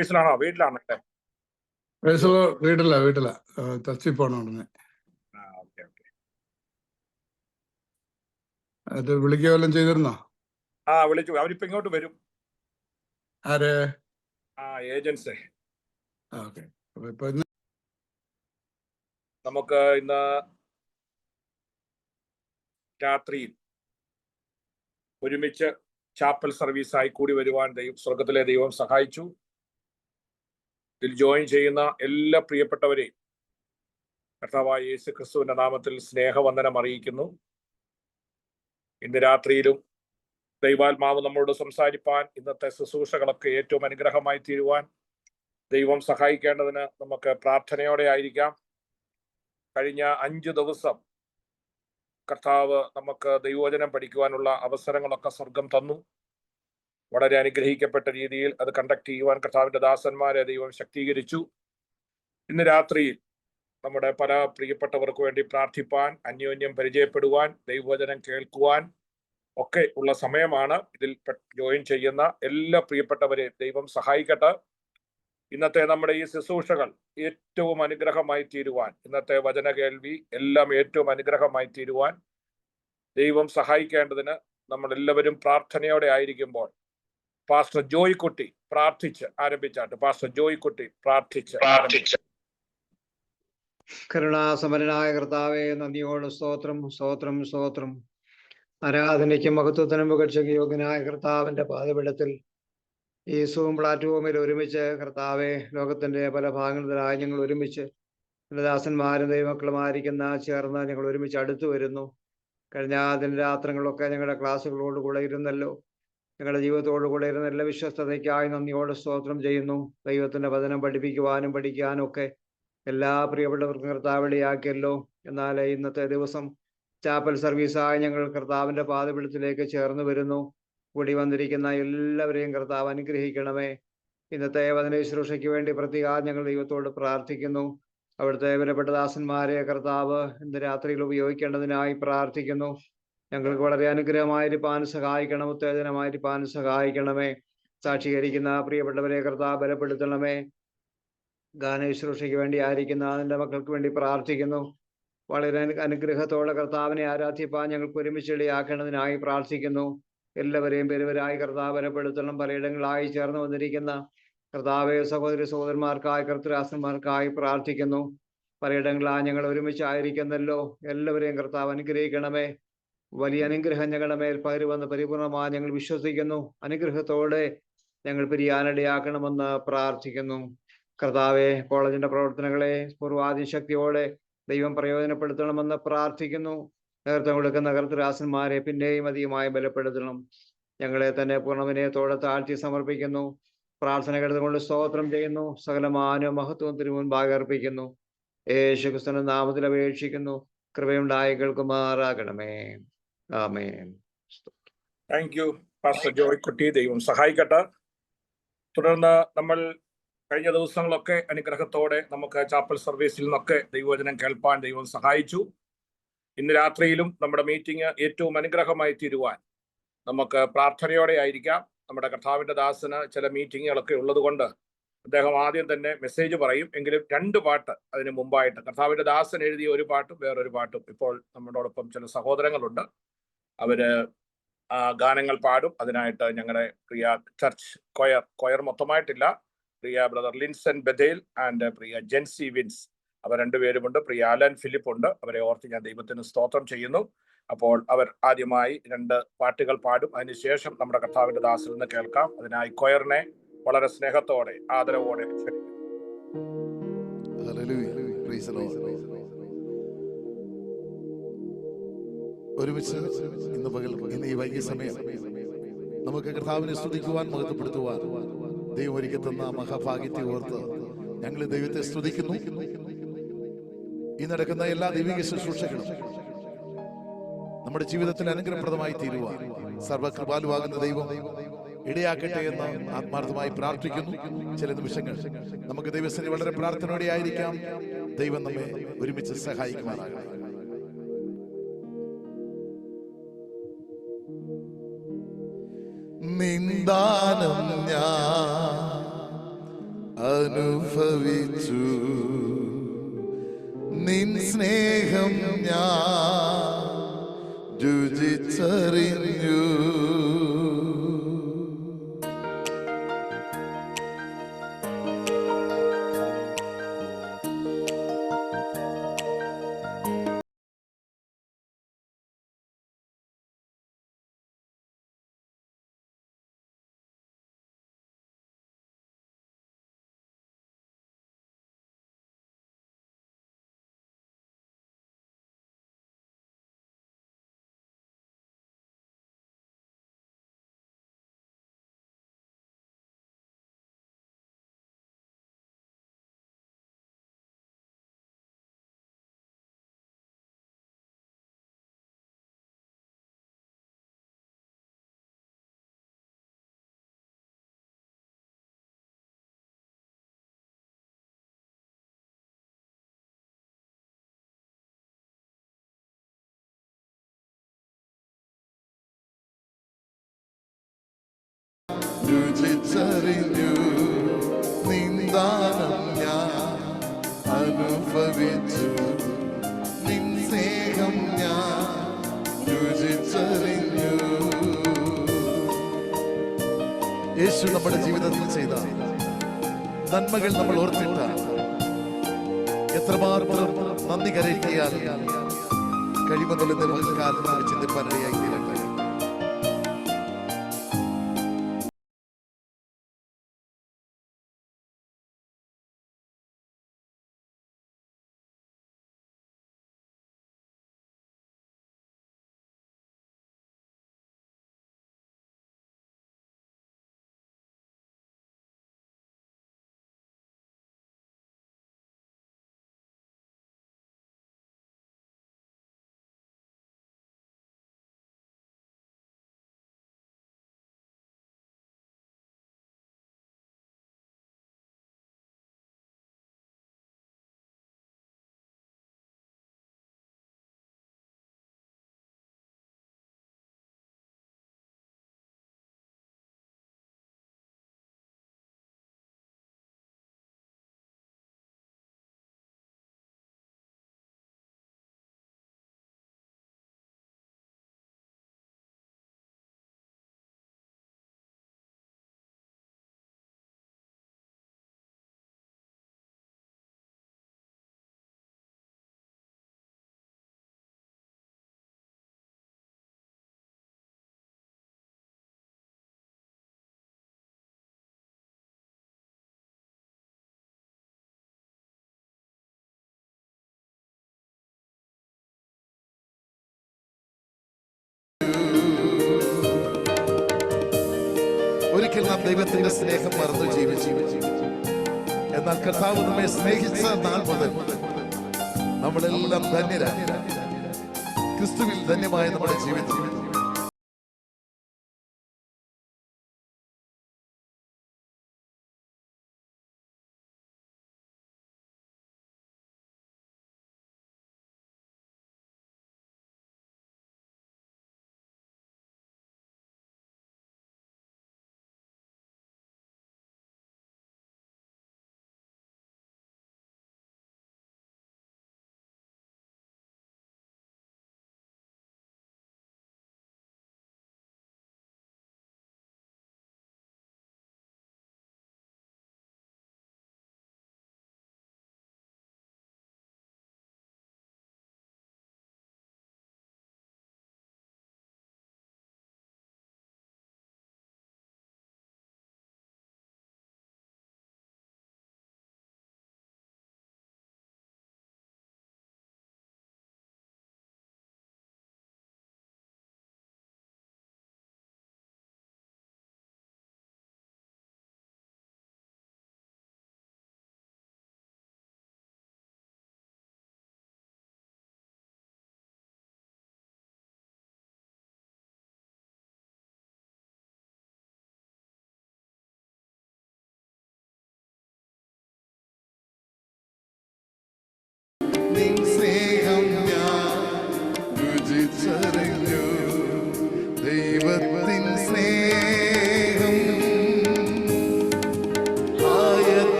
ഓഫീസിലാണോ വീട്ടിലാണോ? വീട്ടില ചർച്ചിൽ പോണ ഉടനെ അത് വിളിക്കുക വല്ലതും ചെയ്തിരുന്നോ? വിളിച്ചു. അവരിപ്പോ ഇങ്ങോട്ട് വരും. ആര്? ഏജൻസി. ഇപ്പൊ നമുക്ക് ഇന്ന് രാത്രിയിൽ ഒരുമിച്ച് ചാപ്പൽ സർവീസായി കൂടി വരുവാൻ സ്വർഗത്തിലെ ദൈവം സഹായിച്ചു. ഇതിൽ ജോയിൻ ചെയ്യുന്ന എല്ലാ പ്രിയപ്പെട്ടവരെയും കർത്താവായ യേശു ക്രിസ്തുവിന്റെ നാമത്തിൽ സ്നേഹവന്ദനം അറിയിക്കുന്നു. ഇന്ന് രാത്രിയിലും ദൈവാത്മാവ് നമ്മളോട് സംസാരിപ്പാൻ, ഇന്നത്തെ ശുശ്രൂഷകളൊക്കെ ഏറ്റവും അനുഗ്രഹമായി തീരുവാൻ ദൈവം സഹായിക്കേണ്ടതിന് നമുക്ക് പ്രാർത്ഥനയോടെ ആയിരിക്കാം. കഴിഞ്ഞ 5 ദിവസം കർത്താവ് നമുക്ക് ദൈവവചനം പഠിക്കുവാനുള്ള അവസരങ്ങളൊക്കെ സ്വർഗം തന്നു. വളരെ അനുഗ്രഹിക്കപ്പെട്ട രീതിയിൽ അത് കണ്ടക്ട് ചെയ്യുവാൻ കർത്താവിന്റെ ദാസന്മാരെ ദൈവം ശക്തീകരിച്ചു. ഇന്ന് രാത്രിയിൽ നമ്മുടെ പല പ്രിയപ്പെട്ടവർക്ക് വേണ്ടി പ്രാർത്ഥിപ്പാൻ, അന്യോന്യം പരിചയപ്പെടുവാൻ, ദൈവവചനം കേൾക്കുവാൻ ഒക്കെ ഉള്ള സമയമാണ്. ഇതിൽ ജോയിൻ ചെയ്യുന്ന എല്ലാ പ്രിയപ്പെട്ടവരെയും ദൈവം സഹായിക്കട്ടെ. ഇന്നത്തെ നമ്മുടെ ഈ ശുശ്രൂഷകൾ ഏറ്റവും അനുഗ്രഹമായി തീരുവാൻ, ഇന്നത്തെ വചന കേൾവി എല്ലാം ഏറ്റവും അനുഗ്രഹമായി തീരുവാൻ ദൈവം സഹായിക്കേണ്ടതിന് നമ്മൾ എല്ലാവരും പ്രാർത്ഥനയോടെ ആയിരിക്കുമ്പോൾ പാസ്റ്റർ ജോയ് കുട്ടി പ്രാർത്ഥിച്ച് ആരംഭിച്ചാട്ട്. പാസ്റ്റർ ജോയ് കുട്ടി പ്രാർത്ഥിച്ച്. കരുണാസമരനായ കർത്താവേ, നന്ദിയോട് സ്തോത്രം സ്തോത്രം സ്തോത്രം. ആരാധനയ്ക്കും മഹത്വത്തിനും പുകഴ്ചയ്ക്ക് യോഗ്യനായ കർത്താവിന്റെ പാദപീഠത്തിൽ ഈ സൂം പ്ലാറ്റ്ഫോമിൽ ഒരുമിച്ച് കർത്താവെ, ലോകത്തിന്റെ പല ഭാഗങ്ങളിലായി ഞങ്ങൾ ഒരുമിച്ച് ദാസന്മാരും ദൈവമക്കളുമായിരിക്കുന്ന ചേർന്ന് ഞങ്ങൾ ഒരുമിച്ച് അടുത്തു വരുന്നു. കഴിഞ്ഞ ദിനരാത്രങ്ങളിലൊക്കെ ഞങ്ങളുടെ ക്ലാസ്സുകളോടുകൂടെ ഇരുന്നല്ലോ. ഞങ്ങളുടെ ജീവിതത്തോടുകൂടെ ഇരുന്ന എല്ലാ വിശ്വസ്തതയ്ക്കായി നന്ദിയോട് സ്തോത്രം ചെയ്യുന്നു. ദൈവത്തിന്റെ വചനം പഠിപ്പിക്കുവാനും പഠിക്കാനും ഒക്കെ എല്ലാ പ്രിയപ്പെട്ടവർക്കും കർത്താവ് ഇടയാക്കിയല്ലോ. എന്നാൽ ഇന്നത്തെ ദിവസം ചാപ്പൽ സർവീസായി ഞങ്ങൾ കർത്താവിന്റെ പാദപീഠത്തിലേക്ക് ചേർന്ന് വരുന്നു. കൂടി വന്നിരിക്കുന്ന എല്ലാവരെയും കർത്താവ് അനുഗ്രഹിക്കണമേ. ഇന്നത്തെ വചന ശുശ്രൂഷയ്ക്ക് വേണ്ടി പ്രത്യേകം ഞങ്ങൾ ദൈവത്തോട് പ്രാർത്ഥിക്കുന്നു. അവിടുത്തെ വിലപ്പെട്ട ദാസന്മാരെ കർത്താവ് ഇന്ന് രാത്രിയിൽ ഉപയോഗിക്കേണ്ടതിനായി പ്രാർത്ഥിക്കുന്നു. ഞങ്ങൾക്ക് വളരെ അനുഗ്രഹമായിരിക്കാൻ സഹായിക്കണം, ഉത്തേജനമായിരിക്കാൻ സഹായിക്കണമേ. സാക്ഷീകരിക്കുന്ന പ്രിയപ്പെട്ടവരെ കർത്താവ് ബലപ്പെടുത്തണമേ. ഗാന ശുശ്രൂഷയ്ക്ക് വേണ്ടി ആയിരിക്കുന്ന അതിൻ്റെ മക്കൾക്ക് വേണ്ടി പ്രാർത്ഥിക്കുന്നു. വളരെ അനുഗ്രഹത്തോടെ കർത്താവിനെ ആരാധിപ്പാൻ ഞങ്ങൾക്ക് ഒരുമിച്ച് ഇടയാക്കേണ്ടതിനായി പ്രാർത്ഥിക്കുന്നു. എല്ലാവരെയും പെരുവരായി കർത്താവ് ബലപ്പെടുത്തണം. പലയിടങ്ങളായി ചേർന്ന് വന്നിരിക്കുന്ന കർത്താവെ സഹോദരി സഹോദരന്മാർക്കായി കർത്തൃദാസന്മാർക്കായി പ്രാർത്ഥിക്കുന്നു. പലയിടങ്ങളായി ഞങ്ങൾ ഒരുമിച്ചായിരിക്കുന്നല്ലോ. എല്ലാവരെയും കർത്താവ് അനുഗ്രഹിക്കണമേ. വലിയ അനുഗ്രഹം ഞങ്ങളുടെ മേൽ പകരുമെന്ന് പരിപൂർണമായി ഞങ്ങൾ വിശ്വസിക്കുന്നു. അനുഗ്രഹത്തോടെ ഞങ്ങൾ പിരിയാനിടയാക്കണമെന്ന് പ്രാർത്ഥിക്കുന്നു. കർത്താവെ, കോളേജിന്റെ പ്രവർത്തനങ്ങളെ പൂർവാധീന ശക്തിയോടെ ദൈവം പ്രയോജനപ്പെടുത്തണമെന്ന് പ്രാർത്ഥിക്കുന്നു. നേതൃത്വം കൊടുക്കുന്ന കർത്തൃദാസന്മാരെ പിന്നെയും അധികമായി ബലപ്പെടുത്തണം. ഞങ്ങളെ തന്നെ പൂർണ്ണവിനയത്തോടെ താഴ്ത്തി സമർപ്പിക്കുന്നു. പ്രാർത്ഥന കേട്ടുകൊണ്ട് സ്തോത്രം ചെയ്യുന്നു. സകലമാനവും മഹത്വം തിരുമുൻപാകെ അർപ്പിക്കുന്നു. യേശുക്രിസ്തുവിന്റെ നാമത്തിൽ അപേക്ഷിക്കുന്നു. കൃപയുണ്ടായി കേൾക്കുമാറാകണമേ. ആമേൻ. താങ്ക് യു പാസ്റ്റർ ജോയ് കുട്ടി. ദൈവം സഹായിക്കട്ടെ. തുടർന്ന് നമ്മൾ കഴിഞ്ഞ ദിവസങ്ങളൊക്കെ അനുഗ്രഹത്തോടെ നമുക്ക് ചാപ്പൽ സർവീസിൽ നിന്നൊക്കെ ദൈവവചനം കേൾപ്പാൻ ദൈവം സഹായിച്ചു. ഇന്ന് രാത്രിയിലും നമ്മുടെ മീറ്റിംഗ് ഏറ്റവും അനുഗ്രഹമായി തീരുവാൻ നമുക്ക് പ്രാർത്ഥനയോടെ ആയിരിക്കാം. നമ്മുടെ കർത്താവിന്റെ ദാസന് ചില മീറ്റിങ്ങുകളൊക്കെ ഉള്ളത് കൊണ്ട് അദ്ദേഹം ആദ്യം തന്നെ മെസ്സേജ് പറയും. എങ്കിലും 2 പാട്ട് അതിന് മുമ്പായിട്ട് കർത്താവിന്റെ ദാസൻ എഴുതിയ ഒരു പാട്ടും വേറൊരു പാട്ടും ഇപ്പോൾ നമ്മളോടൊപ്പം ചില സഹോദരങ്ങളുണ്ട്. അവര് ഗാനങ്ങൾ പാടും. അതിനായിട്ട് ഞങ്ങളുടെ പ്രിയ ചർച്ച് കൊയർ മൊത്തമായിട്ടില്ല, പ്രിയ ബ്രദർ ലിൻസൺ ബദേൽ ആൻഡ് പ്രിയ ജെൻസി വിൻസ്, അവർ 2 പേരുമുണ്ട്. പ്രിയ അലൻ ഫിലിപ്പ് ഉണ്ട്. അവരെ ഓർത്ത് ഞാൻ ദൈവത്തിന് സ്തോത്രം ചെയ്യുന്നു. അപ്പോൾ അവർ ആദ്യമായി 2 പാട്ടുകൾ പാടും. അതിനുശേഷം നമ്മുടെ കർത്താവിന്റെ ദാസിൽ നിന്ന് കേൾക്കാം. അതിനായി കൊയറിനെ വളരെ സ്നേഹത്തോടെ ആദരവോടെ ഒരുമിച്ച് ഇന്ന് ഈ വൈകിയ സമയം നമുക്ക് കർത്താവിനെ സ്തുതിക്കുവാൻ, മഹത്വപ്പെടുത്തുവാൻ ദൈവം ഒരുക്കി തന്ന മഹാഭാഗ്യത്തെ ഓർത്ത് ഞങ്ങൾ ദൈവത്തെ സ്തുതിക്കുന്നു. ഈ നടക്കുന്ന എല്ലാ ദൈവിക ശുശ്രൂഷകളും നമ്മുടെ ജീവിതത്തിൽ അനുഗ്രഹപ്രദമായി തീരുവാൻ സർവകൃപാലുവാകുന്ന ദൈവം ഇടയാക്കട്ടെ എന്ന് ആത്മാർത്ഥമായി പ്രാർത്ഥിക്കുന്നു. ചില നിമിഷങ്ങൾ നമുക്ക് ദൈവത്തിന് വളരെ പ്രാർത്ഥനയോടെ ആയിരിക്കാം. ദൈവം നമ്മെ ഒരുമിച്ച് സഹായിക്കുമാറാകട്ടെ. നിന്ദാനം ഞാൻ അനുഭവിച്ചു നിൻ സ്നേഹം ഞാൻ രുചിച്ചറിഞ്ഞു. രുചിച്ചറിഞ്ഞു നിന്ദാനം ഞാൻ അനുഭവിച്ചു നിൻ സ്നേഹം ഞാൻ രുചിച്ചറിഞ്ഞു. യേശു നമ്മുടെ ജീവിതത്തിൽ ചെയ്ത നന്മകൾ നമ്മൾ ഓർത്തിട്ട എത്രമാത്രം നന്ദി കരയിക്കാൻ കഴിയുമെന്നുള്ള കാലത്ത് നമ്മൾ ചിന്തിപ്പാനിടയായി തീരട്ടെ. ഒരിക്കൽ നാം ദൈവത്തിന്റെ സ്നേഹം മറന്നു ജീവിച്ചു. എന്നാൽ കർത്താവ് നമ്മെ സ്നേഹിച്ച നാൾ മുതൽ നമ്മളെല്ലാം ധന്യരാണ്. ക്രിസ്തുവിൽ ധന്യമായ നമ്മുടെ ജീവിതം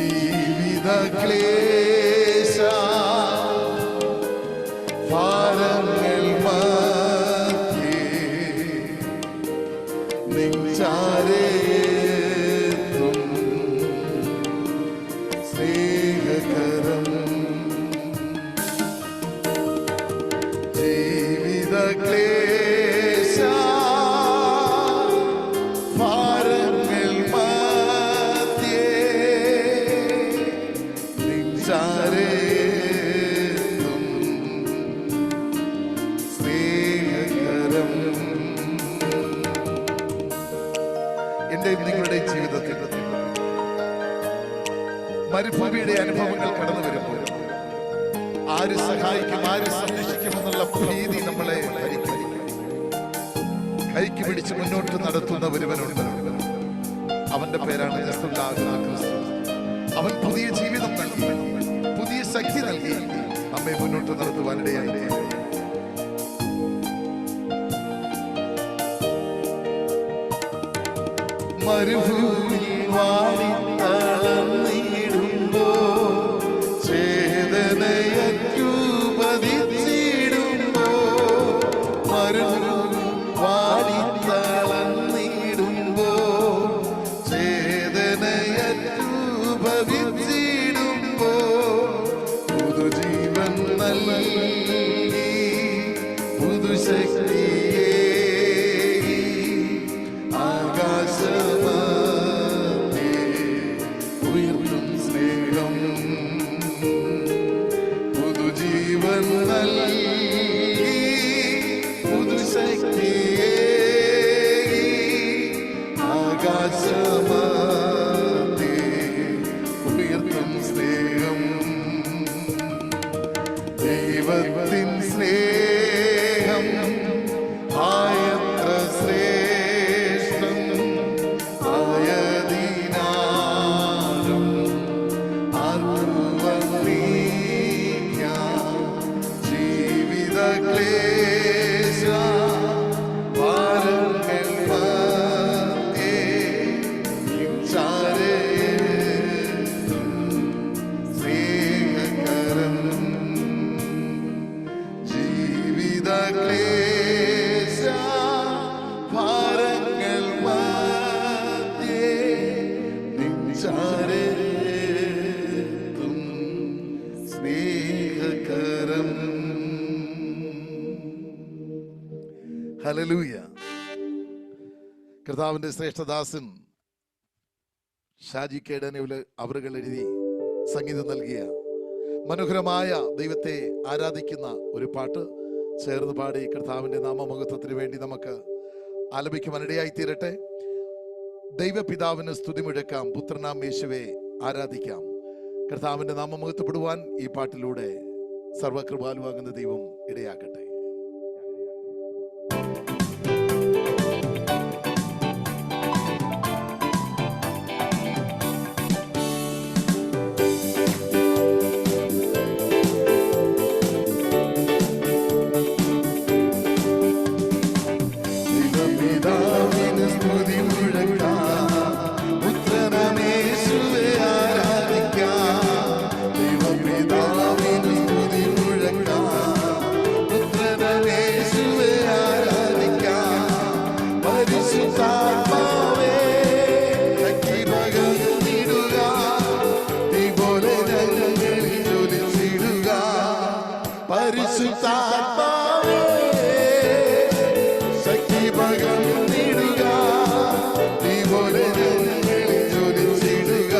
ജീവിത ക്ലേശ ഭാരങ്ങൾ മധ്യേ നിൻചാരേത്തും സ്നേഹകരം. ജീവിത ക്ലേശ ഭാരങ്ങൾ മധ്യേ നിൻചാരേത്തും സ്നേഹകരം. എന്റെയും നിങ്ങളുടെ ജീവിതത്തിൽ മരുഭൂമിയുടെ അനുഭവങ്ങൾ കടന്നു വരുമ്പോൾ ആര് സഹായിക്കും, ആര് സംരക്ഷിക്കുമെന്നുള്ള ഭീതി നമ്മളെ ഭരിക്കും. കൈക്ക് പിടിച്ച് മുന്നോട്ട് നടത്തുന്ന ഒരുവനുണ്ട്. അവന്റെ പേരാണ് യേശുവിലാകുന്ന ക്രിസ്തു. അവൻ പുതിയ ജീവിതം നൽകി, പുതിയ ശക്തി നൽകി നമ്മെ മുന്നോട്ട് നടത്തുവാനിടയായി. മരുഭൂമിയിൽ വാടിത്തളർന്നിടുമ്പോ ചേതനയറ്റുപതിച്ചിടുമ്പോ മരുഭൂമി വാടിത്തളർന്നിടുമ്പോ ചേതനയറ്റുപതിച്ചിടുമ്പോ പുതുജീവൻ നൽകി പുതുശക്തിയെ ആകാശമധ്യേ ഉയർത്തും സ്നേഹം. പുതുജീവൻ നൽകി പുതുശക്തിയെ ആകാശമധ്യേ ഉയർത്തും സ്നേഹം. ദൈവത്തിൻ സ്നേഹം ആയത്ര ശ്രേഷ്ഠം ആയതിനാലും ആർക്കുവർണ്ണിക്കാം. ജീവിത ക്ലേശ ഭാരങ്ങൾ മധ്യേ നിൻചാരേത്തും സ്നേഹകരം. ജീവിത ക്ലേശ ഭാരങ്ങൾ മധ്യേ നിൻചാരേത്തും സ്നേഹകരം. ഹല്ലേലൂയ. കർത്താവിന്റെ ശ്രേഷ്ഠദാസൻ ഷാജി കേടനവില് അവറുകൾ എഴുതി സംഗീതം നൽകിയ മനോഹരമായ ദൈവത്തെ ആരാധിക്കുന്ന ഒരു പാട്ട് ചേർന്ന് പാടി കർത്താവിന്റെ നാമമഹത്വത്തിന് വേണ്ടി നമുക്ക് ആലപിക്കുവാനിടയായി തീരട്ടെ. ദൈവപിതാവിന് സ്തുതി മുഴക്കാം, പുത്രനാം യേശുവെ ആരാധിക്കാം. കർത്താവിന്റെ നാമമഹത്വപ്പെടുവാൻ ഈ പാട്ടിലൂടെ സർവകൃപാലുവാകുന്ന ദൈവം ഇടയാക്കട്ടെ. ദൈവപിതാവിന് സ്തുതി മുഴക്കാം, പുത്രനാം യേശുവെ ആരാധിക്കാം. ദൈവപിതാവിന് സ്തുതി മുഴക്കാം, പുത്രനാം യേശുവെ ആരാധിക്കാം. പരിശുദ്ധാത്മാവേ ശക്തി പകർന്നിടുക, തീ പോലെ ഞങ്ങളിൽ ജ്വലിച്ചിടുക. പരിശുദ്ധാത്മാവേ ശക്തി പകർന്നിടുക, തീ പോലെ ഞങ്ങളിൽ ജ്വലിച്ചിടുക.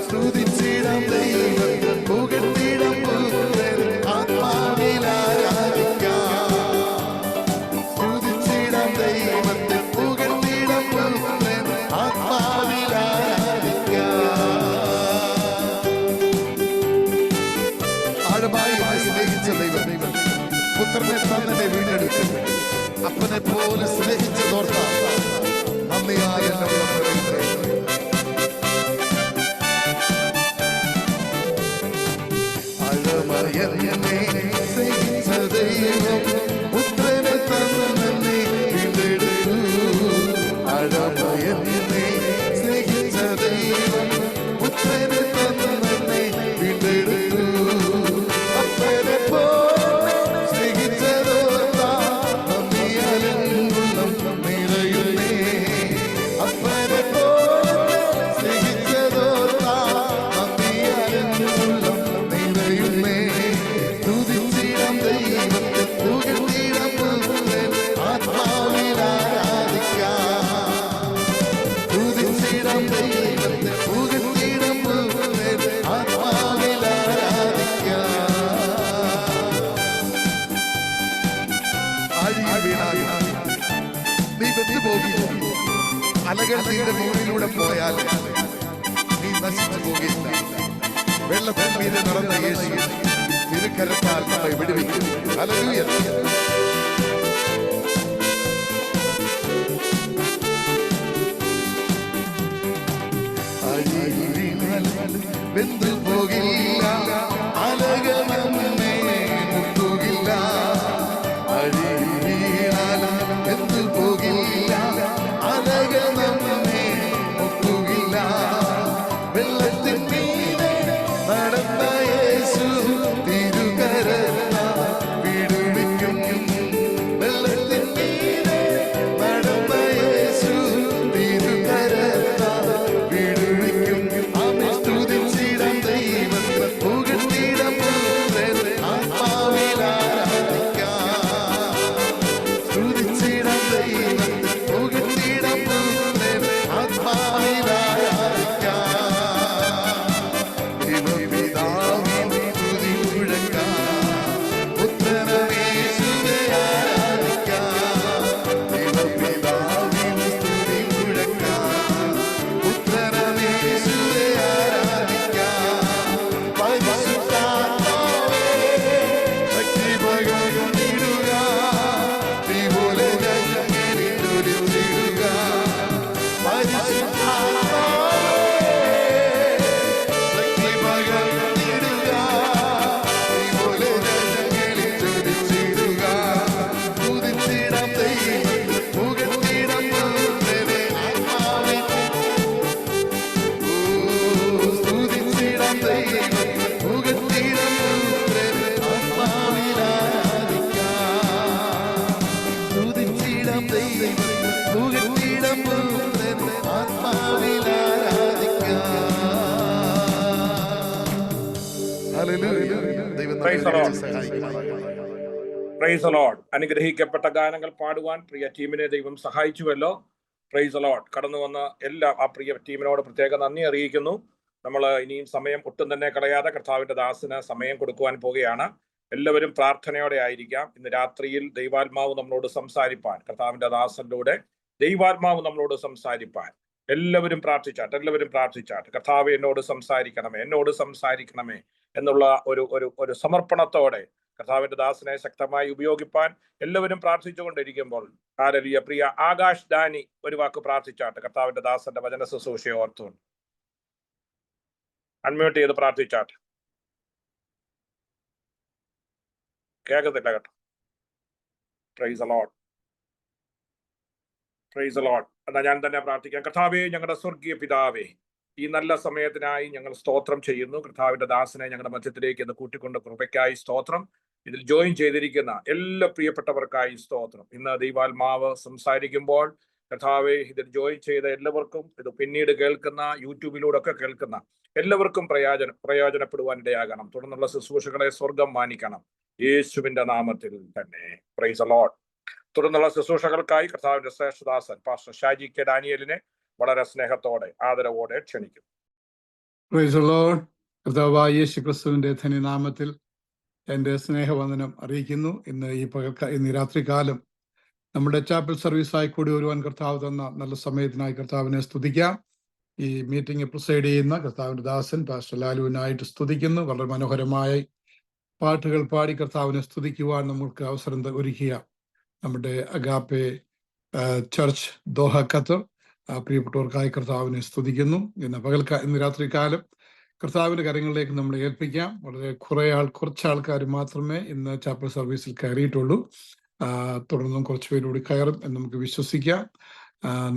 സ്തുതിച്ചിടം ദൈവത്തെ, പുകഴ്ത്തിടം പുത്രനെ, ആത്മാവിൽ ആരാധിക്കാം. സ്തുതിച്ചിടം ദൈവത്തെ, പുകഴ്ത്തിടം പുത്രനെ, ആത്മാവിൽ ആരാധിക്കാം. ആഴമായി എന്നെ സ്നേഹിച്ച ദൈവം പുത്രനെ തന്നെ വീണ്ടെടുക്കും. അപ്പനെ പോലെ സ്നേഹിച്ചതോർത്ത നന്ദിയായ അഴമയനെ സ്നേഹിച്ച ദൈവം പുത്രനെ തന്നെ വീണ്ടെടുത്തു. അഴമയനെ സ്നേഹിച്ച ദൈവം പുത്രനെ നിന്റെ മുകളിലൂടെ പോയാൽ നീ നശിച്ചു പോകില്ല. വെള്ളത്തിൽ മീതെ നടന്ന യേശു തിരുക്കരത്താൽ നമ്മെ വിടുവിക്കും. ഹല്ലേലൂയ. വെന്തു പോകില്ല, അലകൾ നമ്മെ മുട്ടുകില്ല. അഴിയിൽ വീണാലും വെന്തു പോകില്ല, അലകൾ നമ്മെ മുട്ടുകില്ല. വെള്ളത്തിൻ മീതെ നടന്ന യേശു തിരുകരത്താൽ വിടുവിക്കും. വെള്ളത്തിൻ മീതെ നടന്ന യേശു തിരുകരത്താൽ വിടുവിക്കും. ആമേൻ. സ്തുതിച്ചിടാം ദൈവത്തെ, പുകഴ്ത്തിടാം പുത്രനെ, ആത്മാവിൽ ആരാധിക്കാം. സ്തുതിച്ചിടാം ദൈവത്തെ, പുകഴ്ത്തിടാം പുത്രനെ, ആത്മാവിൽ ആരാധിക്കാം. ദൈവപിതാവിൻ സ്തുതി മുഴക്കാം, പുത്രനേശുവെ ആരാധിക്കാം. ദൈവപിതാവിൻ സ്തുതി മുഴക്കാം, പുത്രനേശുവെ ആരാധിക്കാം. പരിശുദ്ധാത്മാവേ, ശക്തി പകർന്നിടുക, തീപോലെ ഞങ്ങളിൽ ജ്വലിച്ചിടുക. പരിശുദ്ധാത്മാവേ, ശക്തി പകർന്നിടുക, തീപോലെ ഞങ്ങളിൽ ജ്വലിച്ചിടുക. സ്തുതിച്ചിടാം ദൈവത്തെ, പുകഴ്ത്തിടാം പുത്രനെ, ആത്മാവിൽ. സ്തുതിച്ചിടാം ദൈവത്തെ, പുകഴ്ത്തിടാം പുത്രനെ, ആത്മാവിൽ ആരാധിക്കാം. സ്തുതിച്ചിടാം ദൈവത്തെ, പുകഴ്ത്തിടാം പുത്രനെ, ആത്മാവിൽ ആരാധിക്കാം. ഹല്ലേലൂയ. ദൈവം Praise the Lord. സഹായിക്കും. Price the Lord. അനുഗ്രഹിക്കപ്പെട്ട ഗാനങ്ങൾ പാടുവാൻ പ്രിയ ടീമിനെ ദൈവം സഹായിച്ചുവല്ലോ. Price the Lord. കടന്നു വന്ന എല്ലാ ആ പ്രിയ ടീമിനോട് പ്രത്യേക നന്ദി അറിയിക്കുന്നു. നമ്മൾ ഇനിയും സമയം ഒട്ടും തന്നെ കളയാതെ കർത്താവിന്റെ ദാസന് സമയം കൊടുക്കുവാൻ പോവുകയാണ്. എല്ലാവരും പ്രാർത്ഥനയോടെ ആയിരിക്കാം. ഇന്ന് രാത്രിയിൽ ദൈവാത്മാവ് നമ്മളോട് സംസാരിപ്പാൻ, കർത്താവിന്റെ ദാസനിലൂടെ ദൈവാത്മാവ് നമ്മളോട് സംസാരിപ്പാൻ എല്ലാവരും പ്രാർത്ഥിച്ചാട്ട് കർത്താവ് എന്നോട് സംസാരിക്കണമേ എന്നുള്ള ഒരു സമർപ്പണത്തോടെ കർത്താവിന്റെ ദാസനെ ശക്തമായി ഉപയോഗിപ്പാൻ എല്ലാവരും പ്രാർത്ഥിച്ചുകൊണ്ടിരിക്കുമ്പോൾ ഹല്ലേലൂയ. പ്രിയ ആകാശ് ദാനി ഒരു വാക്ക് പ്രാർത്ഥിച്ചാട്ട് കർത്താവിന്റെ ദാസന്റെ വചന ശുശ്രൂഷയെ ഓർത്തുകൊണ്ട് അൺമ്യൂട്ട് ചെയ്ത് പ്രാർത്ഥിച്ചാട്ട്. കേൾക്കത്തില്ല കേട്ടോ. Price the Lord. Praise the Lord. എന്നാ ഞാൻ തന്നെ പ്രാർത്ഥിക്കാം. കർത്താവേ, ഞങ്ങളുടെ സ്വർഗീയ പിതാവേ, ഈ നല്ല സമയത്തിനായി ഞങ്ങൾ സ്തോത്രം ചെയ്യുന്നു. കർത്താവിന്റെ ദാസനെ ഞങ്ങളുടെ മധ്യത്തിലേക്ക് ഇന്ന് കൂട്ടിക്കൊണ്ട് കൃപയ്ക്കായി സ്തോത്രം. ഇതിൽ ജോയിൻ ചെയ്തിരിക്കുന്ന എല്ലാ പ്രിയപ്പെട്ടവർക്കായി സ്തോത്രം. ഇന്ന് ദൈവാത്മാവ് സംസാരിക്കുമ്പോൾ കർത്താവെ, ഇതിൽ ജോയിൻ ചെയ്ത എല്ലാവർക്കും, ഇത് പിന്നീട് കേൾക്കുന്ന യൂട്യൂബിലൂടെ ഒക്കെ കേൾക്കുന്ന എല്ലാവർക്കും പ്രയോജനപ്പെടുവാൻ ഇടയാകണം. തുടർന്നുള്ള ശുശ്രൂഷകളെ സ്വർഗം മാനിക്കണം, യേശുവിന്റെ നാമത്തിൽ തന്നെ. Price the Lord. തുടർന്നുള്ള ശുശ്രൂഷകൾക്കായി കർത്താവിന്റെ ശ്രേഷ്ഠദാസൻ പാസ്റ്റർ ഷാജി കെ ഡാനിയലിനെ വളരെ സ്നേഹത്തോടെ ആദരവോടെ ക്ഷണിക്കും. Price the Lord. കർത്താവായ യേശു ക്രിസ്തുവിന്റെ ധന്യനാമത്തിൽ എൻ്റെ സ്നേഹവന്ദനം അറിയിക്കുന്നു. ഇന്ന് രാത്രികാലം നമ്മുടെ ചാപ്പൽ സർവീസായി കൂടി വരുവാൻ കർത്താവ് തന്ന നല്ല സമയത്തിനായി കർത്താവിനെ സ്തുതിക്കാം. ഈ മീറ്റിംഗ് പ്രിസൈഡ് ചെയ്യുന്ന കർത്താവിന്റെ ദാസൻ പാസ്റ്റർ ലാലുവിനായിട്ട് സ്തുതിക്കുന്നു. വളരെ മനോഹരമായി പാട്ടുകൾ പാടി കർത്താവിനെ സ്തുതിക്കുവാൻ നമുക്ക് അവസരം ഒരുക്കിയ നമ്മുടെ അഗാപ്പെ ചർച്ച് ദോഹ ഖത്തർ പ്രിയപ്പെട്ടവർക്കായി കർത്താവിനെ സ്തുതിക്കുന്നു. ഇന്ന് രാത്രികാലം കർത്താവിന്റെ കാര്യങ്ങളിലേക്ക് നമ്മൾ ഏൽപ്പിക്കാം. വളരെ കുറച്ച് ആൾക്കാർ മാത്രമേ ഇന്ന് ചാപ്പൽ സർവീസിൽ കയറിയിട്ടുള്ളൂ. തുടർന്നും കുറച്ച് പേരുകൂടി കയറും എന്ന് നമുക്ക് വിശ്വസിക്കാം.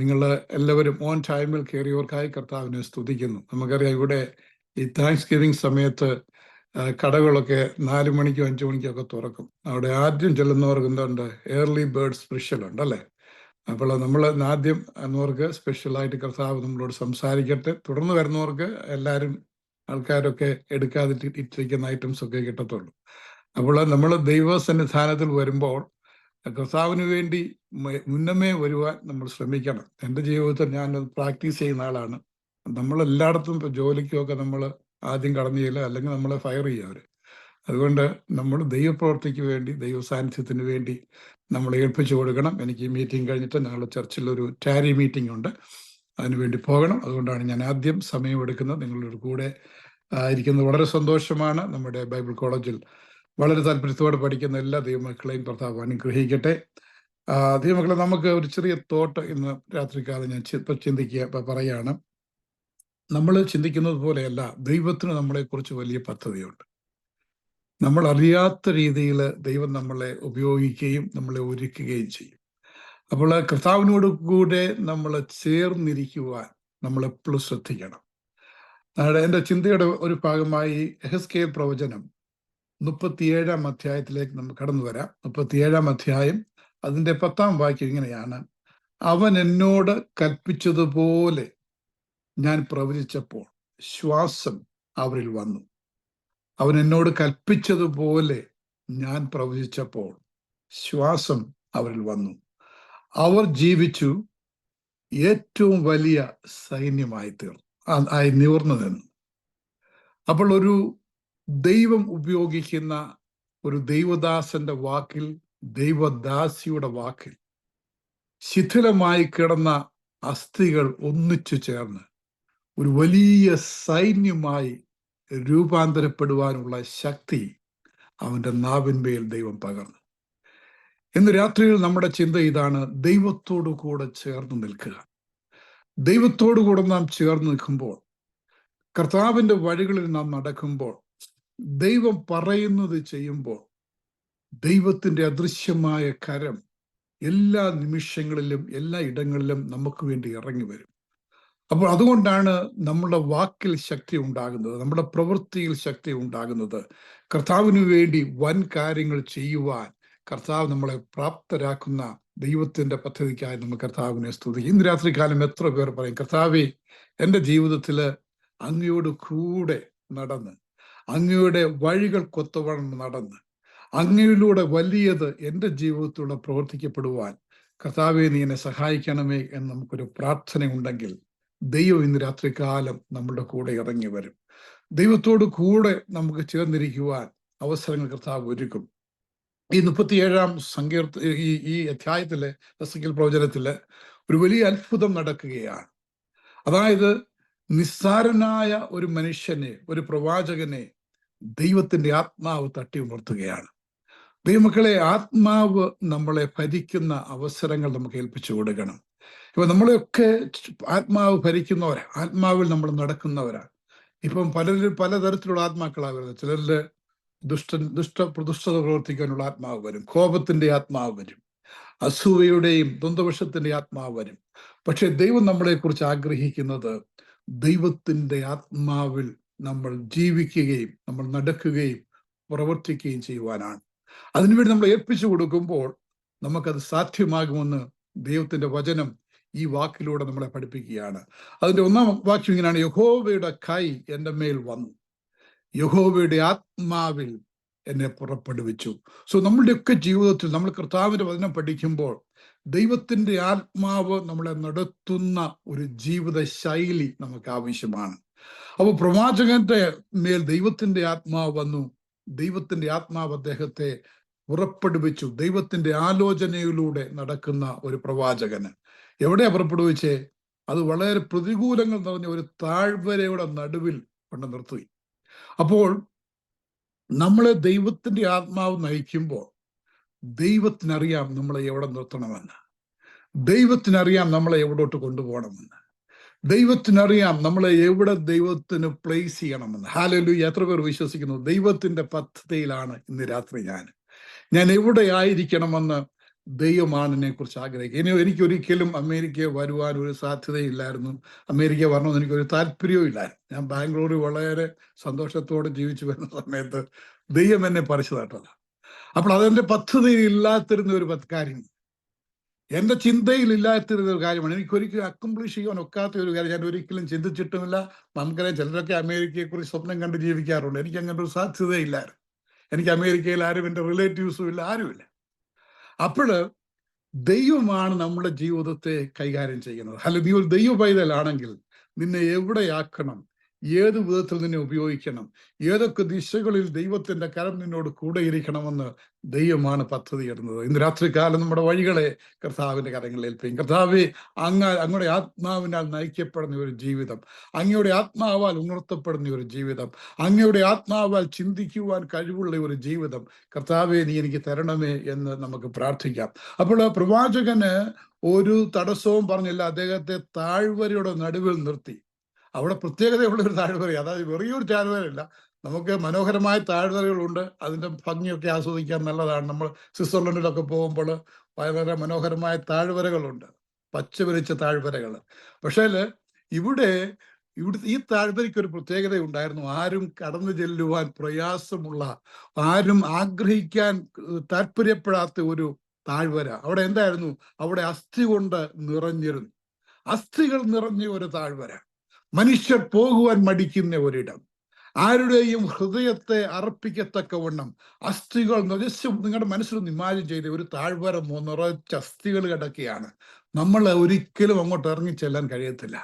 നിങ്ങൾ എല്ലാവരും ഓൺ ടൈമിൽ കയറിയവർക്കായി കർത്താവിനെ സ്തുതിക്കുന്നു. നമുക്കറിയാം, ഇവിടെ ഈ താങ്ക്സ് ഗിവിംഗ് സമയത്ത് കടകളൊക്കെ 4 മണിക്കോ 5 മണിക്കോ ഒക്കെ തുറക്കും. അവിടെ ആദ്യം ചെല്ലുന്നവർക്ക് എന്തുണ്ട്, ഏർലി ബേർഡ് സ്പെഷ്യൽ ഉണ്ടല്ലേ. അപ്പോൾ നമ്മൾ ആദ്യം എന്നവർക്ക് സ്പെഷ്യലായിട്ട് കർത്താവ് നമ്മളോട് സംസാരിക്കട്ടെ. തുടർന്ന് വരുന്നവർക്ക് ആൾക്കാരൊക്കെ ഇട്ടിരിക്കുന്ന ഐറ്റംസ് ഒക്കെ കിട്ടത്തുള്ളൂ. അപ്പോൾ നമ്മൾ ദൈവസന്നിധാനത്തിൽ വരുമ്പോൾ കർത്താവിന് വേണ്ടി മുന്നമേ വരുവാൻ നമ്മൾ ശ്രമിക്കണം. എൻ്റെ ജീവിതത്തിൽ ഞാൻ പ്രാക്ടീസ് ചെയ്യുന്ന ആളാണ്. നമ്മളെല്ലായിടത്തും ഇപ്പോൾ ജോലിക്കുമൊക്കെ നമ്മൾ ആദ്യം കടന്നു ചെല്ലുക, അല്ലെങ്കിൽ നമ്മളെ ഫയർ ചെയ്യുക അവർ. അതുകൊണ്ട് നമ്മൾ ദൈവപ്രവർത്തിക്ക് വേണ്ടി, ദൈവ സാന്നിധ്യത്തിന് വേണ്ടി നമ്മൾ ഏൽപ്പിച്ചു കൊടുക്കണം. എനിക്ക് ഈ മീറ്റിംഗ് കഴിഞ്ഞിട്ട് ഞങ്ങളുടെ ചർച്ചിൽ ഒരു ടാരി മീറ്റിംഗ് ഉണ്ട്. അതിനുവേണ്ടി പോകണം. അതുകൊണ്ടാണ് ഞാൻ ആദ്യം സമയമെടുക്കുന്നത്. നിങ്ങളുടെ കൂടെ ഇരിക്കുന്നത് വളരെ സന്തോഷമാണ്. നമ്മുടെ ബൈബിൾ കോളേജിൽ വളരെ താല്പര്യത്തോടെ പഠിക്കുന്ന എല്ലാ ദൈവമക്കളെയും കർത്താവ് അനുഗ്രഹിക്കട്ടെ. ദൈവമക്കളെ, നമുക്ക് ഒരു ചെറിയ തോട്ട് ഇന്ന് രാത്രികാലം ഞാൻ പറയാണ്. നമ്മൾ ചിന്തിക്കുന്നത് പോലെയല്ല, ദൈവത്തിന് നമ്മളെക്കുറിച്ച് വലിയ പദ്ധതിയുണ്ട്. നമ്മൾ അറിയാത്ത രീതിയിൽ ദൈവം നമ്മളെ ഉപയോഗിക്കുകയും നമ്മളെ ഒരുക്കുകയും ചെയ്യും. അപ്പോൾ കർത്താവിനോട് കൂടെ നമ്മൾ ചേർന്നിരിക്കുവാൻ നമ്മൾ എപ്പോഴും ശ്രദ്ധിക്കണം. എൻ്റെ ചിന്തയുടെ ഒരു ഭാഗമായി യെഹെസ്കേൽ പ്രവചനം 37-ാം അധ്യായത്തിലേക്ക് നമുക്ക് കടന്നു വരാം. 37-ാം അധ്യായം അതിൻ്റെ 10-ാം വാക്യം ഇങ്ങനെയാണ്: അവൻ എന്നോട് കൽപ്പിച്ചതുപോലെ ഞാൻ പ്രവചിച്ചപ്പോൾ ശ്വാസം അവരിൽ വന്നു. അവൻ എന്നോട് കൽപ്പിച്ചതുപോലെ ഞാൻ പ്രവചിച്ചപ്പോൾ ശ്വാസം അവരിൽ വന്നു. അവർ ജീവിച്ചു, ഏറ്റവും വലിയ സൈന്യമായി നിവർന്നു നിന്നു. അപ്പോൾ ഒരു ദൈവം ഉപയോഗിക്കുന്ന ഒരു ദൈവദാസന്റെ വാക്കിൽ, ദൈവദാസിയുടെ വാക്കിൽ ശിഥിലമായി കിടന്ന അസ്ഥികൾ ഒന്നിച്ചു ചേർന്ന് ഒരു വലിയ സൈന്യമായി രൂപാന്തരപ്പെടുവാനുള്ള ശക്തി അവന്റെ നാവിന്മേൽ ദൈവം പകർന്നു. ഇന്ന് രാത്രിയിൽ നമ്മുടെ ചിന്ത ഇതാണ്: ദൈവത്തോടു കൂടെ ചേർന്ന് നിൽക്കുക. ദൈവത്തോടു കൂടെ നാം ചേർന്ന് നിൽക്കുമ്പോൾ, കർത്താവിന്റെ വഴികളിൽ നാം നടക്കുമ്പോൾ, ദൈവം പറയുന്നത് ചെയ്യുമ്പോൾ, ദൈവത്തിന്റെ അദൃശ്യമായ കരം എല്ലാ നിമിഷങ്ങളിലും എല്ലാ ഇടങ്ങളിലും നമുക്ക് വേണ്ടി ഇറങ്ങി വരും. അപ്പോൾ അതുകൊണ്ടാണ് നമ്മുടെ വാക്കിൽ ശക്തി ഉണ്ടാകുന്നത്, നമ്മുടെ പ്രവൃത്തിയിൽ ശക്തി ഉണ്ടാകുന്നത്. കർത്താവിന് വേണ്ടി വൻ കാര്യങ്ങൾ ചെയ്യുവാൻ കർത്താവ് നമ്മളെ പ്രാപ്തരാക്കുന്ന ദൈവത്തിന്റെ പദ്ധതിക്കായി നമ്മൾ കർത്താവിനെ സ്തുതിക്കും. ഇന്ന് രാത്രികാലം എത്ര പേർ പറയും: കർത്താവേ, എൻ്റെ ജീവിതത്തിൽ അങ്ങയോട് കൂടെ നടന്ന്, അങ്ങയുടെ വഴികൾക്കൊത്തവണ്ണം നടന്ന്, അങ്ങയിലൂടെ വലിയത് എൻ്റെ ജീവിതത്തിലൂടെ പ്രവർത്തിക്കപ്പെടുവാൻ കർത്താവെ നീ എന്നെ സഹായിക്കണമേ എന്ന് നമുക്കൊരു പ്രാർത്ഥന ഉണ്ടെങ്കിൽ ദൈവം ഇന്ന് രാത്രികാലം നമ്മളുടെ കൂടെ ഇറങ്ങി വരും. ദൈവത്തോട് കൂടെ നമുക്ക് ചേർന്നിരിക്കുവാൻ അവസരങ്ങൾ കർത്താവ് ഒരുക്കും. ഈ 37-ാം ഈ അധ്യായത്തിലെ യെഹെസ്കേൽ പ്രവചനത്തില് ഒരു വലിയ അത്ഭുതം നടക്കുകയാണ്. അതായത്, നിസ്സാരനായ ഒരു മനുഷ്യനെ, ഒരു പ്രവാചകനെ ദൈവത്തിന്റെ ആത്മാവ് തട്ടി ഉണർത്തുകയാണ്. ദൈവമക്കളെ, ആത്മാവ് നമ്മളെ ഭരിക്കുന്ന അവസരങ്ങൾ നമുക്ക് ഏൽപ്പിച്ചു കൊടുക്കണം. ഇപ്പൊ നമ്മളെയൊക്കെ ആത്മാവ് ഭരിക്കുന്നവരാ, ആത്മാവിൽ നമ്മൾ നടക്കുന്നവരാണ്. ഇപ്പം പലതരത്തിലുള്ള ആത്മാക്കളാണ് വരുന്നത്. ചിലരില് ദുഷ്ടത പ്രവർത്തിക്കാനുള്ള ആത്മാവ് വരും, കോപത്തിന്റെ ആത്മാവ് വരും, അസൂയയുടെയും ദ്വന്ദ്വപക്ഷത്തിന്റെ ആത്മാവ് വരും. പക്ഷെ ദൈവം നമ്മളെ കുറിച്ച് ആഗ്രഹിക്കുന്നത് ദൈവത്തിന്റെ ആത്മാവിൽ നമ്മൾ ജീവിക്കുകയും നമ്മൾ നടക്കുകയും പ്രവർത്തിക്കുകയും ചെയ്യുവാനാണ്. അതിനുവേണ്ടി നമ്മൾ ഏൽപ്പിച്ചു കൊടുക്കുമ്പോൾ നമുക്കത് സാധ്യമാകുമെന്ന് ദൈവത്തിന്റെ വചനം ഈ വാക്കിലൂടെ നമ്മളെ പഠിപ്പിക്കുകയാണ്. അതിന്റെ 1-ാം വാക്യം ഇങ്ങനെയാണ്: യഹോവയുടെ കൈ എൻ്റെ മേൽ വന്നു, യഹോവയുടെ ആത്മാവിൽ എന്നെ പുറപ്പെടുവിച്ചു. സോ നമ്മളുടെയൊക്കെ ജീവിതത്തിൽ നമ്മൾ കർത്താവിന്റെ വചനം പഠിക്കുമ്പോൾ ദൈവത്തിന്റെ ആത്മാവ് നമ്മളെ നടത്തുന്ന ഒരു ജീവിത ശൈലി നമുക്ക് ആവശ്യമാണ്. അപ്പോൾ പ്രവാചകന്റെ മേൽ ദൈവത്തിന്റെ ആത്മാവ് വന്നു, ദൈവത്തിന്റെ ആത്മാവ് അദ്ദേഹത്തെ പുറപ്പെടുവിച്ചു. ദൈവത്തിന്റെ ആലോചനയിലൂടെ നടക്കുന്ന ഒരു പ്രവാചകന് എവിടെയാ പുറപ്പെടുവിച്ചേ? അത് വളരെ പ്രതികൂലങ്ങൾ നിറഞ്ഞ ഒരു താഴ്വരയുടെ നടുവിൽ കൊണ്ട് നിർത്തി. അപ്പോൾ നമ്മളെ ദൈവത്തിന്റെ ആത്മാവ് നയിക്കുമ്പോൾ ദൈവത്തിനറിയാം നമ്മളെ എവിടെ നിർത്തണമെന്ന്, ദൈവത്തിനറിയാം നമ്മളെ എവിടോട്ട് കൊണ്ടുപോകണമെന്ന്, ദൈവത്തിനറിയാം നമ്മളെ എവിടെ ദൈവത്തിന് പ്ലേസ് ചെയ്യണമെന്ന്. ഹല്ലേലൂയ! എത്ര പേർ വിശ്വസിക്കുന്നു? ദൈവത്തിന്റെ പദ്ധതിയിലാണ് ഇന്ന് രാത്രി ഞാൻ എവിടെ ആയിരിക്കണമെന്ന് ദൈവമാണ് എന്നെ കുറിച്ച് ആഗ്രഹിക്കുക. എനിക്കൊരിക്കലും അമേരിക്കയിൽ വരുവാൻ ഒരു സാധ്യതയില്ലായിരുന്നു. അമേരിക്ക വരണമെന്ന് എനിക്കൊരു താല്പര്യവും ഇല്ലായിരുന്നു. ഞാൻ ബാംഗ്ലൂരിൽ വളരെ സന്തോഷത്തോടെ ജീവിച്ചു വരുന്ന സമയത്ത് ദൈവം എന്നെ പറിച്ചു നട്ടതാണ്. അപ്പോൾ അതെന്റെ പദ്ധതിയിൽ ഇല്ലാത്തിരുന്ന ഒരു കാര്യം, എന്റെ ചിന്തയിൽ ഇല്ലാത്തിരുന്ന ഒരു കാര്യമാണ്. എനിക്കൊരിക്കലും അക്കംപ്ലിഷ് ചെയ്യാൻ ഒക്കാത്ത ഒരു കാര്യം ഞാൻ ഒരിക്കലും ചിന്തിച്ചിട്ടുമില്ല. നമുക്കറിയാം, ചിലരൊക്കെ അമേരിക്കയെ കുറിച്ച് സ്വപ്നം കണ്ട് ജീവിക്കാറുണ്ട്. എനിക്ക് അങ്ങനെ ഒരു സാധ്യതയില്ലായിരുന്നു. എനിക്ക് അമേരിക്കയിൽ ആരും, എൻ്റെ റിലേറ്റീവ്സും ഇല്ല, ആരുമില്ല. അപ്പോൾ ദൈവമാണ് നമ്മുടെ ജീവിതത്തെ കൈകാര്യം ചെയ്യുന്നത്. അല്ല, നീ ഒരു ദൈവ പൈതലാണെങ്കിൽ നിന്നെ എവിടെയാക്കണം, ഏത് വിധത്തിൽ നിന്നെ ഉപയോഗിക്കണം, ഏതൊക്കെ ദിശകളിൽ ദൈവത്തിന്റെ കരം നിന്നോട് കൂടെ ഇരിക്കണമെന്ന് ദൈവമാണ് പദ്ധതി ഇടുന്നത്. ഇന്ന് രാത്രികാലം നമ്മുടെ വഴികളെ കർത്താവിന്റെ കരങ്ങളിൽ ഏൽപ്പിക്കും. കർത്താവെ, അങ്ങയുടെ ആത്മാവിനാൽ നയിക്കപ്പെടുന്ന ഒരു ജീവിതം, അങ്ങയുടെ ആത്മാവാൽ ഉണർത്തപ്പെടുന്ന ഒരു ജീവിതം, അങ്ങയുടെ ആത്മാവാൽ ചിന്തിക്കുവാൻ കഴിവുള്ള ഒരു ജീവിതം കർത്താവെ നീ എനിക്ക് തരണമേ എന്ന് നമുക്ക് പ്രാർത്ഥിക്കാം. അപ്പോൾ പ്രവാചകന് ഒരു തടസ്സവും പറഞ്ഞില്ല. അദ്ദേഹത്തെ താഴ്വരയുടെ നടുവിൽ നിർത്തി. അവിടെ പ്രത്യേകതയുള്ള ഒരു താഴ്വര, അതായത് വെറിയൊരു താഴ്വരയല്ല. നമുക്ക് മനോഹരമായ താഴ്വരകളുണ്ട്, അതിന്റെ ഭംഗിയൊക്കെ ആസ്വദിക്കാൻ നല്ലതാണ്. നമ്മൾ സ്വിറ്റ്സർലൻഡിലൊക്കെ പോകുമ്പോൾ വളരെ മനോഹരമായ താഴ്വരകളുണ്ട്, പച്ചവിരിച്ച താഴ്വരകൾ. പക്ഷേ ഇവിടെ ഈ താഴ്വരയ്ക്ക് ഒരു പ്രത്യേകത ഉണ്ടായിരുന്നു. ആരും കടന്നു ചെല്ലുവാൻ പ്രയാസമുള്ള, ആരും ആഗ്രഹിക്കാൻ താല്പര്യപ്പെടാത്ത ഒരു താഴ്വര. അവിടെ എന്തായിരുന്നു? അവിടെ അസ്ഥി കൊണ്ട് നിറഞ്ഞിരുന്നു. അസ്ഥികൾ നിറഞ്ഞ ഒരു താഴ്വര, മനുഷ്യർ പോകുവാൻ മടിക്കുന്ന ഒരിടം, ആരുടെയും ഹൃദയത്തെ അർപ്പിക്കത്തക്കവണ്ണം അസ്ഥികൾ നിറച്ചും. നിങ്ങളുടെ മനസ്സിലൊന്ന് ഇമാജിൻ ചെയ്ത്, ഒരു താഴ്വര നിറച്ച അസ്ഥികൾ കിടക്കുകയാണ്. നമ്മൾ ഒരിക്കലും അങ്ങോട്ട് ഇറങ്ങിച്ചെല്ലാൻ കഴിയത്തില്ല.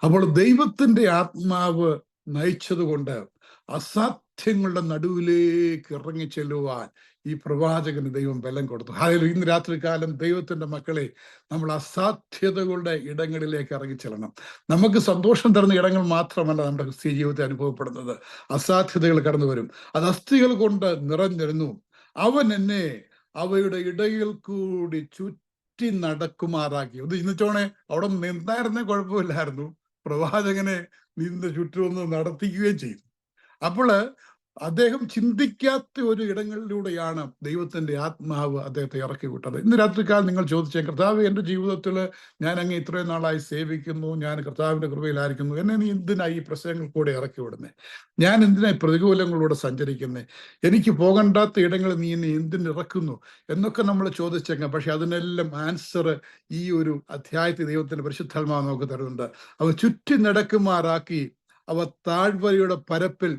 അപ്പോൾ ദൈവത്തിന്റെ ആത്മാവ് നയിച്ചതുകൊണ്ട് അസാധ്യങ്ങളുടെ നടുവിലേക്ക് ഇറങ്ങിച്ചെല്ലുവാൻ ഈ പ്രവാചകന് ദൈവം ബലം കൊടുത്തു. ഹല്ലേലൂയ. ഇന്ന് രാത്രികാലം ദൈവത്തിന്റെ മക്കളെ, നമ്മൾ അസാധ്യതകളുടെ ഇടങ്ങളിലേക്ക് ഇറങ്ങിച്ചെല്ലണം. നമുക്ക് സന്തോഷം തരുന്ന ഇടങ്ങൾ മാത്രമല്ല നമ്മുടെ ക്രിസ്തീയ ജീവിതത്തിൽ അനുഭവപ്പെടുന്നത്, അസാധ്യതകൾ കടന്നു വരും. അത് അസ്ഥികൾ കൊണ്ട് നിറഞ്ഞിരുന്നു. അവൻ എന്നെ അവയുടെ ഇടയിൽ കൂടി ചുറ്റി നടക്കുമാറാക്കി. ഇത് ഇന്നിച്ചോണെ അവിടെ നിന്നായിരുന്നേ കുഴപ്പമില്ലായിരുന്നു, പ്രവാചകനെ നിന്റെ ചുറ്റുമൊന്ന് നടത്തിക്കുകയും ചെയ്തു. അപ്പോൾ അദ്ദേഹം ചിന്തിക്കാത്ത ഒരു ഇടങ്ങളിലൂടെയാണ് ദൈവത്തിന്റെ ആത്മാവ് അദ്ദേഹത്തെ ഇറക്കി വിട്ടത്. ഇന്ന് രാത്രിക്കാലം നിങ്ങൾ ചോദിച്ചേ, കർത്താവ്, എൻ്റെ ജീവിതത്തിൽ ഞാൻ അങ്ങ് ഇത്രയും നാളായി സേവിക്കുന്നു, ഞാൻ കർത്താവിന്റെ കൃപയിലായിരിക്കുന്നു, എന്നെ നീ എന്തിനായി ഈ പ്രശ്നങ്ങൾ കൂടെ ഇറക്കി വിടുന്നേ? ഞാൻ എന്തിനായി പ്രതികൂലങ്ങളിലൂടെ സഞ്ചരിക്കുന്നേ? എനിക്ക് പോകണ്ടാത്ത ഇടങ്ങളിൽ നീ എന്നെ എന്തിനിറക്കുന്നു എന്നൊക്കെ നമ്മൾ ചോദിച്ചേക്കാം. പക്ഷെ അതിനെല്ലാം ആൻസർ ഈ ഒരു അധ്യായത്തിൽ ദൈവത്തിന്റെ പരിശുദ്ധാത്മാവ് നമുക്ക് തരുന്നുണ്ട്. അവ ചുറ്റി നടക്കുമാറാക്കി, അവ താഴ്വരയുടെ പരപ്പിൽ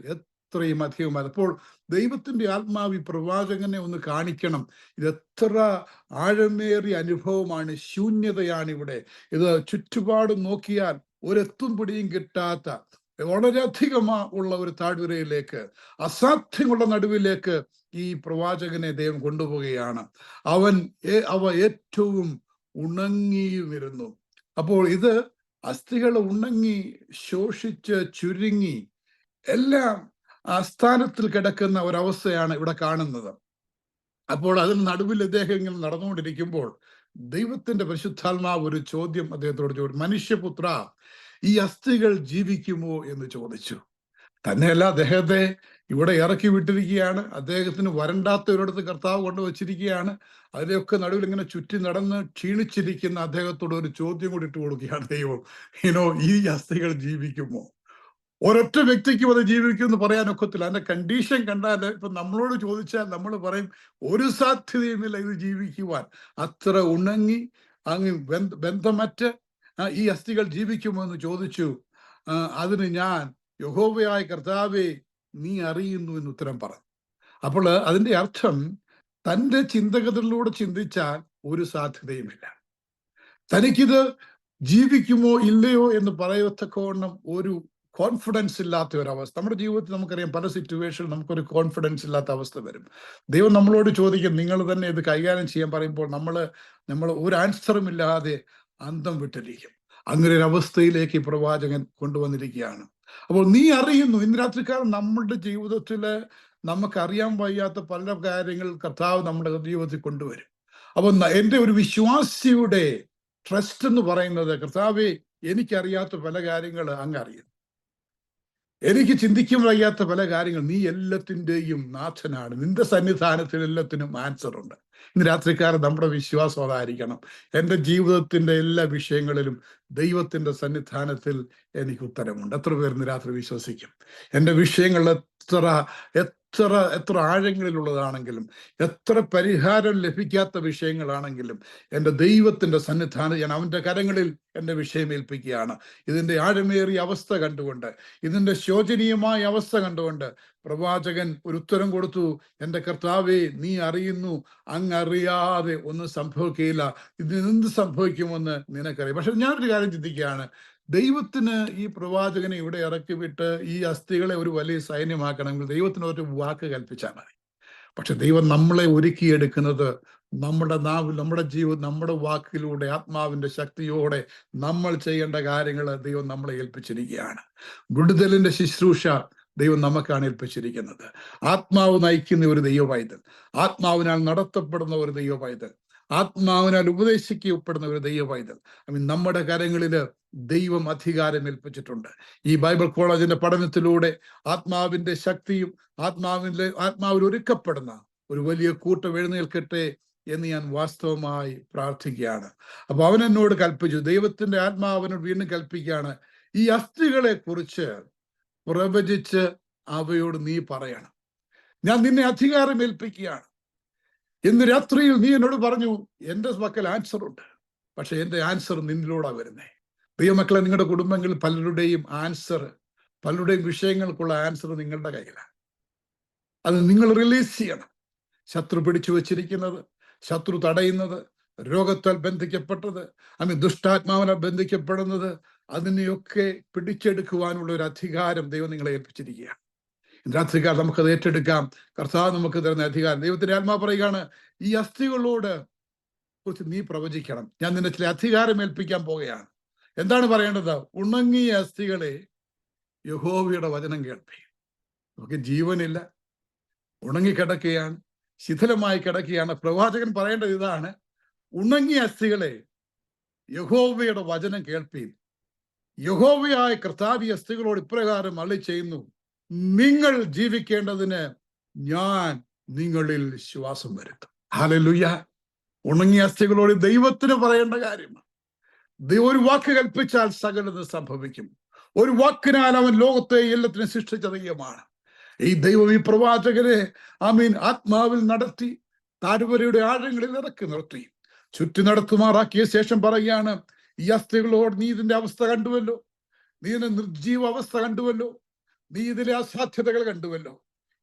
ഇത്രയും അധികമായി. അപ്പോൾ ദൈവത്തിന്റെ ആത്മാവ് ഈ പ്രവാചകനെ ഒന്ന് കാണിക്കണം. ഇത് എത്ര ആഴമേറിയ അനുഭവമാണ്, ശൂന്യതയാണ് ഇവിടെ. ഇത് ചുറ്റുപാടും നോക്കിയാൽ ഒരെത്തും പിടിയും കിട്ടാത്ത വളരെയധികം ഉള്ള ഒരു താഴ്വരയിലേക്ക്, അസാധ്യങ്ങളുടെ നടുവിലേക്ക് ഈ പ്രവാചകനെ ദൈവം കൊണ്ടുപോവുകയാണ്. അവ ഏറ്റവും ഉണങ്ങിയുമിരുന്നു. അപ്പോൾ ഇത് അസ്ഥികൾ ഉണങ്ങി, ശോഷിച്ച്, ചുരുങ്ങി, എല്ലാം ആസ്ഥാനത്തിൽ കിടക്കുന്ന ഒരവസ്ഥയാണ് ഇവിടെ കാണുന്നത്. അപ്പോൾ അതിന് നടുവിൽ അദ്ദേഹം ഇങ്ങനെ നടന്നുകൊണ്ടിരിക്കുമ്പോൾ ദൈവത്തിന്റെ പരിശുദ്ധാത്മാവ് ഒരു ചോദ്യം അദ്ദേഹത്തോട് ചോദിച്ചു. മനുഷ്യപുത്ര, ഈ അസ്ഥികൾ ജീവിക്കുമോ എന്ന് ചോദിച്ചു. തന്നെയല്ല, അദ്ദേഹത്തെ ഇവിടെ ഇറക്കി വിട്ടിരിക്കുകയാണ്. അദ്ദേഹത്തിന് വരണ്ടാത്ത ഒരിടത്ത് കർത്താവ് കൊണ്ടുവച്ചിരിക്കുകയാണ്. അതിലൊക്കെ നടുവിൽ ഇങ്ങനെ ചുറ്റി നടന്ന് ക്ഷീണിച്ചിരിക്കുന്ന അദ്ദേഹത്തോട് ഒരു ചോദ്യം കൂടി ഇട്ട് കൊടുക്കുകയാണ് ദൈവം. ഈ അസ്ഥികൾ ജീവിക്കുമോ? ഒരൊറ്റ വ്യക്തിക്കും അത് ജീവിക്കും എന്ന് പറയാൻ ഒക്കത്തില്ല. അതിന്റെ കണ്ടീഷൻ കണ്ടാൽ ഇപ്പൊ നമ്മളോട് ചോദിച്ചാൽ നമ്മൾ പറയും ഒരു സാധ്യതയുമില്ല ഇത് ജീവിക്കുവാൻ. അത്ര ഉണങ്ങി അങ്ങ് ബന്ധമറ്റ് ഈ അസ്ഥികൾ ജീവിക്കുമോ എന്ന് ചോദിച്ചു. അതിന് ഞാൻ, യഹോവയായ കർത്താവേ, നീ അറിയുന്നു എന്ന് ഉത്തരം പറഞ്ഞു. അപ്പോൾ അതിന്റെ അർത്ഥം, തൻ്റെ ചിന്തകളിലൂടെ ചിന്തിച്ചാൽ ഒരു സാധ്യതയുമില്ല. തനിക്കിത് ജീവിക്കുമോ ഇല്ലയോ എന്ന് പറയത്തക്കവണ്ണം ഒരു കോൺഫിഡൻസ് ഇല്ലാത്ത ഒരവസ്ഥ. നമ്മുടെ ജീവിതത്തിൽ നമുക്കറിയാം, പല സിറ്റുവേഷനിൽ നമുക്കൊരു കോൺഫിഡൻസ് ഇല്ലാത്ത അവസ്ഥ വരും. ദൈവം നമ്മളോട് ചോദിക്കും, നിങ്ങൾ തന്നെ ഇത് കൈകാര്യം ചെയ്യാൻ പറയുമ്പോൾ നമ്മൾ ഒരു ആൻസറും ഇല്ലാതെ അന്തം വിട്ടിരിക്കും. അങ്ങനെ ഒരു അവസ്ഥയിലേക്ക് ഈ പ്രവാചകൻ കൊണ്ടുവന്നിരിക്കുകയാണ്. അപ്പോൾ നീ അറിയുന്നു. ഇന്ന് രാത്രിക്കാലം നമ്മുടെ ജീവിതത്തിൽ നമുക്കറിയാൻ വയ്യാത്ത പല കാര്യങ്ങൾ കർത്താവ് നമ്മുടെ ജീവിതത്തിൽ കൊണ്ടുവരും. അപ്പൊ എൻ്റെ ഒരു വിശ്വാസിയുടെ ട്രസ്റ്റ് എന്ന് പറയുന്നത്, കർത്താവേ, എനിക്കറിയാത്ത പല കാര്യങ്ങൾ അങ്ങ് അറിയുന്നു, എനിക്ക് ചിന്തിക്കാൻ വയ്യാത്ത പല കാര്യങ്ങൾ, നീ എല്ലാത്തിൻ്റെയും നാഥനാണ്, നിന്റെ സന്നിധാനത്തിൽ എല്ലാത്തിനും ആൻസർ ഉണ്ട്. ഇന്ന് രാത്രിക്കാലം നമ്മുടെ വിശ്വാസം അതായിരിക്കണം. എൻ്റെ ജീവിതത്തിന്റെ എല്ലാ വിഷയങ്ങളിലും ദൈവത്തിന്റെ സന്നിധാനത്തിൽ എനിക്ക് ഉത്തരമുണ്ട്. എത്ര പേർ ഇന്ന് രാത്രി വിശ്വസിക്കും? എൻ്റെ വിഷയങ്ങൾ എത്ര ആഴങ്ങളിലുള്ളതാണെങ്കിലും, എത്ര പരിഹാരം ലഭിക്കാത്ത വിഷയങ്ങളാണെങ്കിലും, എൻ്റെ ദൈവത്തിന്റെ സന്നിധാനം ഞാൻ അവൻ്റെ കരങ്ങളിൽ എൻ്റെ വിഷയം ഏൽപ്പിക്കുകയാണ്. ഇതിൻ്റെ ആഴമേറിയ അവസ്ഥ കണ്ടുകൊണ്ട്, ഇതിൻ്റെ ശോചനീയമായ അവസ്ഥ കണ്ടുകൊണ്ട് പ്രവാചകൻ ഒരു ഉത്തരം കൊടുത്തു. എൻ്റെ കർത്താവേ, നീ അറിയുന്നു, അങ്ങറിയാതെ ഒന്നും സംഭവിക്കുകയില്ല, ഇതിന് എന്ത് സംഭവിക്കുമെന്ന് നിനക്കറിയാം. പക്ഷെ ഞാനൊരു കാര്യം ചിന്തിക്കുകയാണ്, ദൈവത്തിന് ഈ പ്രവാചകനെ ഇവിടെ ഇറക്കി വിട്ട് ഈ അസ്ഥികളെ ഒരു വലിയ സൈന്യമാക്കണമെങ്കിൽ ദൈവത്തിന് ഒരു വാക്ക് കൽപ്പിച്ചാൽ മതി. പക്ഷെ ദൈവം നമ്മളെ ഒരുക്കിയെടുക്കുന്നത് നമ്മുടെ നാവിൽ, നമ്മുടെ ജീവിതം, നമ്മുടെ വാക്കിലൂടെ, ആത്മാവിന്റെ ശക്തിയോടെ നമ്മൾ ചെയ്യേണ്ട കാര്യങ്ങൾ ദൈവം നമ്മളെ ഏൽപ്പിച്ചിരിക്കുകയാണ്. വിടുതലിന്റെ ശുശ്രൂഷ ദൈവം നമുക്കാണ് ഏൽപ്പിച്ചിരിക്കുന്നത്. ആത്മാവ് നയിക്കുന്ന ഒരു ദൈവ പൈതൽ, ആത്മാവിനാൽ നടത്തപ്പെടുന്ന ഒരു ദൈവ പൈതൽ, ആത്മാവിനാൽ ഉപദേശിക്കപ്പെടുന്ന ഒരു ദൈവ പൈതൽ. നമ്മുടെ കരങ്ങളിൽ ദൈവം അധികാരം ഏൽപ്പിച്ചിട്ടുണ്ട്. ഈ ബൈബിൾ കോളേജിന്റെ പഠനത്തിലൂടെ ആത്മാവിന്റെ ശക്തിയും ആത്മാവിൽ ഒരുക്കപ്പെടുന്ന ഒരു വലിയ കൂട്ടം എഴുന്നേൽക്കട്ടെ എന്ന് ഞാൻ വാസ്തവമായി പ്രാർത്ഥിക്കുകയാണ്. അപ്പൊ അവൻ എന്നോട് കൽപ്പിച്ചു, ദൈവത്തിന്റെ ആത്മാവിനോട് വീണ്ടും കൽപ്പിക്കുകയാണ്, ഈ അസ്ഥികളെ കുറിച്ച് പ്രവചിച്ച് അവയോട് നീ പറയണം. ഞാൻ നിന്നെ അധികാരം ഏൽപ്പിക്കുകയാണ്. ഇന്ന് രാത്രിയിൽ നീ എന്നോട് പറഞ്ഞു, എൻ്റെ പക്കൽ ആൻസർ ഉണ്ട്, പക്ഷെ എൻ്റെ ആൻസർ നിന്നിലൂടെ വരുന്നേ. പ്രിയമക്കളെ, നിങ്ങളുടെ കുടുംബങ്ങളിൽ പലരുടെയും വിഷയങ്ങൾക്കുള്ള ആൻസർ നിങ്ങളുടെ കയ്യിലാണ്. അത് നിങ്ങൾ റിലീസ് ചെയ്യണം. ശത്രു പിടിച്ചു വച്ചിരിക്കുന്നത്, ശത്രു തടയുന്നത്, രോഗത്താൽ ബന്ധിക്കപ്പെട്ടത്, ദുഷ്ടാത്മാവിനാൽ ബന്ധിക്കപ്പെടുന്നത്, അതിനെയൊക്കെ പിടിച്ചെടുക്കുവാനുള്ള ഒരു അധികാരം ദൈവം നിങ്ങളെ ഏൽപ്പിച്ചിരിക്കുകയാണ്. രാത്രികാലം നമുക്കത് ഏറ്റെടുക്കാം. കർത്താവ് നമുക്ക് തരുന്ന അധികാരം. ദൈവത്തിന്റെ ആത്മാവ് പറയുകയാണ്, ഈ അസ്ഥികളോട് കുറിച്ച് നീ പ്രവചിക്കണം. ഞാൻ നിന്നെ ചില അധികാരം ഏൽപ്പിക്കാൻ പോകുകയാണ്. എന്താണ് പറയേണ്ടത്? ഉണങ്ങിയ അസ്ഥികളെ യഹോവയുടെ വചനം കേൾപ്പി. നമുക്ക് ജീവനില്ല, ഉണങ്ങിക്കിടക്കുകയാണ്, ശിഥിലമായി കിടക്കുകയാണ്. പ്രവാചകൻ പറയേണ്ടത് ഇതാണ്, ഉണങ്ങിയ അസ്ഥികളെ യഹോവയുടെ വചനം കേൾപ്പീൻ. യഹോവയായ കർത്താവ് അസ്ഥികളോട് ഇപ്രകാരം അരുളി ചെയ്യുന്നു, നിങ്ങൾ ജീവിക്കേണ്ടതിന് ഞാൻ നിങ്ങളിൽ ശ്വാസം വരുത്തും. ഹല്ലേലൂയ. ഉണങ്ങിയ അസ്ഥികളോട് ദൈവത്തിന് പറയേണ്ട കാര്യമാണ്. ഒരു വാക്ക് കൽപ്പിച്ചാൽ സകലത് സംഭവിക്കും. ഒരു വാക്കിനാൽ അവൻ ലോകത്തെ എല്ലാത്തിനും സൃഷ്ടിച്ച ദൈവമാണ്. ഈ ദൈവം ഈ പ്രവാചകരെ ആത്മാവിൽ നടത്തി താഴ്വരയുടെ ആഴങ്ങളിൽ ഇറക്കി നിർത്തി ചുറ്റി നടത്തുമാറാക്കിയ ശേഷം പറയുകയാണ്, ഈ അസ്ഥികളോട് നീ ഇതിന്റെ അവസ്ഥ കണ്ടുവല്ലോ, നീ ഇതിന്റെ നിർജീവ അവസ്ഥ കണ്ടുവല്ലോ, നീ ഇതിലെ അസാധ്യതകൾ കണ്ടുവല്ലോ.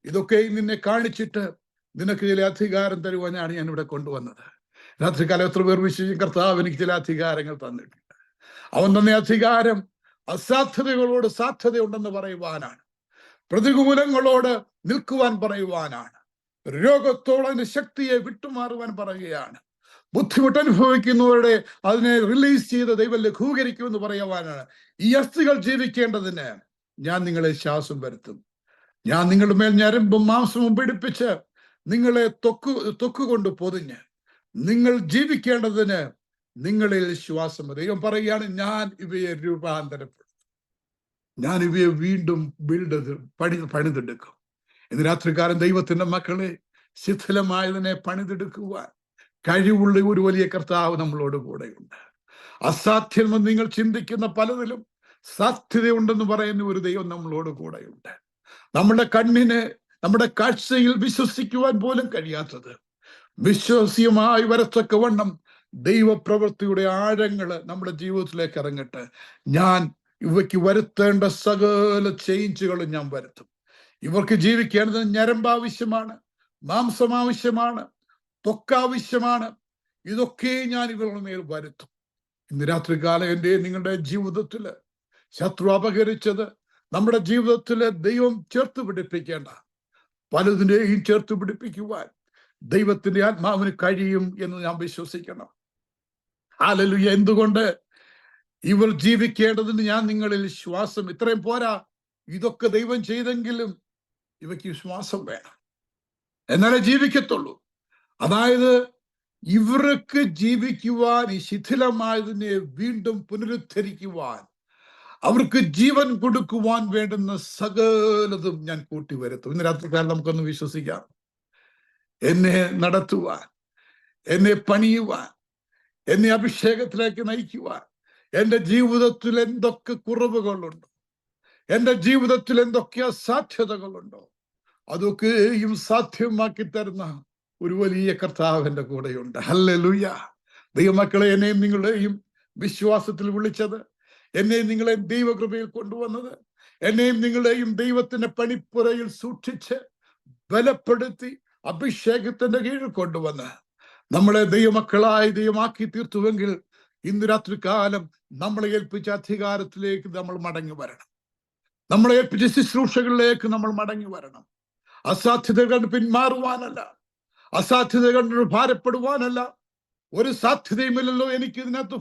ഇതൊക്കെ നിന്നെ കാണിച്ചിട്ട് നിനക്ക് ചില അധികാരം തരുവാനാണ് ഞാൻ ഇവിടെ കൊണ്ടുവന്നത്. രാത്രികാലം എത്ര പേർ വിശ്വസിക്കും, കർത്താവ് എനിക്ക് ചില അധികാരങ്ങൾ തന്നിട്ടുണ്ട്. അവൻ തന്നെ അധികാരം അസാധ്യതകളോട് സാധ്യതയുണ്ടെന്ന് പറയുവാനാണ്, പ്രതികൂലങ്ങളോട് നിൽക്കുവാൻ പറയുവാനാണ്, രോഗത്തോടെ ശക്തിയെ വിട്ടുമാറുവാൻ പറയുകയാണ്, ബുദ്ധിമുട്ട് അനുഭവിക്കുന്നവരുടെ അതിനെ റിലീസ് ചെയ്ത് ദൈവം ലഘൂകരിക്കുമെന്ന് പറയുവാനാണ്. ഈ അസ്ഥികൾ ജീവിക്കേണ്ടതിന് ഞാൻ നിങ്ങളെ ശ്വാസം വരുത്തും. ഞാൻ നിങ്ങളുടെ മേൽ ഞരമ്പും മാംസവും പിടിപ്പിച്ച് നിങ്ങളെ തൊക്കുകൊണ്ട് പൊതിഞ്ഞ് നിങ്ങൾ ജീവിക്കേണ്ടതിന് നിങ്ങളിൽ ശ്വാസം. ദൈവം പറയുകയാണ്, ഞാൻ ഇവയെ രൂപാന്തരപ്പെടും, ഞാൻ ഇവയെ വീണ്ടും പണിതെടുക്കും. ഇന്ന് രാത്രികാലം ദൈവത്തിന്റെ മക്കളെ ശിഥിലമായതിനെ പണിതെടുക്കുവാൻ കഴിവുള്ള ഒരു വലിയ കർത്താവ് നമ്മളോട് കൂടെയുണ്ട്. അസാധ്യമെന്ന് നിങ്ങൾ ചിന്തിക്കുന്ന പലതിലും സാധ്യതയുണ്ടെന്ന് പറയുന്ന ഒരു ദൈവം നമ്മളോട് കൂടെയുണ്ട്. നമ്മുടെ കണ്ണിന്, നമ്മുടെ കാഴ്ചയിൽ വിശ്വസിക്കുവാൻ പോലും കഴിയാത്തത് വിശ്വാസ്യമായി വരത്തക്കവണ്ണം ദൈവപ്രവൃത്തിയുടെ ആഴങ്ങള് നമ്മുടെ ജീവിതത്തിലേക്ക് ഇറങ്ങട്ടെ. ഞാൻ ഇവയ്ക്ക് വരുത്തേണ്ട സകല ചേഞ്ചുകളും ഞാൻ വരുത്തും. ഇവർക്ക് ജീവിക്കേണ്ടത് ഞരമ്പ് ആവശ്യമാണ്, മാംസം ആവശ്യമാണ്, ത്വക്കാവശ്യമാണ്. ഇതൊക്കെ ഞാൻ ഇവരുടെ മേൽ വരുത്തും. ഇന്ന് രാത്രികാലം എൻ്റെ നിങ്ങളുടെ ജീവിതത്തില് ശത്രു അപഹരിച്ചത് നമ്മുടെ ജീവിതത്തില് ദൈവം ചേർത്ത് പിടിപ്പിക്കേണ്ട പലതിനെയും ചേർത്ത് പിടിപ്പിക്കുവാൻ ദൈവത്തിന്റെ ആത്മാവിന് കഴിയും എന്ന് ഞാൻ വിശ്വസിക്കണം. ഹല്ലേലൂയ. എന്തുകൊണ്ട്? ഇവർ ജീവിക്കേണ്ടതിന് ഞാൻ നിങ്ങളിൽ ശ്വാസം. ഇത്രയും പോരാ, ഇതൊക്കെ ദൈവം ചെയ്തെങ്കിലും ഇവയ്ക്ക് ശ്വാസം വേണം, എന്നാലേ ജീവിക്കത്തുള്ളൂ. അതായത് ഇവർക്ക് ജീവിക്കുവാൻ, ഈ ശിഥിലമായതിനെ വീണ്ടും പുനരുദ്ധരിക്കുവാൻ, അവർക്ക് ജീവൻ കൊടുക്കുവാൻ വേണ്ടുന്ന സകലതും ഞാൻ കൂട്ടിവരുത്തും. ഇന്ന് രാത്രികാലം നമുക്കൊന്ന് വിശ്വസിക്കാം. എന്നെ നടത്തുവാൻ, എന്നെ പണിയുവാൻ, എന്നെ അഭിഷേകത്തിലേക്ക് നയിക്കുവാൻ, എൻ്റെ ജീവിതത്തിൽ എന്തൊക്കെ കുറവുകളുണ്ടോ, എൻ്റെ ജീവിതത്തിൽ എന്തൊക്കെ അസാധ്യതകളുണ്ടോ, അതൊക്കെയും സാധ്യമാക്കി തരുന്ന ഒരു വലിയ കർത്താവ് എൻ്റെ കൂടെയുണ്ട്. ഹല്ലേലൂയ. ദൈവമക്കളെ, എന്നെയും നിങ്ങളെയും വിശ്വാസത്തിൽ വിളിച്ചത്, എന്നെയും നിങ്ങളെയും ദൈവകൃപയിൽ കൊണ്ടുവന്നത്, എന്നെയും നിങ്ങളെയും ദൈവത്തിന്റെ പണിപ്പുരയിൽ സൂക്ഷിച്ച് ബലപ്പെടുത്തി അഭിഷേകത്തിന്റെ കീഴിൽ കൊണ്ടുവന്ന് നമ്മളെ ദൈവമക്കളായി ദൈവമാക്കി തീർത്തുവെങ്കിൽ ഇന്ന് രാത്രി കാലം നമ്മളെ ഏൽപ്പിച്ച അധികാരത്തിലേക്ക് നമ്മൾ മടങ്ങി വരണം. നമ്മളെ ഏൽപ്പിച്ച ശുശ്രൂഷകളിലേക്ക് നമ്മൾ മടങ്ങി വരണം. അസാധ്യതകൾ പിന്മാറുവാനല്ല, അസാധ്യതകൾ ഭാരപ്പെടുവാനല്ല. ഒരു സാധ്യതയുമില്ലല്ലോ എനിക്ക് ഇതിനകത്ത്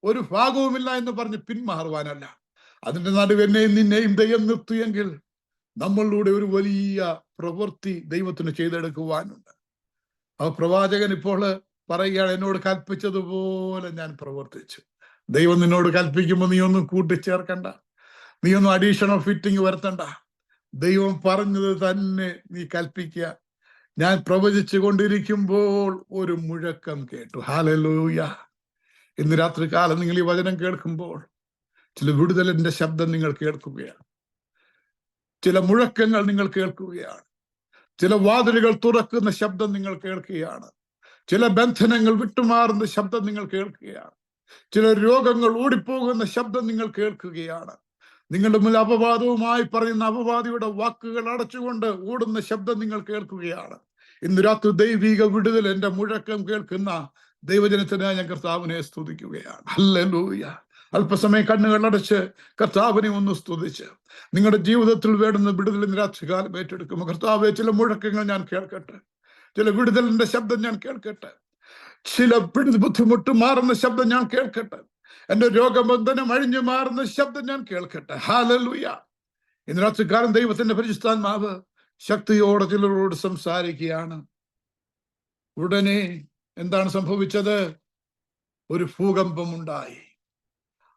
ഒരു ഭാഗവുമില്ല എന്ന് പറഞ്ഞ് പിന്മാറുവാനല്ല. അതിന്റെ നടുവ് എന്നെയും നിന്നെയും ദൈവം നിർത്തിയെങ്കിൽ നമ്മളിലൂടെ ഒരു വലിയ പ്രവൃത്തി ദൈവത്തിന് ചെയ്തെടുക്കുവാനുണ്ട്. ആ പ്രവാചകൻ ഇപ്പോൾ പറയുകയാണ്, എന്നോട് കൽപ്പിച്ചതുപോലെ ഞാൻ പ്രവർത്തിച്ചു. ദൈവം നിന്നോട് കൽപ്പിക്കുമ്പോൾ നീ ഒന്നും കൂട്ടിച്ചേർക്കണ്ട, നീ ഒന്നും അഡീഷണൽ ഫിറ്റിംഗ് വരുത്തണ്ട. ദൈവം പറഞ്ഞത് തന്നെ നീ കൽപ്പിക്കുക. ഞാൻ പ്രവചിച്ചു കൊണ്ടിരിക്കുമ്പോൾ ഒരു മുഴക്കം കേട്ടു. ഹല്ലേലൂയ. ഇന്ന് രാത്രി കാലം നിങ്ങൾ ഈ വചനം കേൾക്കുമ്പോൾ ചില വിടുതലിന്റെ ശബ്ദം നിങ്ങൾ കേൾക്കുകയാണ്, ചില മുഴക്കങ്ങൾ നിങ്ങൾ കേൾക്കുകയാണ്, ചില വാതിലുകൾ തുറക്കുന്ന ശബ്ദം നിങ്ങൾ കേൾക്കുകയാണ്, ചില ബന്ധനങ്ങൾ വിട്ടുമാറുന്ന ശബ്ദം നിങ്ങൾ കേൾക്കുകയാണ്, ചില രോഗങ്ങൾ ഓടിപ്പോകുന്ന ശബ്ദം നിങ്ങൾ കേൾക്കുകയാണ്. നിങ്ങളുടെ മുന്നിൽ അപവാദവുമായി പറയുന്ന അപവാദിയുടെ വാക്കുകൾ അടച്ചുകൊണ്ട് ഓടുന്ന ശബ്ദം നിങ്ങൾ കേൾക്കുകയാണ്. ഇന്ന് രാത്രി ദൈവിക വിടുതൽ എന്റെ മുഴക്കം കേൾക്കുന്ന ദൈവജനത്തിനായി ഞാൻ കർത്താവിനെ സ്തുതിക്കുകയാണ്. ഹല്ലേലൂയ. അല്പസമയം കണ്ണുകൾ അടച്ച് കർത്താവിനെ ഒന്ന് സ്തുതിച്ച് നിങ്ങളുടെ ജീവിതത്തിൽ വേണ്ടുന്ന വിടുതൽ ഇന്ന് രാത്രികാലം ഏറ്റെടുക്കുമ്പോൾ, കർത്താവെ, ചില മുഴക്കങ്ങൾ ഞാൻ കേൾക്കട്ടെ, ചില വിടുതലിന്റെ ശബ്ദം ഞാൻ കേൾക്കട്ടെ, ചില ബുദ്ധിമുട്ട് മാറുന്ന ശബ്ദം ഞാൻ കേൾക്കട്ടെ, എന്റെ രോഗബന്ധനം അഴിഞ്ഞു മാറുന്ന ശബ്ദം ഞാൻ കേൾക്കട്ടെ. ഹല്ലേലൂയ. ഇന്ന് രാത്രികാലം ദൈവത്തിന്റെ പരിശുദ്ധാത്മാവ് ശക്തിയോടെ ചിലരോട് സംസാരിക്കുകയാണ്. ഉടനെ എന്താണ് സംഭവിച്ചത്? ഒരു ഭൂകമ്പം ഉണ്ടായി.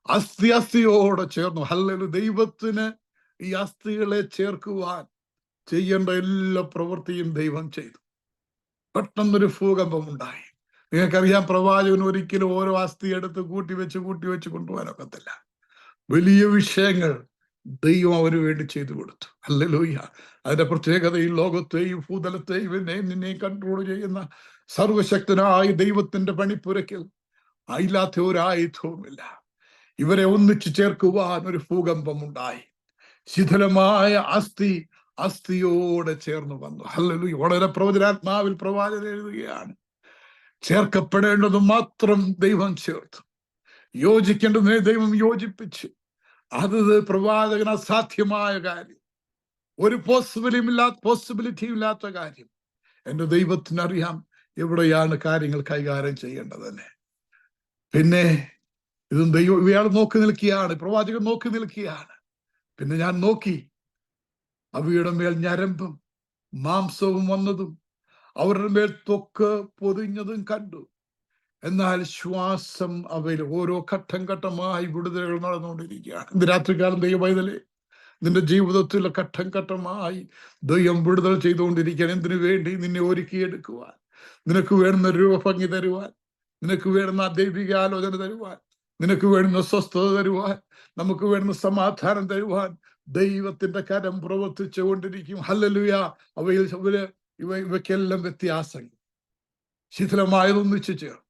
അസ്ഥിയോടെ ചേർന്നു. ഹല്ലേലൂയ. ദൈവത്തിന് ഈ അസ്ഥികളെ ചേർക്കുവാൻ ചെയ്യേണ്ട എല്ലാ പ്രവൃത്തിയും ദൈവം ചെയ്തു. പെട്ടെന്നൊരു ഭൂകമ്പം ഉണ്ടായി. നിങ്ങൾക്കറിയാം, പ്രവാചകൻ ഒരിക്കലും ഓരോ അസ്ഥി എടുത്ത് കൂട്ടി വെച്ച് കൊണ്ടുപോകാനൊക്കത്തില്ല. വലിയ വിഷയങ്ങൾ ദൈവം അവന് വേണ്ടി ചെയ്തു കൊടുത്തു. ഹല്ലേലൂയ. അതിന്റെ പ്രത്യേകത ഈ ലോകത്തെയും ഭൂതലത്തെയും നിന്നെയും കൺട്രോൾ ചെയ്യുന്ന സർവശക്തനായ ദൈവത്തിന്റെ പണിപ്പുരയ്ക്ക് ഇല്ലാത്ത ഒരു ആയുധവുമില്ല. ഇവരെ ഒന്നിച്ചു ചേർക്കുവാൻ ഒരു ഭൂകമ്പം ഉണ്ടായി. ശിഥിലമായ അസ്ഥിയോടെ ചേർന്ന് വന്നു. ഹല്ലേലൂയ. വളരെ പ്രവചനാത്മാവിൽ പ്രവാചകൻ എഴുതുകയാണ്, ചേർക്കപ്പെടേണ്ടത് മാത്രം ദൈവം ചേർത്തു, യോജിക്കേണ്ടതിനെ ദൈവം യോജിപ്പിച്ചു. അത് പ്രവാചകന് അസാധ്യമായ കാര്യം, ഒരു പോസിബിലിറ്റിയും ഇല്ലാത്ത കാര്യം. എന്റെ ദൈവത്തിനറിയാം എവിടെയാണ് കാര്യങ്ങൾ കൈകാര്യം ചെയ്യേണ്ടതെന്ന്. പിന്നെ ഇതും ദൈവം ഇയാൾ നോക്കി നിൽക്കുകയാണ്, പ്രവാചകൻ നോക്കി നിൽക്കുകയാണ്. പിന്നെ ഞാൻ നോക്കി, അവയുടെ മേൽ ഞരമ്പും മാംസവും വന്നതും അവരുടെ മേൽ ത്വക്ക് പൊതിഞ്ഞതും കണ്ടു. എന്നാൽ ശ്വാസം അവയിൽ ഓരോ ഘട്ടമായി വിടുതലുകൾ നടന്നുകൊണ്ടിരിക്കുകയാണ്. ഇന്ന് രാത്രികാലം ദൈവവൈതലേ, നിന്റെ ജീവിതത്തിൽ ഘട്ടമായി ദൈവം വിടുതൽ ചെയ്തുകൊണ്ടിരിക്കുകയാണ്. എന്തിനു വേണ്ടി? നിന്നെ ഒരുക്കിയെടുക്കുവാൻ, നിനക്ക് വേണ്ടുന്ന രൂപഭംഗി തരുവാൻ, നിനക്ക് വേണ്ടുന്ന ദൈവിക ആലോചന തരുവാൻ, നിനക്ക് വേണ്ടുന്ന സ്വസ്ഥത തരുവാൻ, നമുക്ക് വേണ്ടുന്ന സമാധാനം തരുവാൻ ദൈവത്തിന്റെ കരം പ്രവർത്തിച്ചു കൊണ്ടിരിക്കും. ഹല്ലേലൂയ. ഇവയ്ക്കെല്ലാം വ്യത്യാസങ്ങൾ, ശിഥിലമായതൊന്നിച്ചു ചേർന്നു.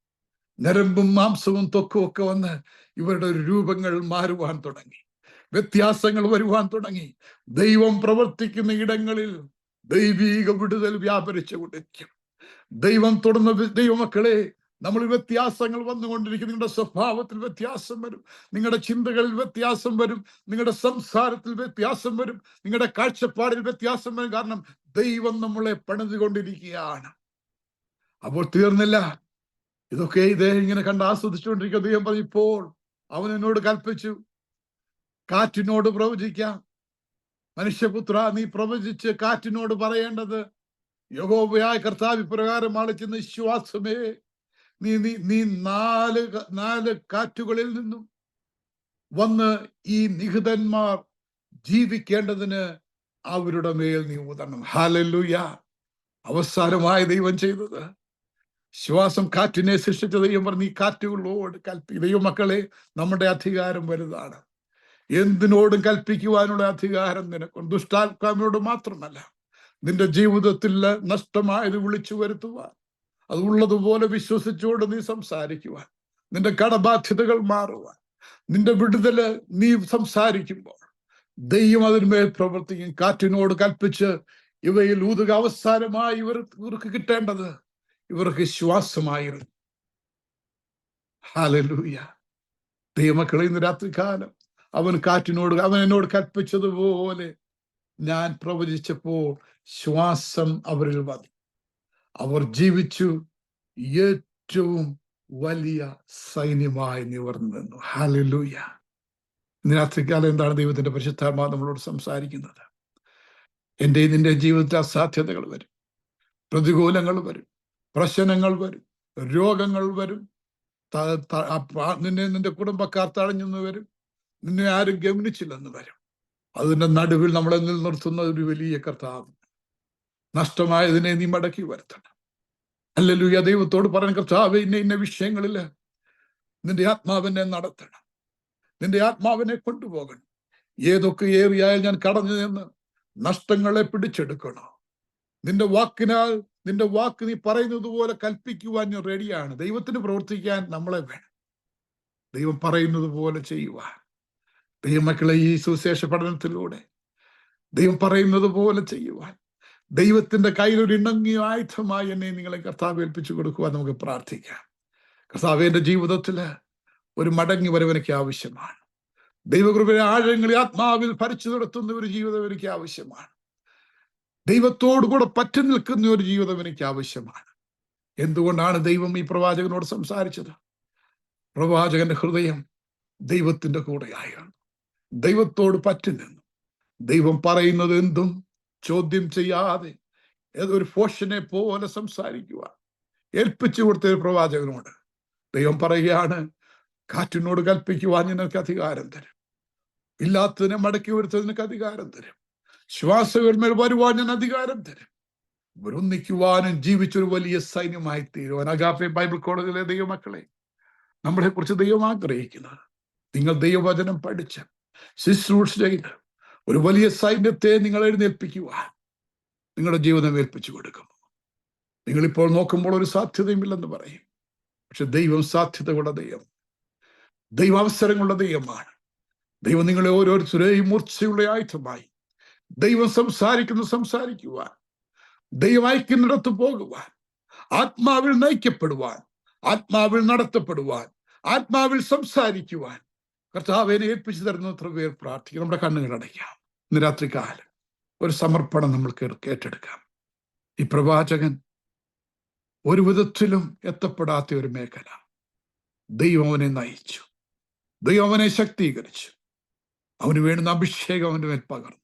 നരമ്പും മാംസവും ത്വക്കും ഒക്കെ വന്ന് ഇവരുടെ രൂപങ്ങൾ മാറുവാൻ തുടങ്ങി, വ്യത്യാസങ്ങൾ വരുവാൻ തുടങ്ങി. ദൈവം പ്രവർത്തിക്കുന്ന ഇടങ്ങളിൽ ദൈവിക വിടുതൽ വ്യാപരിച്ചു കൊണ്ടിരിക്കും. ദൈവം തുടർന്ന് ദൈവമക്കളെ, നമ്മൾ വ്യത്യാസങ്ങൾ വന്നുകൊണ്ടിരിക്കും. നിങ്ങളുടെ സ്വഭാവത്തിൽ വ്യത്യാസം വരും, നിങ്ങളുടെ ചിന്തകളിൽ വ്യത്യാസം വരും, നിങ്ങളുടെ സംസാരത്തിൽ വ്യത്യാസം വരും, നിങ്ങളുടെ കാഴ്ചപ്പാടിൽ വ്യത്യാസം വരും. കാരണം ദൈവം നമ്മളെ പണിതുകൊണ്ടിരിക്കുകയാണ്. അപ്പോൾ തീർന്നില്ല. ഇതൊക്കെ ഇങ്ങനെ കണ്ട് ആസ്വദിച്ചുകൊണ്ടിരിക്കുക. ദൈവം പറഞ്ഞു, ഇപ്പോൾ അവൻ എന്നോട് കൽപ്പിച്ചു, കാറ്റിനോട് പ്രവചിക്കാം. മനുഷ്യപുത്ര, നീ പ്രവചിച്ച് കാറ്റിനോട് പറയേണ്ടത്, യഹോവയായ കർത്താവ് ഇപ്രകാരമാണ് ചെയ്യുന്ന, വിശ്വാസമേ, നീ നാല് കാറ്റുകളിൽ നിന്നും വന്ന് ഈ നിഹിതന്മാർ ജീവിക്കേണ്ടതിന് അവരുടെ മേൽ നീ ഊതണം. ഹല്ലേലൂയ. അവസാനമായി ദൈവം ചെയ്തത്, ശ്വാസം, കാറ്റിനെ സൃഷ്ടിച്ച ദൈവം പറഞ്ഞു, ഈ കാറ്റുകളോട് കൽപ്പിക്കും. ദൈവമക്കളെ, നമ്മുടെ അധികാരം വലുതാണ്. എന്തിനോടും കൽപ്പിക്കുവാനുള്ള അധികാരം നിനക്കുണ്ട്. ദുഷ്ടാത്മാവിനോട് മാത്രമല്ല, നിന്റെ ജീവിതത്തിൽ നഷ്ടമായത് വിളിച്ചു വരുത്തുവാൻ, അത് ഉള്ളതുപോലെ വിശ്വസിച്ചുകൊണ്ട് നീ സംസാരിക്കുവാൻ, നിന്റെ കടബാധ്യതകൾ മാറുവാൻ, നിന്റെ വിടുതല് നീ സംസാരിക്കുമ്പോൾ ദൈവം അതിന്മേൽ പ്രവർത്തിക്കും. കാറ്റിനോട് കൽപ്പിച്ച് ഇവയിൽ ഊതുക. അവസാനമായി ഇവർക്ക് കിട്ടേണ്ടത് ഇവർക്ക് ശ്വാസമായിരുന്നു. ഹല്ലേലൂയ. ദൈവമക്കളെ, ഇന്ന് രാത്രികാലം അവൻ എന്നോട് കൽപ്പിച്ചതുപോലെ ഞാൻ പ്രവചിച്ചപ്പോൾ ശ്വാസം അവരിൽ വന്നു. അവർ ജീവിച്ചു, ഏറ്റവും വലിയ സൈന്യമായി നിവർന്നു നിന്നു. ഹല്ലേലൂയ. ഇന്ന് രാത്രികാലം എന്താണ് ദൈവത്തിന്റെ പരിശുദ്ധാത്മാവ് നമ്മളോട് സംസാരിക്കുന്നത്? എൻ്റെ നിന്റെ ജീവിതത്തിൽ അസാധ്യതകൾ വരും, പ്രതികൂലങ്ങൾ വരും, പ്രശ്നങ്ങൾ വരും, രോഗങ്ങൾ വരും, നിന്റെ കുടുംബക്കാർ തടഞ്ഞെന്ന് വരും, നിന്നെ ആരും ഗമനിച്ചില്ലെന്ന് വരും. അതിന്റെ നടുവിൽ നമ്മളെ നിലനിർത്തുന്ന ഒരു വലിയ കർത്താവ്. നഷ്ടമായതിനെ നീ മടക്കി വരുത്തണം. ഹല്ലേലൂയ. ദൈവത്തോട് പറയാൻ, കർത്താവേ, ഇന്ന വിഷയങ്ങളിൽ നിന്റെ ആത്മാവിനെ നടത്തണം, നിന്റെ ആത്മാവിനെ കൊണ്ടുപോകണം. ഏതൊക്കെ ഏറിയായാൽ ഞാൻ കടന്നു നിന്ന് നഷ്ടങ്ങളെ പിടിച്ചെടുക്കണം. നിന്റെ വാക്ക് നീ പറയുന്നത് പോലെ കൽപ്പിക്കുവാൻ ഞാൻ റെഡിയാണ്. ദൈവത്തിന് പ്രവർത്തിക്കാൻ നമ്മളെ വേണം. ദൈവം പറയുന്നത് പോലെ ചെയ്യുവാൻ. ദൈവമക്കളെ, ഈ സുവിശേഷ പഠനത്തിലൂടെ ദൈവം പറയുന്നത് പോലെ ചെയ്യുവാൻ ദൈവത്തിന്റെ കയ്യിൽ ഒരു ഇണങ്ങിയ ആയുധമായി എന്നെ നിങ്ങളെ കർത്താവ് ഏൽപ്പിച്ചു കൊടുക്കുവാൻ നമുക്ക് പ്രാർത്ഥിക്കാം. കർത്താവിന്റെ ജീവിതത്തില് ഒരു മടങ്ങി വരവെനിക്ക് ആവശ്യമാണ്. ദൈവകൃപയുടെ ആഴങ്ങളിൽ ആത്മാവിൽ ഭരിച്ചു നടത്തുന്ന ഒരു ജീവിതം എനിക്ക് ആവശ്യമാണ്. ദൈവത്തോടു കൂടെ പറ്റി നിൽക്കുന്ന ഒരു ജീവിതം എനിക്ക് ആവശ്യമാണ്. എന്തുകൊണ്ടാണ് ദൈവം ഈ പ്രവാചകനോട് സംസാരിച്ചത്? പ്രവാചകന്റെ ഹൃദയം ദൈവത്തിന്റെ കൂടെയായിരുന്നു. ദൈവത്തോട് പറ്റി നിന്നു. ദൈവം പറയുന്നത് എന്തും ചോദ്യം ചെയ്യാതെ ഏതൊരു പോഷനെ പോലെ സംസാരിക്കുക ഏൽപ്പിച്ചു കൊടുത്ത ഒരു പ്രവാചകനോട് ദൈവം പറയുകയാണ്, കാറ്റിനോട് കൽപ്പിക്കുവാൻ നിനക്ക് അധികാരം തരും, ഇല്ലാത്തതിനെ മടക്കി വരുത്തതിനൊക്കെ അധികാരം തരും, ശ്വാസകന്മേൽ വരുവാൻ ഞാൻ അധികാരം തരും. ഇവരൊന്നിക്കുവാനും ജീവിച്ചൊരു വലിയ സൈന്യമായി തീരുവാൻ. അഗാപ്പെ ബൈബിൾ കോളേജിലെ ദൈവമക്കളെ, നമ്മളെ കുറിച്ച് ദൈവം ആഗ്രഹിക്കുന്നത് നിങ്ങൾ ദൈവവചനം പഠിച്ച് ശുശ്രൂഷ ചെയ്ത് ഒരു വലിയ സൈന്യത്തെ നിങ്ങൾ എഴുന്നേൽപ്പിക്കുവാൻ നിങ്ങളുടെ ജീവിതം ഏൽപ്പിച്ചു കൊടുക്കുന്നു. നിങ്ങളിപ്പോൾ നോക്കുമ്പോൾ ഒരു സാധ്യതയുമില്ലെന്ന് പറയും. പക്ഷെ ദൈവം സാധ്യതകളുടെ ദൈവം, ദൈവം അവസരങ്ങളുടെ ദൈവമാണ്. ദൈവം നിങ്ങളെ ഓരോരുത്തരെയും മൂർച്ചയുള്ള ആയുധമായി ദൈവം സംസാരിക്കുവാൻ, ദൈവം അയക്കുന്നിടത്ത് പോകുവാൻ, ആത്മാവിൽ നയിക്കപ്പെടുവാൻ, ആത്മാവിൽ നടത്തപ്പെടുവാൻ, ആത്മാവിൽ സംസാരിക്കുവാൻ കർത്താവിനെ ഏൽപ്പിച്ചു തരുന്ന എത്ര പേർ പ്രാർത്ഥിക്കും. നമ്മുടെ കണ്ണുകൾ അടയ്ക്കാം. ഇന്ന് രാത്രികാലം ഒരു സമർപ്പണം നമ്മൾക്ക് ഏറ്റെടുക്കാം. ഈ പ്രവാചകൻ ഒരു വിധത്തിലും എത്തപ്പെടാത്ത ഒരു മേഖല ദൈവം അവനെ നയിച്ചു, ദൈവം അവനെ ശക്തീകരിച്ചു, അവന് വേണ്ടുന്ന അഭിഷേകം അവന്റെ മേൽ പകർന്നു.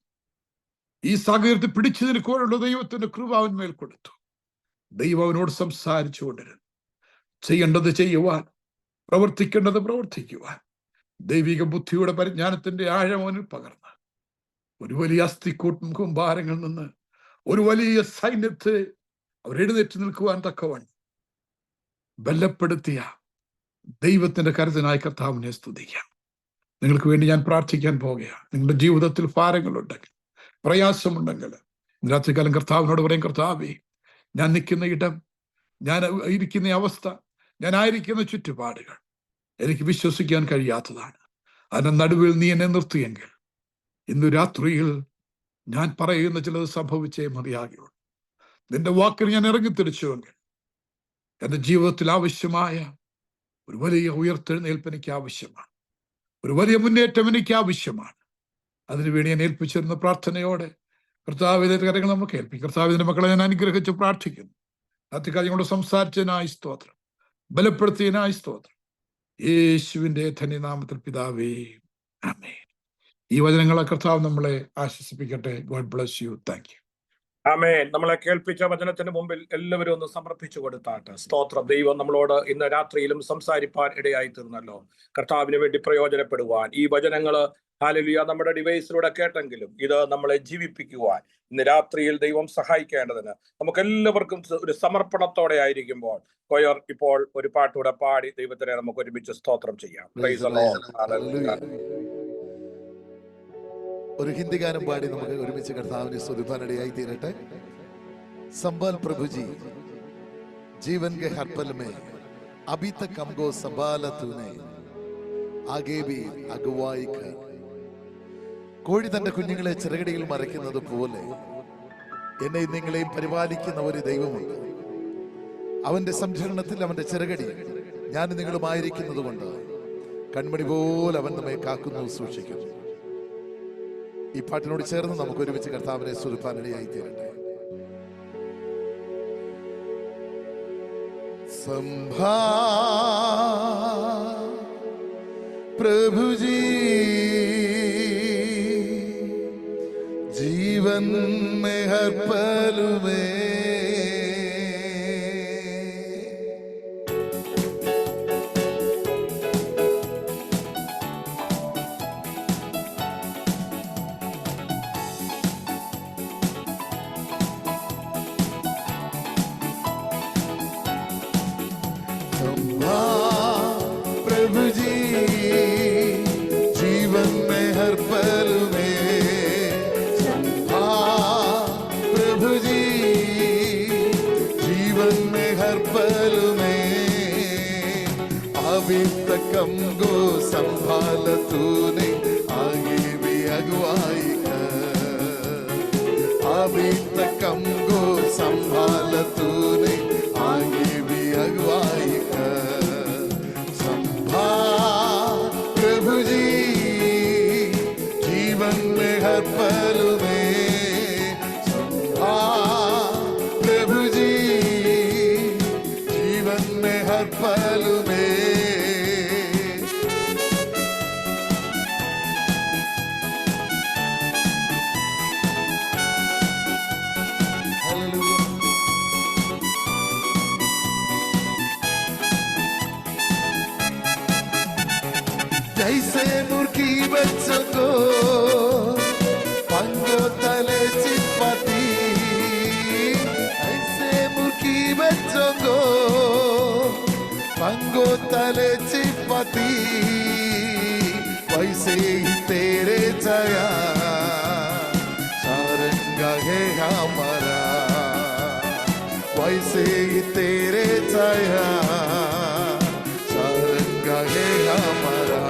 ഈ സാഹചര്യത്തിൽ പിടിച്ചു നിൽക്കുവാനുള്ള ദൈവത്തിന്റെ കൃപ അവന്മേൽ കൊടുത്തു. ദൈവം അവനോട് സംസാരിച്ചു കൊണ്ടിരുന്നു. ചെയ്യേണ്ടത് ചെയ്യുവാൻ, പ്രവർത്തിക്കേണ്ടത് പ്രവർത്തിക്കുവാൻ ദൈവിക ബുദ്ധിയുടെ പരിജ്ഞാനത്തിന്റെ ആഴം അവനിൽ പകർന്ന് ഒരു വലിയ അസ്ഥിക്കൂട്ടും കുമ്പാരങ്ങളിൽ നിന്ന് ഒരു വലിയ സൈന്യത്തെ അവരെഴുന്നേറ്റ് നിൽക്കുവാൻ തക്കവണ്ണം ബലപ്പെടുത്തിയ ദൈവത്തിന്റെ കരുതനായ കർത്താവിനെ സ്തുതിക്കാം. നിങ്ങൾക്ക് വേണ്ടി ഞാൻ പ്രാർത്ഥിക്കാൻ പോകുകയാണ്. നിങ്ങളുടെ ജീവിതത്തിൽ ഭാരങ്ങളുണ്ടെങ്കിൽ, പ്രയാസമുണ്ടെങ്കിൽ രാത്രികാലം കർത്താവിനോട് പറയും, കർത്താവേ, ഞാൻ നിൽക്കുന്ന ഇടം, ഞാൻ ഇരിക്കുന്ന അവസ്ഥ, ഞാൻ ആയിരിക്കുന്ന ചുറ്റുപാടുകൾ എനിക്ക് വിശ്വസിക്കാൻ കഴിയാത്തതാണ്. അതിന്റെ നടുവിൽ നീ എന്നെ നിർത്തിയെങ്കിൽ ഇന്ന് രാത്രിയിൽ ഞാൻ പറയുന്ന ചിലത് സംഭവിച്ചേ മതിയാകുള്ളൂ. നിന്റെ വാക്കിൽ ഞാൻ ഇറങ്ങിത്തിരിച്ചുവെങ്കിൽ എൻ്റെ ജീവിതത്തിൽ ആവശ്യമായ ഒരു വലിയ ഉയർത്തെഴുന്നേൽപ്പ് എനിക്ക് ആവശ്യമാണ്, ഒരു വലിയ മുന്നേറ്റം എനിക്ക് ആവശ്യമാണ്. അതിനുവേണ്ടി ഞാൻ ഏൽപ്പിച്ചിരുന്ന പ്രാർത്ഥനയോടെ കർത്താവിന്റെ കാര്യങ്ങൾ നമുക്ക് ഏൽപ്പിക്കും. കർത്താവിന്റെ മക്കളെ ഞാൻ അനുഗ്രഹിച്ച് പ്രാർത്ഥിക്കുന്നു. രാത്രികാലങ്ങളോട് സംസാരിച്ചതിനായി സ്തോത്രം, ബലപ്പെടുത്തിയതിനായി സ്തോത്രം. യേശുവിന്റെ ധന്യനാമത്തിൽ പിതാവേ, ആമേൻ. ഈ വചനങ്ങളെ കർത്താവ് നമ്മളെ ആശ്വസിപ്പിക്കട്ടെ. God bless you. Thank you. ആമേൻ. നമ്മളെ കേൾപ്പിച്ച വചനത്തിന് മുമ്പിൽ എല്ലാവരും ഒന്ന് സമർപ്പിച്ചു കൊടുത്താട്ട്. സ്തോത്രം. ദൈവം നമ്മളോട് ഇന്ന് രാത്രിയിലും സംസാരിപ്പാൻ ഇടയായി തീർന്നല്ലോ. കർത്താവിന് വേണ്ടി പ്രയോജനപ്പെടുവാൻ ഈ വചനങ്ങൾ ഹല്ലേലൂയ നമ്മുടെ ഡിവൈസിലൂടെ കേട്ടെങ്കിലും ഇത് നമ്മളെ ജീവിപ്പിക്കുവാൻ ഇന്ന് രാത്രിയിൽ ദൈവം സഹായിക്കേണ്ടതിന് നമുക്ക് എല്ലാവർക്കും ഒരു സമർപ്പണത്തോടെ ആയിരിക്കുമ്പോൾ കൊയർ ഇപ്പോൾ ഒരു പാട്ടൂടെ പാടി ദൈവത്തിനെ നമുക്ക് ഒരുമിച്ച് സ്തോത്രം ചെയ്യാം. Price the Lord. ഹല്ലേലൂയ. ഒരു ഹിന്ദി ഗാനം പാടി നമുക്ക് ഒരുമിച്ച് കർത്താവിനെ സ്തുതിപ്പാനിടയായി തീരട്ടെ. संभाल प्रभु जी जीवन के हर पल में, अभी तक हमको संभाला तूने, आगे भी अगुवाई कर. കോഴി തന്റെ കുഞ്ഞുങ്ങളെ ചിറകടിയിൽ മറയ്ക്കുന്നത് പോലെ എന്നെ നിങ്ങളെയും പരിപാലിക്കുന്ന ഒരു ദൈവമുണ്ട്. അവന്റെ സംരക്ഷണത്തിൽ, അവന്റെ ചിറകടി ഞാൻ നിങ്ങളുമായിരിക്കുന്നത് കൊണ്ട് കൺമണി പോലെ അവൻ നമ്മെ കാക്കുന്നു, സൂക്ഷിക്കുന്നു. ഈ പാട്ടിനോട് ചേർന്ന് നമുക്ക് ഒരുമിച്ച് കർത്താവിനെ സ്തുതിപ്പാനിടയായി തീരട്ടെ. संभा प्रभु जी जीवन में हर पल में प्रभु जी जीवन में हर पल में प्रभु जी जीवन में हर पल में अभी तक हमको संभाल तूने, आगे भी अगुवाई कर। अभी तक हमको संभाल तूने, आगे भी अगुवाई प्रभु जी जीवन में हर पल में। प्रभु जी जीवन में हर पल में। जैसे मुर्गी बच्चों को पंगो तले चिपती, ऐसे मुर्गी बच्चों को पंगो तले चिपती, वैसे ही तेरे जया सारंगा है हमारा, वैसे ही तेरे जया सारंगा है हमारा।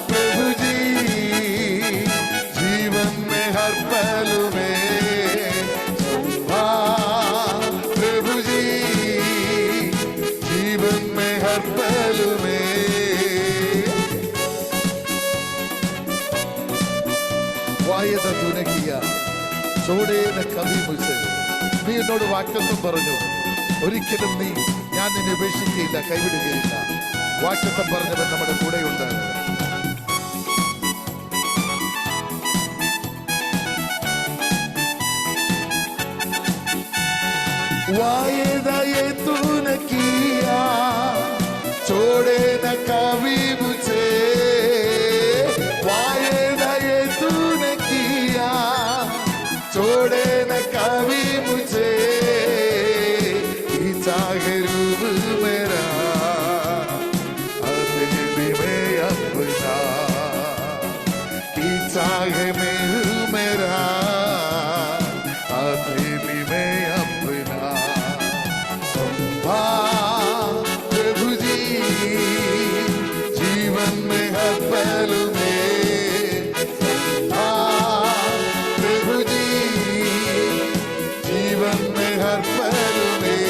प्रभु जी जीवन में हर पल में। प्रभु जी जीवन में हर पल में। वायदा तूने किया, छोड़े न कभी मुझसे। നീ എന്നോട് വാഗ്ദത്തം പറഞ്ഞു, ഒരിക്കലും നീ ഞാൻ നിന്നെ ഉപേക്ഷിക്കുകയില്ല, കൈവിടുകയില്ല. വാഗ്ദത്തം പറഞ്ഞവൻ നമ്മുടെ കൂടെയുണ്ട്. वायदा ये तूने किया, छोड़े न कभी मुझे। वायदा ये तूने किया, छोड़े न कभी मुझे। चाहे रूप मेरा चाहे मैं हूँ मेरा हथेली में अपना। प्रभु जी जीवन में हर पल में। प्रभु जी जीवन में हर पल में।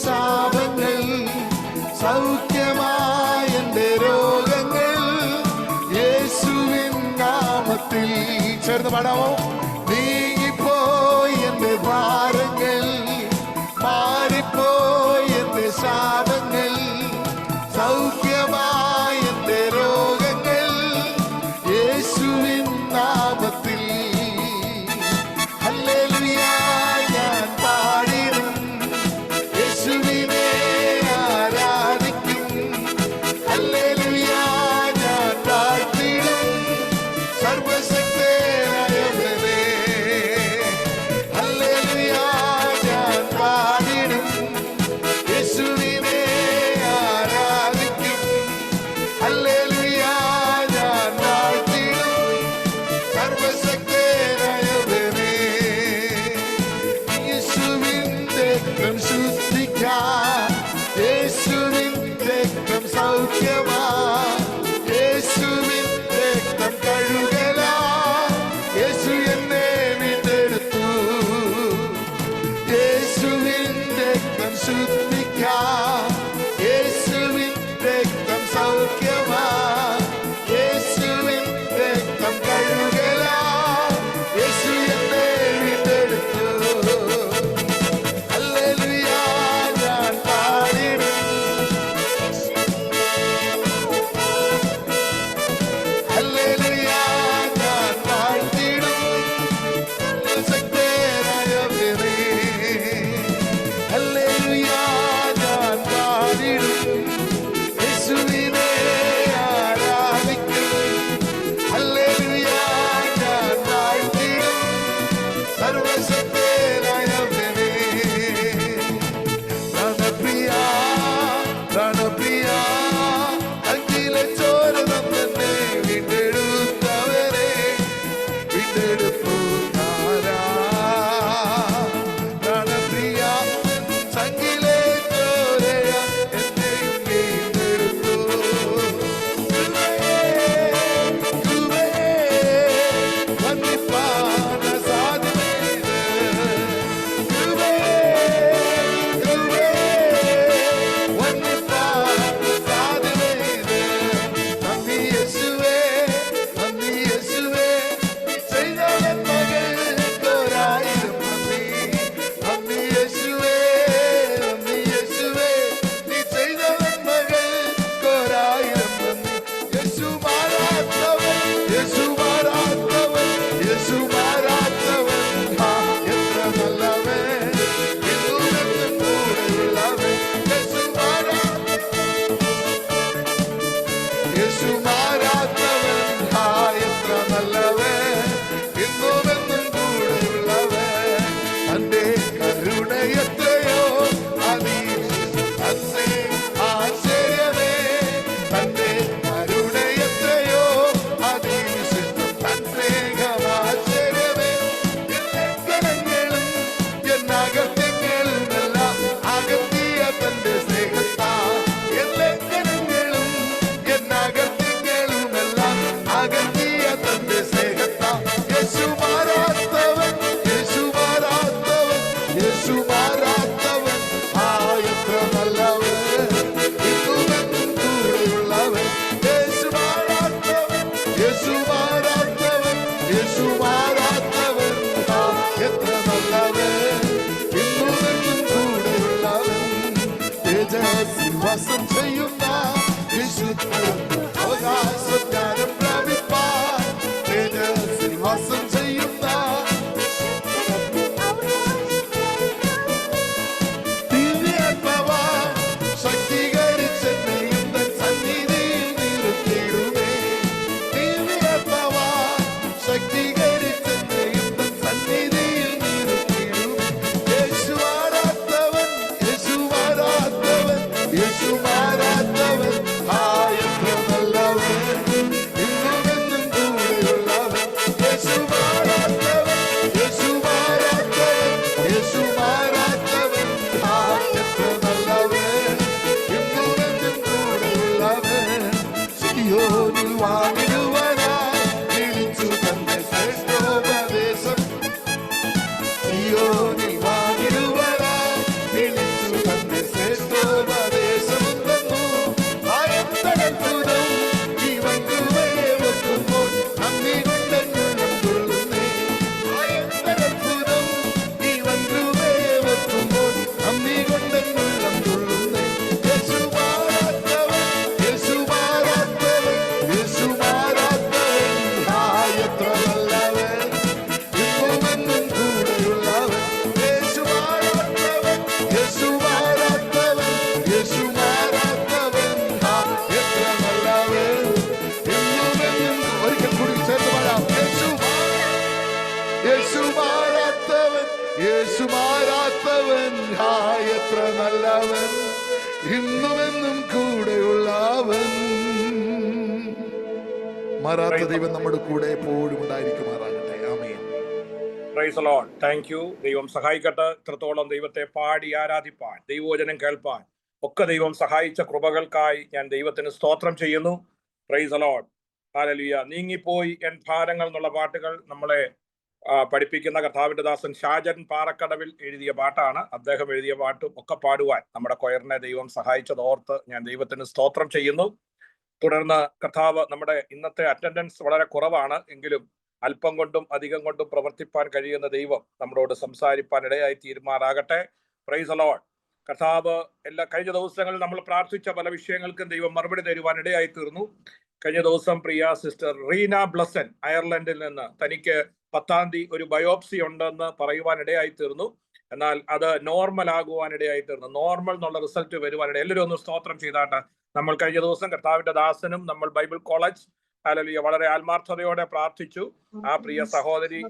ശാപങ്ങൾ സൗഖ്യമായ എൻ്റെ രോഗങ്ങൾ യേശുവിൻ നാമത്തിൽ ചേർന്ന് പാടാമോ? നീങ്ങിപ്പോയി എൻ്റെ ഭാരങ്ങൾ, മാറിപ്പോയി എൻ്റെ ശാപങ്ങൾ, സൗഖ്യമായ എൻ്റെ രോഗങ്ങൾ യേശുവിൻ നാമത്തിൽ. ഹല്ലേലൂയ ഞാൻ പാടിടും, യേശുവിനെ ആരാധിക്കും. ഹല്ലേലൂയ ഞാൻ താഴ്ത്തിടും സർവശക്തനായവനെ. വാസം ചെയ്യുന്ന വിശുദ്ധർ അവകാശജ്ഞാനം പ്രാപിപ്പാൻ തേജസ്സിൽ വാസം ചെയ്യുന്ന ദിവ്യാത്മാവാൻ ശക്തീകരിച്ചെന്നെയും തൻ സന്നിധിയിൽ നിർത്തിയിടുമേ. ദിവ്യാത്മാവാൻ ശക്തീകരിച്ചെന്നെയും തൻ സന്നിധിയിൽ നിർത്തിയിടുമേ. യേശുവാരാത്തവൻ യേശുവാരാത്തവൻ യേശുവാരാത്തവൻ എത്ര നല്ലവൻ ഇന്നുമെന്നും കൂടെയുള്ളവൻ. യേശുവാരാത്തവൻ യേശുവാരാത്തവൻ യേശുവാരാത്തവൻ എത്ര നല്ലവൻ ഇന്നുമെന്നും കൂടെയുള്ളവൻ. സിയോനിൽ വാങ്ങിടുവാനായി വിളിച്ചു തന്നെ ശ്രേഷ്ഠോപദേശം. സിയോനിൽ വാങ്ങിടുവാനായി വിളിച്ചു തന്നെ ശ്രേഷ്ഠോപദേശം തന്നു. ആയത്തടൽപുരം ജീവൻ കൃപയെ വെക്കുമ്പോൾ നന്ദി കൊണ്ടെന്നുള്ളം കൊള്ളുന്നേ. ആയത്തടൽപുരം ജീവൻ കൃപയെ വെക്കുമ്പോൾ നന്ദി കൊണ്ടെന്നുള്ളം കൊള്ളുന്നേ. യേശുവാരാത്തവൻ യേശുവാരാത്തവൻ യേശുവാരാത്തവൻ എത്ര നല്ലവൻ ഇന്നുമെന്നും കൂടെയുള്ളവൻ. യേശുവാരാത്തവൻ യേശുവാരാത്തവൻ യേശുവാരാത്തവൻ എത്ര നല്ലവൻ ഇന്നുമെന്നും. ഒരിക്കൽ കൂടി ചേർത്ത് പാടാം. യേശുവാരാത്തവൻ യേശുവാരാത്തവൻ എത്ര നല്ലവൻ ഇന്നുമെന്നും കൂടെയുള്ളവൻ. മാറാത്ത ദൈവം നമ്മുടെ കൂടെ എപ്പോഴും ഉണ്ടായിരിക്കുമാറാകട്ടെ. ആമേൻ. Praise the Lord. Thank you. ദൈവം സഹായിക്കട്ടെ. ഇത്രത്തോളം ദൈവത്തെ പാടി ആരാധിപ്പാൻ, ദൈവവചനം കേൾപ്പാൻ ഒക്കെ ദൈവം സഹായിച്ച കൃപകൾക്കായി ഞാൻ ദൈവത്തിന് സ്തോത്രം ചെയ്യുന്നു. Praise the Lord. ഹല്ലേലൂയ. നീങ്ങിപ്പോയി എൻ ഭാരങ്ങൾ എന്നുള്ള പാട്ടുകൾ നമ്മളെ പഠിപ്പിക്കുന്ന കർത്താവിന്റെ ദാസൻ ഷാജൻ പാറക്കടവിൽ എഴുതിയ പാട്ടാണ്. അദ്ദേഹം എഴുതിയ പാട്ടും ഒക്കെ പാടുവാൻ നമ്മുടെ കൊയറിനെ ദൈവം സഹായിച്ചതോർത്ത് ഞാൻ ദൈവത്തിന് സ്തോത്രം ചെയ്യുന്നു. തുടർന്ന് കർത്താവ് നമ്മുടെ ഇന്നത്തെ അറ്റൻഡൻസ് വളരെ കുറവാണ് എങ്കിലും അല്പം കൊണ്ടും അധികം കൊണ്ടും പ്രവർത്തിപ്പാൻ കഴിയുന്ന ദൈവം നമ്മളോട് സംസാരിപ്പാൻ ഇടയായി തീരുമാറാകട്ടെ. Price the Lord. കർത്താവ് കഴിഞ്ഞ ദിവസങ്ങളിൽ നമ്മൾ പ്രാർത്ഥിച്ച പല വിഷയങ്ങൾക്കും ദൈവം മറുപടി തരുവാൻ ഇടയായി തീർന്നു. കഴിഞ്ഞ ദിവസം പ്രിയ സിസ്റ്റർ റീന ബ്ലസൻ അയർലൻഡിൽ നിന്ന് തനിക്ക് 10-ാം തീയതി ഒരു ബയോപ്സി ഉണ്ടെന്ന് പറയുവാൻ ഇടയായി തീർന്നു. എന്നാൽ അത് നോർമൽ ആകുവാൻ ഇടയായി തീർന്നു. നോർമൽ എന്നുള്ള റിസൾട്ട് വരുവാനിട. എല്ലാവരും ഒന്ന് സ്തോത്രം ചെയ്താട്ട്. നമ്മൾ കഴിഞ്ഞ ദിവസം കർത്താവിന്റെ ദാസനും നമ്മൾ ബൈബിൾ കോളേജ് ഹല്ലേലൂയ വളരെ ആത്മാർത്ഥതയോടെ പ്രാർത്ഥിച്ചു. ആ പ്രിയ സഹോദരി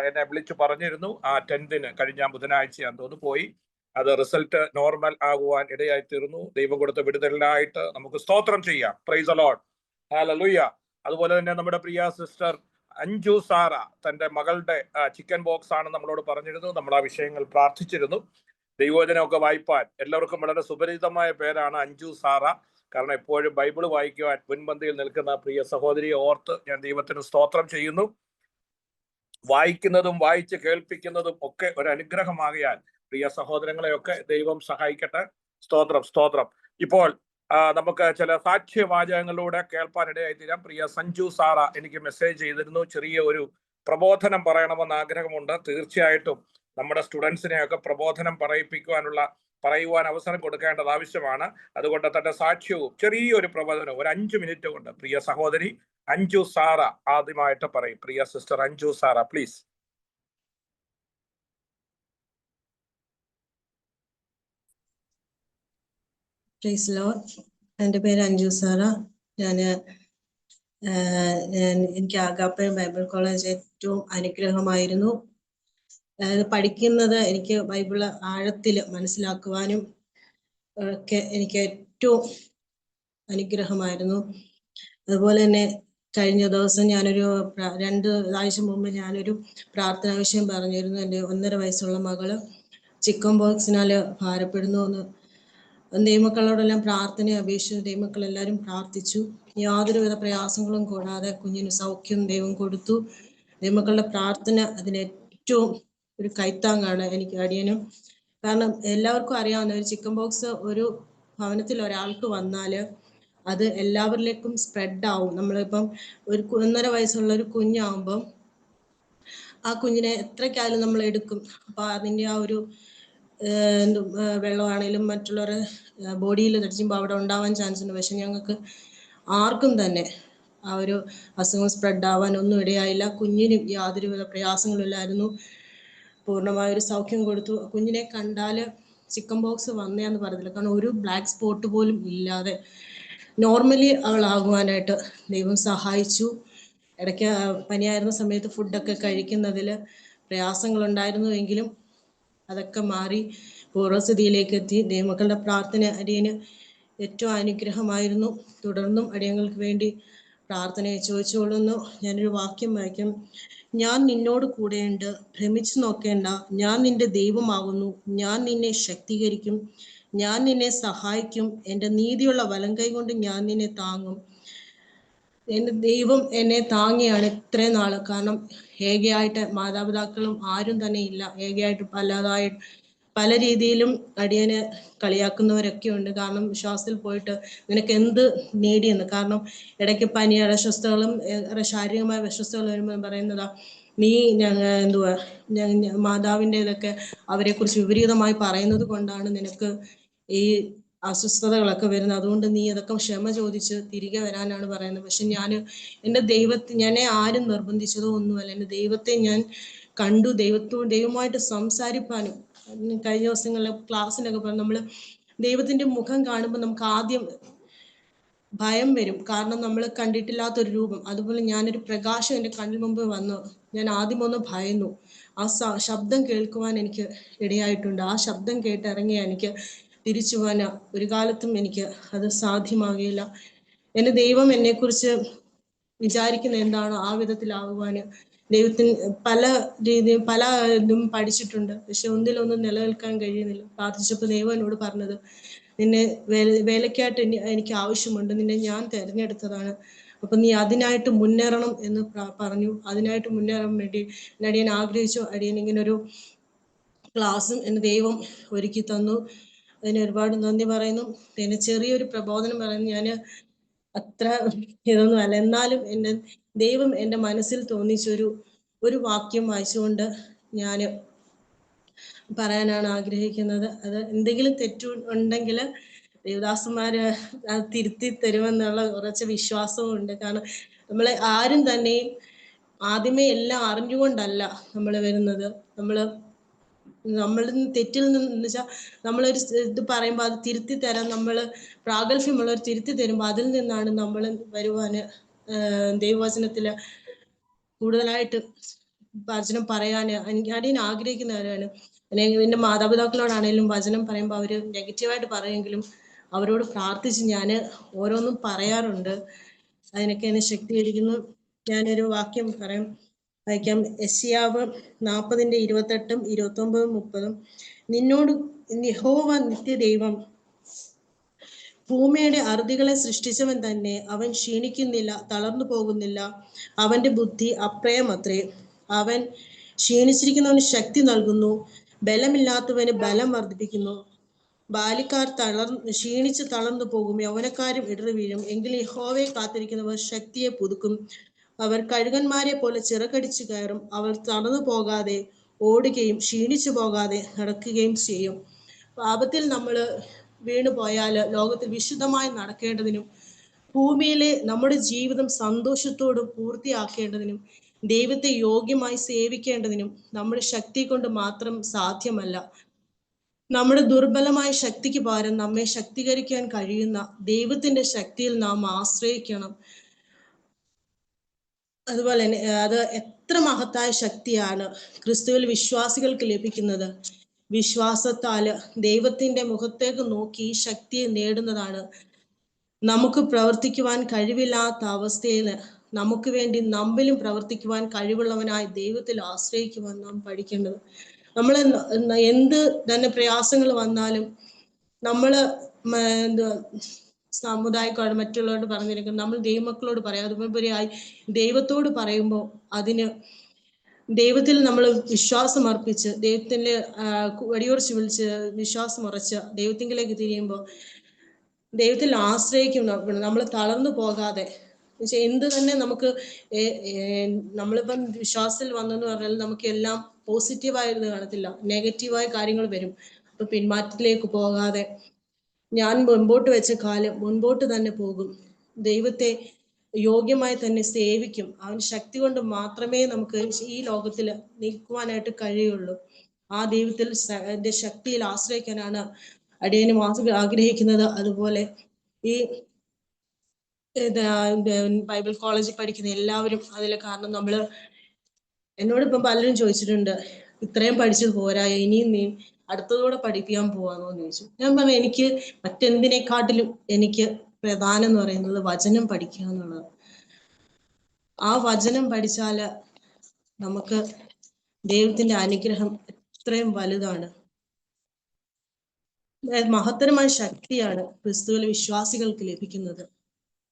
എന്നെ വിളിച്ചു പറഞ്ഞിരുന്നു. ആ 10th കഴിഞ്ഞ ബുധനാഴ്ചയാന്ന് തോന്നുന്നു പോയി. അത് റിസൾട്ട് നോർമൽ ആകുവാൻ ഇടയായി തീർന്നു. ദൈവം കൊടുത്ത വിടുതലിനായിട്ട് നമുക്ക് സ്തോത്രം ചെയ്യാം. Price the Lord. ഹല്ലേലൂയ. അതുപോലെ തന്നെ നമ്മുടെ പ്രിയ സിസ്റ്റർ അഞ്ജു സാറ തന്റെ മകളുടെ ചിക്കൻ ബോക്സ് ആണ് നമ്മളോട് പറഞ്ഞിരുന്നു. നമ്മൾ ആ വിഷയങ്ങൾ പ്രാർത്ഥിച്ചിരുന്നു. ദൈവവചനമൊക്കെ വായിപ്പാൻ എല്ലാവർക്കും വളരെ സുപരിചിതമായ പേരാണ് അഞ്ജു സാറ. കാരണം എപ്പോഴും ബൈബിൾ വായിക്കുവാൻ മുൻപന്തിയിൽ നിൽക്കുന്ന പ്രിയ സഹോദരിയെ ഓർത്ത് ഞാൻ ദൈവത്തിന് സ്തോത്രം ചെയ്യുന്നു. വായിക്കുന്നതും വായിച്ച് കേൾപ്പിക്കുന്നതും ഒക്കെ ഒരു അനുഗ്രഹമാകിയാൽ പ്രിയ സഹോദരങ്ങളെയൊക്കെ ദൈവം സഹായിക്കട്ടെ. സ്തോത്രം സ്തോത്രം. ഇപ്പോൾ നമുക്ക് ചില സാക്ഷ്യവാചകങ്ങളിലൂടെ കേൾപ്പാനിടയായി തീരാം. പ്രിയ സഞ്ജു സാറ എനിക്ക് മെസ്സേജ് ചെയ്തിരുന്നു. ചെറിയ ഒരു പ്രബോധനം പറയണമെന്ന് ആഗ്രഹമുണ്ട്. തീർച്ചയായിട്ടും നമ്മുടെ സ്റ്റുഡൻസിനെയൊക്കെ പ്രബോധനം പറയുവാൻ അവസരം കൊടുക്കേണ്ടത് ആവശ്യമാണ്. അതുകൊണ്ട് തന്റെ സാക്ഷ്യവും ചെറിയൊരു പ്രബോധനവും ഒരു 5 മിനിറ്റ് കൊണ്ട് പ്രിയ സഹോദരി അഞ്ജു സാറ ആദ്യമായിട്ട് പറയും. പ്രിയ sister Anju Sara please. Praise Lord. എൻ്റെ പേര് അഞ്ജു സാറ. എനിക്ക് ആഗാപ്പെ ബൈബിൾ കോളേജ് ഏറ്റവും അനുഗ്രഹമായിരുന്നു. അതായത് പഠിക്കുന്നത് എനിക്ക് ബൈബിള് ആഴത്തിൽ മനസ്സിലാക്കുവാനും ഒക്കെ എനിക്ക് ഏറ്റവും അനുഗ്രഹമായിരുന്നു. അതുപോലെ തന്നെ കഴിഞ്ഞ ദിവസം ഞാനൊരു 2 ആഴ്ച മുമ്പ് ഞാനൊരു പ്രാർത്ഥനാ വിഷയം പറഞ്ഞിരുന്നു. എൻ്റെ 1.5 വയസ്സുള്ള മകള് ചിക്കൻ ബോക്സിനാൽ ഭാരപ്പെടുന്നു എന്ന്. ദൈവമക്കളോടെല്ലാം പ്രാർത്ഥന അപേക്ഷിച്ചു. ദൈവമക്കളെല്ലാവരും പ്രാർത്ഥിച്ചു. യാതൊരുവിധ പ്രയാസങ്ങളും കൂടാതെ കുഞ്ഞിന് സൗഖ്യം ദൈവം കൊടുത്തു. ദൈവമക്കളുടെ പ്രാർത്ഥന അതിന് ഏറ്റവും ഒരു കൈത്താങ്ങാണ് എനിക്ക് അടിയനും. കാരണം എല്ലാവർക്കും അറിയാവുന്ന ഒരു ചിക്കൻ ബോക്സ് ഒരു ഭവനത്തിൽ ഒരാൾക്ക് വന്നാൽ അത് എല്ലാവരിലേക്കും സ്പ്രെഡ് ആവും. നമ്മളിപ്പം ഒരു 1.5 വയസ്സുള്ള ഒരു കുഞ്ഞാവുമ്പം ആ കുഞ്ഞിനെ എത്രയ്ക്കായാലും നമ്മൾ എടുക്കും. അപ്പൊ അതിൻ്റെ ആ ഒരു വെള്ളമാണെങ്കിലും മറ്റുള്ളവർ ബോഡിയിൽ തടിച്ചുമ്പോൾ അവിടെ ഉണ്ടാവാൻ ചാൻസ് ഉണ്ട്. പക്ഷെ ഞങ്ങൾക്ക് ആർക്കും തന്നെ ആ ഒരു അസുഖം സ്പ്രെഡ് ആവാനൊന്നും ഇടയായില്ല. കുഞ്ഞിനും യാതൊരുവിധ പ്രയാസങ്ങളും ഇല്ലായിരുന്നു. പൂർണ്ണമായൊരു സൗഖ്യം കൊടുത്തു. കുഞ്ഞിനെ കണ്ടാൽ ചിക്കൻ ബോക്സ് വന്നേന്ന് പറഞ്ഞില്ല, കാരണം ഒരു ബ്ലാക്ക് സ്പോട്ട് പോലും ഇല്ലാതെ നോർമലി അവളാകുവാനായിട്ട് ദൈവം സഹായിച്ചു. ഇടയ്ക്ക് പനിയായിരുന്ന സമയത്ത് ഫുഡൊക്കെ കഴിക്കുന്നതിൽ പ്രയാസങ്ങളുണ്ടായിരുന്നു എങ്കിലും അതൊക്കെ മാറി പൂർവ്വസ്ഥിതിയിലേക്ക് എത്തി. ദൈവമക്കളുടെ പ്രാർത്ഥന അടിയന് ഏറ്റവും അനുഗ്രഹമായിരുന്നു. തുടർന്നും അടിയങ്ങൾക്ക് വേണ്ടി പ്രാർത്ഥനയെ ചോദിച്ചുകൊള്ളുന്നു. ഞാനൊരു വാക്യം വായിക്കാം. ഞാൻ നിന്നോട് കൂടെയുണ്ട്, ഭ്രമിച്ചു നോക്കേണ്ട, ഞാൻ നിന്റെ ദൈവമാകുന്നു, ഞാൻ നിന്നെ ശക്തീകരിക്കും, ഞാൻ നിന്നെ സഹായിക്കും, എൻ്റെ നീതിയുള്ള വലങ്കൈ കൊണ്ട് ഞാൻ നിന്നെ താങ്ങും. എൻ്റെ ദൈവം എന്നെ താങ്ങിയാണ് ഇത്രയും നാള്. കാരണം ഏകയായിട്ട് മാതാപിതാക്കളും ആരും തന്നെ ഇല്ല. ഏകയായിട്ട് പല രീതിയിലും അടിയനെ കളിയാക്കുന്നവരൊക്കെ ഉണ്ട്. കാരണം വിശ്വാസത്തിൽ പോയിട്ട് നിനക്ക് എന്ത് നേടിയെന്ന്. കാരണം ഇടയ്ക്ക് പനി, അസ്വസ്ഥതകളും ശാരീരികമായ അസ്വസ്ഥതകൾ വരുമ്പോൾ പറയുന്നതാ, നീ മാതാവിൻ്റെ ഇതൊക്കെ അവരെക്കുറിച്ച് വിപരീതമായി പറയുന്നത് കൊണ്ടാണ് നിനക്ക് ഈ അസ്വസ്ഥതകളൊക്കെ വരുന്നത്. അതുകൊണ്ട് നീ അതൊക്കെ ക്ഷമ ചോദിച്ച് തിരികെ വരാനാണ് പറയുന്നത്. പക്ഷെ എന്നെ ആരും നിർബന്ധിച്ചതോ ഒന്നുമല്ല. എൻ്റെ ദൈവത്തെ ഞാൻ കണ്ടു. ദൈവമായിട്ട് സംസാരിപ്പാനും കഴിഞ്ഞ ദിവസങ്ങളിൽ ക്ലാസ്സിനൊക്കെ പറഞ്ഞു, നമ്മൾ ദൈവത്തിന്റെ മുഖം കാണുമ്പോൾ നമുക്ക് ആദ്യം ഭയം വരും. കാരണം നമ്മൾ കണ്ടിട്ടില്ലാത്തൊരു രൂപം. അതുപോലെ ഞാനൊരു പ്രകാശം എൻ്റെ കണ്ണിന് മുമ്പ് വന്നു. ഞാൻ ആദ്യം ഒന്ന് ഭയന്നു. ആ ശബ്ദം കേൾക്കുവാൻ എനിക്ക് ഇടയായിട്ടുണ്ട്. ആ ശബ്ദം കേട്ടിറങ്ങിയ എനിക്ക് തിരിച്ചു പോകാൻ ഒരു കാലത്തും എനിക്ക് അത് സാധ്യമാകില്ല. എൻ്റെ ദൈവം എന്നെക്കുറിച്ച് വിചാരിക്കുന്ന എന്താണോ ആ വിധത്തിലാകുവാന് ദൈവത്തിന് പല രീതിയും പല ഇതും പഠിച്ചിട്ടുണ്ട്. പക്ഷെ ഒന്നിലൊന്നും നിലനിൽക്കാൻ കഴിയുന്നില്ല. പ്രാർത്ഥിച്ചപ്പോൾ ദൈവം എന്നോട് പറഞ്ഞത്, നിന്നെ വേലയ്ക്കായിട്ട് എനിക്ക് ആവശ്യമുണ്ട്, നിന്നെ ഞാൻ തിരഞ്ഞെടുത്തതാണ്, അപ്പൊ നീ അതിനായിട്ട് മുന്നേറണം എന്ന് പറഞ്ഞു. അതിനായിട്ട് മുന്നേറാൻ വേണ്ടി അടിയൻ ആഗ്രഹിച്ചു. അടിയൻ ഇങ്ങനെ ഒരു ക്ലാസ്സും എൻ്റെ ദൈവം ഒരുക്കി തന്നു. അതിന് ഒരുപാട് നന്ദി പറയുന്നു. പിന്നെ ചെറിയൊരു പ്രബോധനം പറയുന്നു. ഞാൻ അത്ര ഇതൊന്നും അല്ല, എന്നാലും എൻ്റെ ദൈവം എൻ്റെ മനസ്സിൽ തോന്നിച്ചൊരു വാക്യം വായിച്ചുകൊണ്ട് ഞാൻ പറയാനാണ് ആഗ്രഹിക്കുന്നത്. അത് എന്തെങ്കിലും തെറ്റു ഉണ്ടെങ്കിൽ ദേവദാസന്മാര് തിരുത്തി തരുമെന്നുള്ള ഉറച്ച വിശ്വാസവും ഉണ്ട്. കാരണം നമ്മളെ ആരും തന്നെയും ആദ്യമേ എല്ലാം അറിഞ്ഞുകൊണ്ടല്ല നമ്മൾ വരുന്നത്. നമ്മളിൽ നിന്ന് തെറ്റിൽ നിന്ന് വെച്ചാൽ നമ്മളൊരു ഇത് പറയുമ്പോൾ അത് തിരുത്തി തരാൻ നമ്മൾ പ്രാഗൽഭ്യമുള്ളവർ തിരുത്തി തരുമ്പോൾ അതിൽ നിന്നാണ് നമ്മൾ വരുവാന് ദൈവവചനത്തില് കൂടുതലായിട്ട് വചനം പറയാൻ അടിയൻ ആഗ്രഹിക്കുന്നവരാണ്. എൻ്റെ മാതാപിതാക്കളോടാണെങ്കിലും വചനം പറയുമ്പോൾ അവർ നെഗറ്റീവായിട്ട് പറയുമെങ്കിലും അവരോട് പ്രാർത്ഥിച്ച് ഞാൻ ഓരോന്നും പറയാറുണ്ട്. അതിനൊക്കെ എന്നെ ശക്തീകരിക്കുന്നു. ഞാനൊരു വാക്യം വായിക്കാം. യെശയ്യാവ് 40:28, 29, 30. നിന്നോട് യഹോവ നിത്യദൈവം, ഭൂമിയുടെ അറുതികളെ സൃഷ്ടിച്ചവൻ തന്നെ, അവൻ ക്ഷീണിക്കുന്നില്ല, തളർന്നു പോകുന്നില്ല, അവന്റെ ബുദ്ധി അപ്രയമത്രേ. അവൻ ക്ഷീണിച്ചിരിക്കുന്നവന് ശക്തി നൽകുന്നു, ബലമില്ലാത്തവന് ബലം വർദ്ധിപ്പിക്കുന്നു. ബാലിക്കാർ ക്ഷീണിച്ച് തളർന്നു പോകും, യൗവനക്കാരും ഇടറി വീഴും. എങ്കിലും യഹോവയെ കാത്തിരിക്കുന്നവർ ശക്തിയെ പുതുക്കും. അവർ കഴുകന്മാരെ പോലെ ചിറകടിച്ചു കയറും. അവർ തളർന്നു പോകാതെ ഓടുകയും ക്ഷീണിച്ചു പോകാതെ നടക്കുകയും ചെയ്യും. പാപത്തിൽ നമ്മൾ വീണു പോയാൽ ലോകത്തിൽ വിശുദ്ധമായി നടക്കേണ്ടതിനും ഭൂമിയിലെ നമ്മുടെ ജീവിതം സന്തോഷത്തോട് പൂർത്തിയാക്കേണ്ടതിനും ദൈവത്തെ യോഗ്യമായി സേവിക്കേണ്ടതിനും നമ്മുടെ ശക്തി കൊണ്ട് മാത്രം സാധ്യമല്ല. നമ്മുടെ ദുർബലമായ ശക്തിക്ക് പകരം നമ്മെ ശക്തീകരിക്കാൻ കഴിയുന്ന ദൈവത്തിന്റെ ശക്തിയിൽ നാം ആശ്രയിക്കണം. അതുപോലെ തന്നെ അത് എത്ര മഹത്തായ ശക്തിയാണ് ക്രിസ്തുവിൽ വിശ്വാസികൾക്ക് ലഭിക്കുന്നത്. വിശ്വാസത്താല് ദൈവത്തിന്റെ മുഖത്തേക്ക് നോക്കി ഈ ശക്തിയെ നേടുന്നതാണ്. നമുക്ക് പ്രവർത്തിക്കുവാൻ കഴിവില്ലാത്ത അവസ്ഥയിൽ നമുക്ക് വേണ്ടി നമ്മിലും പ്രവർത്തിക്കുവാൻ കഴിവുള്ളവനായ ദൈവത്തിൽ ആശ്രയിക്കുവാൻ നാം പഠിക്കേണ്ടത്. നമ്മൾ എന്ത് തന്നെ പ്രയാസങ്ങൾ വന്നാലും നമ്മള് സമുദായക്കാട് മറ്റുള്ളവരോട് പറഞ്ഞിരിക്കും, നമ്മൾ ദൈവമക്കളോട് പറയാം. അതുപോലെയായി ദൈവത്തോട് പറയുമ്പോൾ ദൈവത്തിൽ നമ്മൾ വിശ്വാസം അർപ്പിച്ച് ദൈവത്തിന്റെ വടിയുറച്ച് വിളിച്ച് വിശ്വാസം ഉറച്ച് ദൈവത്തിങ്കിലേക്ക് തിരിയുമ്പോൾ ദൈവത്തിൽ ആശ്രയിക്കണം. നമ്മൾ തളർന്നു പോകാതെ. എന്ത് തന്നെ നമുക്ക് നമ്മളിപ്പം വിശ്വാസത്തിൽ വന്നെന്ന് പറഞ്ഞാൽ നമുക്ക് എല്ലാം പോസിറ്റീവായത് കാണത്തില്ല, നെഗറ്റീവായ കാര്യങ്ങൾ വരും. ഇപ്പൊ പിന്മാറ്റത്തിലേക്ക് പോകാതെ ഞാൻ മുൻപോട്ട് വെച്ച കാലം മുൻപോട്ട് തന്നെ പോകും. ദൈവത്തെ യോഗ്യമായി തന്നെ സേവിക്കും. അവൻ ശക്തി കൊണ്ട് മാത്രമേ നമുക്ക് ഈ ലോകത്തിൽ നിൽക്കുവാനായിട്ട് കഴിയുള്ളൂ. ആ ദൈവത്തിൽ ശക്തിയിൽ ആശ്രയിക്കാനാണ് അടിയനും ആഗ്രഹിക്കുന്നത്. അതുപോലെ ഈ ബൈബിൾ കോളേജിൽ പഠിക്കുന്ന എല്ലാവരും അതിൽ, കാരണം എന്നോട് ഇപ്പം പലരും ചോദിച്ചിട്ടുണ്ട്, ഇത്രയും പഠിച്ചത് പോരായോ, ഇനിയും നീ അടുത്തതോടെ പഠിപ്പിക്കാൻ പോവാന്നോന്ന് ചോദിച്ചു. ഞാൻ പറഞ്ഞു, എനിക്ക് മറ്റെന്തിനെക്കാട്ടിലും എനിക്ക് പ്രധാനം എന്ന് പറയുന്നത് വചനം പഠിക്കുക എന്നുള്ളത്. ആ വചനം പഠിച്ചാല് നമുക്ക് ദൈവത്തിന്റെ അനുഗ്രഹം എത്രയും വലുതാണ്. മഹത്തരമായ ശക്തിയാണ് ക്രിസ്തുവിൽ വിശ്വാസികൾക്ക് ലഭിക്കുന്നത്.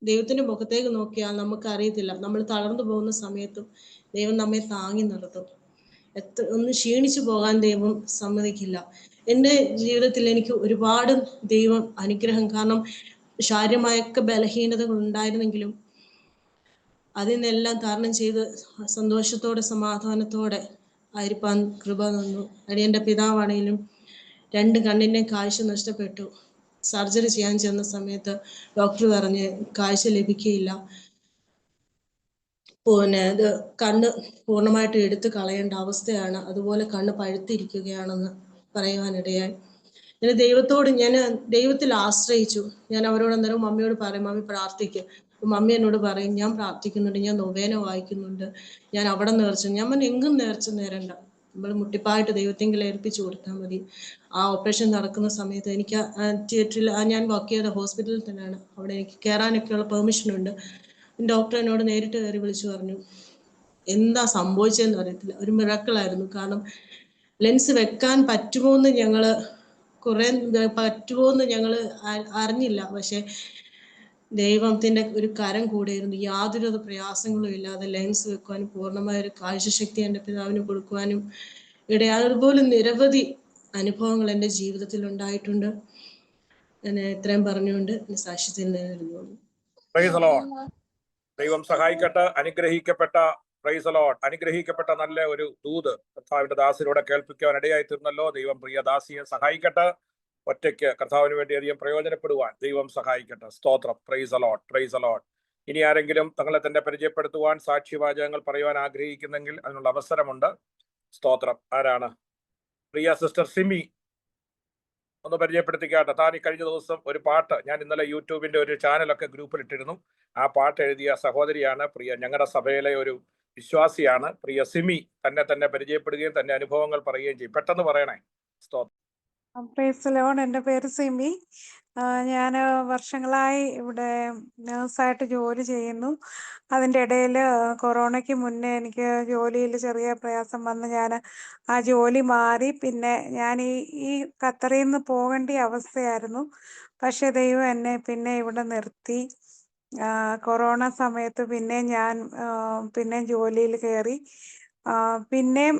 ദൈവത്തിന്റെ മുഖത്തേക്ക് നോക്കിയാൽ നമുക്ക് അറിയത്തില്ല, നമ്മൾ തളർന്നു പോകുന്ന സമയത്തും ദൈവം നമ്മെ താങ്ങി നിർത്തും. ഒന്ന് ക്ഷീണിച്ചു പോകാൻ ദൈവം സമ്മതിക്കില്ല. എൻ്റെ ജീവിതത്തിൽ എനിക്ക് ഒരുപാട് ദൈവം അനുഗ്രഹം, കാരണം ശാരീരമായൊക്കെ ബലഹീനതകൾ ഉണ്ടായിരുന്നെങ്കിലും അതിൽ നിന്നെല്ലാം തരണം ചെയ്ത് സന്തോഷത്തോടെ സമാധാനത്തോടെ ആയിരിക്കാൻ കൃപ തന്നു. അടിയൻ്റെ പിതാവാണെങ്കിലും 2 കണ്ണിൻ്റെ കാഴ്ച നഷ്ടപ്പെട്ടു. സർജറി ചെയ്യാൻ ചെന്ന സമയത്ത് ഡോക്ടർ പറഞ്ഞ് കാഴ്ച ലഭിക്കുകയില്ല, പിന്നെ ഇത് കണ്ണ് പൂർണ്ണമായിട്ട് എടുത്തു കളയേണ്ട അവസ്ഥയാണ്, അതുപോലെ കണ്ണ് പഴുത്തിരിക്കുകയാണെന്ന് പറയുവാനിടയായി. ഞാൻ ദൈവത്തിൽ ആശ്രയിച്ചു. ഞാൻ അവരോട് അന്നേരം മമ്മിയോട് പറയും, മമ്മി പ്രാർത്ഥിക്കും. മമ്മി എന്നോട് പറയും, ഞാൻ പ്രാർത്ഥിക്കുന്നുണ്ട്, ഞാൻ നൊവേന വായിക്കുന്നുണ്ട്, ഞാൻ അവിടെ നേർച്ച. ഞാൻ പറഞ്ഞു, എങ്കും നേർച്ച നേരണ്ട, നമ്മൾ മുട്ടിപ്പായിട്ട് ദൈവത്തെങ്കിൽ ഏൽപ്പിച്ചു കൊടുത്താൽ മതി. ആ ഓപ്പറേഷൻ നടക്കുന്ന സമയത്ത് എനിക്ക് തിയേറ്ററിൽ, ഞാൻ വർക്ക് ചെയ്ത ഹോസ്പിറ്റലിൽ തന്നെയാണ്, അവിടെ എനിക്ക് കയറാനൊക്കെയുള്ള പെർമിഷൻ ഉണ്ട്. ഡോക്ടർ എന്നോട് നേരിട്ട് കയറി വിളിച്ചു പറഞ്ഞു, എന്താ സംഭവിച്ചതെന്ന് അറിയത്തില്ല, ഒരു മിറാക്കിളായിരുന്നു. കാരണം ലെൻസ് വെക്കാൻ പറ്റുമോന്ന് ഞങ്ങള് അറിഞ്ഞില്ല. പക്ഷെ ദൈവത്തിന്റെ ഒരു കരം കൂടെയിരുന്നു. യാതൊരു പ്രയാസങ്ങളും ഇല്ലാതെ ലെൻസ് വെക്കുവാനും പൂർണ്ണമായ ഒരു കാഴ്ചശക്തി എൻ്റെ പിതാവിന് കൊടുക്കുവാനും ഇടയായ, അതുപോലെ നിരവധി അനുഭവങ്ങൾ എൻ്റെ ജീവിതത്തിൽ ഉണ്ടായിട്ടുണ്ട്. ഞാൻ ഇത്രയും പറഞ്ഞുകൊണ്ട് സാക്ഷ്യത്തിൽ നിന്നിരുന്നു. Price the Lord. ദൈവം സഹായിക്കട്ടെ. അനുഗ്രഹിക്കപ്പെട്ട നല്ല ഒരു ദൂത് കർത്താവിന്റെ ദാസിലൂടെ കേൾപ്പിക്കുവാൻ ഇടയായി തീർന്നല്ലോ. ദൈവം പ്രിയ ദാസിയെ സഹായിക്കട്ടെ. ഒറ്റയ്ക്ക് കർത്താവിന് വേണ്ടി അധികം പ്രയോജനപ്പെടുവാൻ ദൈവം സഹായിക്കട്ടെ. സ്തോത്രം. Praise the Lord. ഇനി ആരെങ്കിലും തങ്ങളെ തന്നെ പരിചയപ്പെടുത്തുവാൻ, സാക്ഷ്യവാചകങ്ങൾ പറയുവാൻ ആഗ്രഹിക്കുന്നെങ്കിൽ അതിനുള്ള അവസരമുണ്ട്. സ്തോത്രം. ആരാണ്? പ്രിയ സിസ്റ്റർ സിമി ഒന്ന് പരിചയപ്പെടുത്തിക്കാട്ടെ. താൻ ഈ കഴിഞ്ഞ ദിവസം ഒരു പാട്ട്, ഞാൻ ഇന്നലെ യൂട്യൂബിന്റെ ഒരു ചാനലൊക്കെ ഗ്രൂപ്പിൽ ഇട്ടിരുന്നു. ആ പാട്ട് എഴുതിയ സഹോദരിയാണ്, പ്രിയ ഞങ്ങളുടെ സഭയിലെ ഒരു വിശ്വാസിയാണ്. പ്രിയ സിമി തന്നെ പരിചയപ്പെടുകയും തന്നെ അനുഭവങ്ങൾ പറയുകയും ചെയ്യും. പെട്ടെന്ന് പറയണേ. സ്തോത്രം. Praise the Lord. എൻ്റെ പേര് സിമി. ഞാൻ വർഷങ്ങളായി ഇവിടെ നേഴ്സായിട്ട് ജോലി ചെയ്യുന്നു. അതിൻ്റെ ഇടയിൽ കൊറോണയ്ക്ക് മുന്നേ എനിക്ക് ജോലിയിൽ ചെറിയ പ്രയാസം വന്ന് ഞാൻ ആ ജോലി മാറി. പിന്നെ ഞാൻ ഈ ഖത്തറിൽ നിന്ന് പോകേണ്ട അവസ്ഥയായിരുന്നു. പക്ഷേ ദൈവം എന്നെ പിന്നെ ഇവിടെ നിർത്തി. കൊറോണ സമയത്ത് പിന്നെ ഞാൻ ജോലിയിൽ കയറി. പിന്നെയും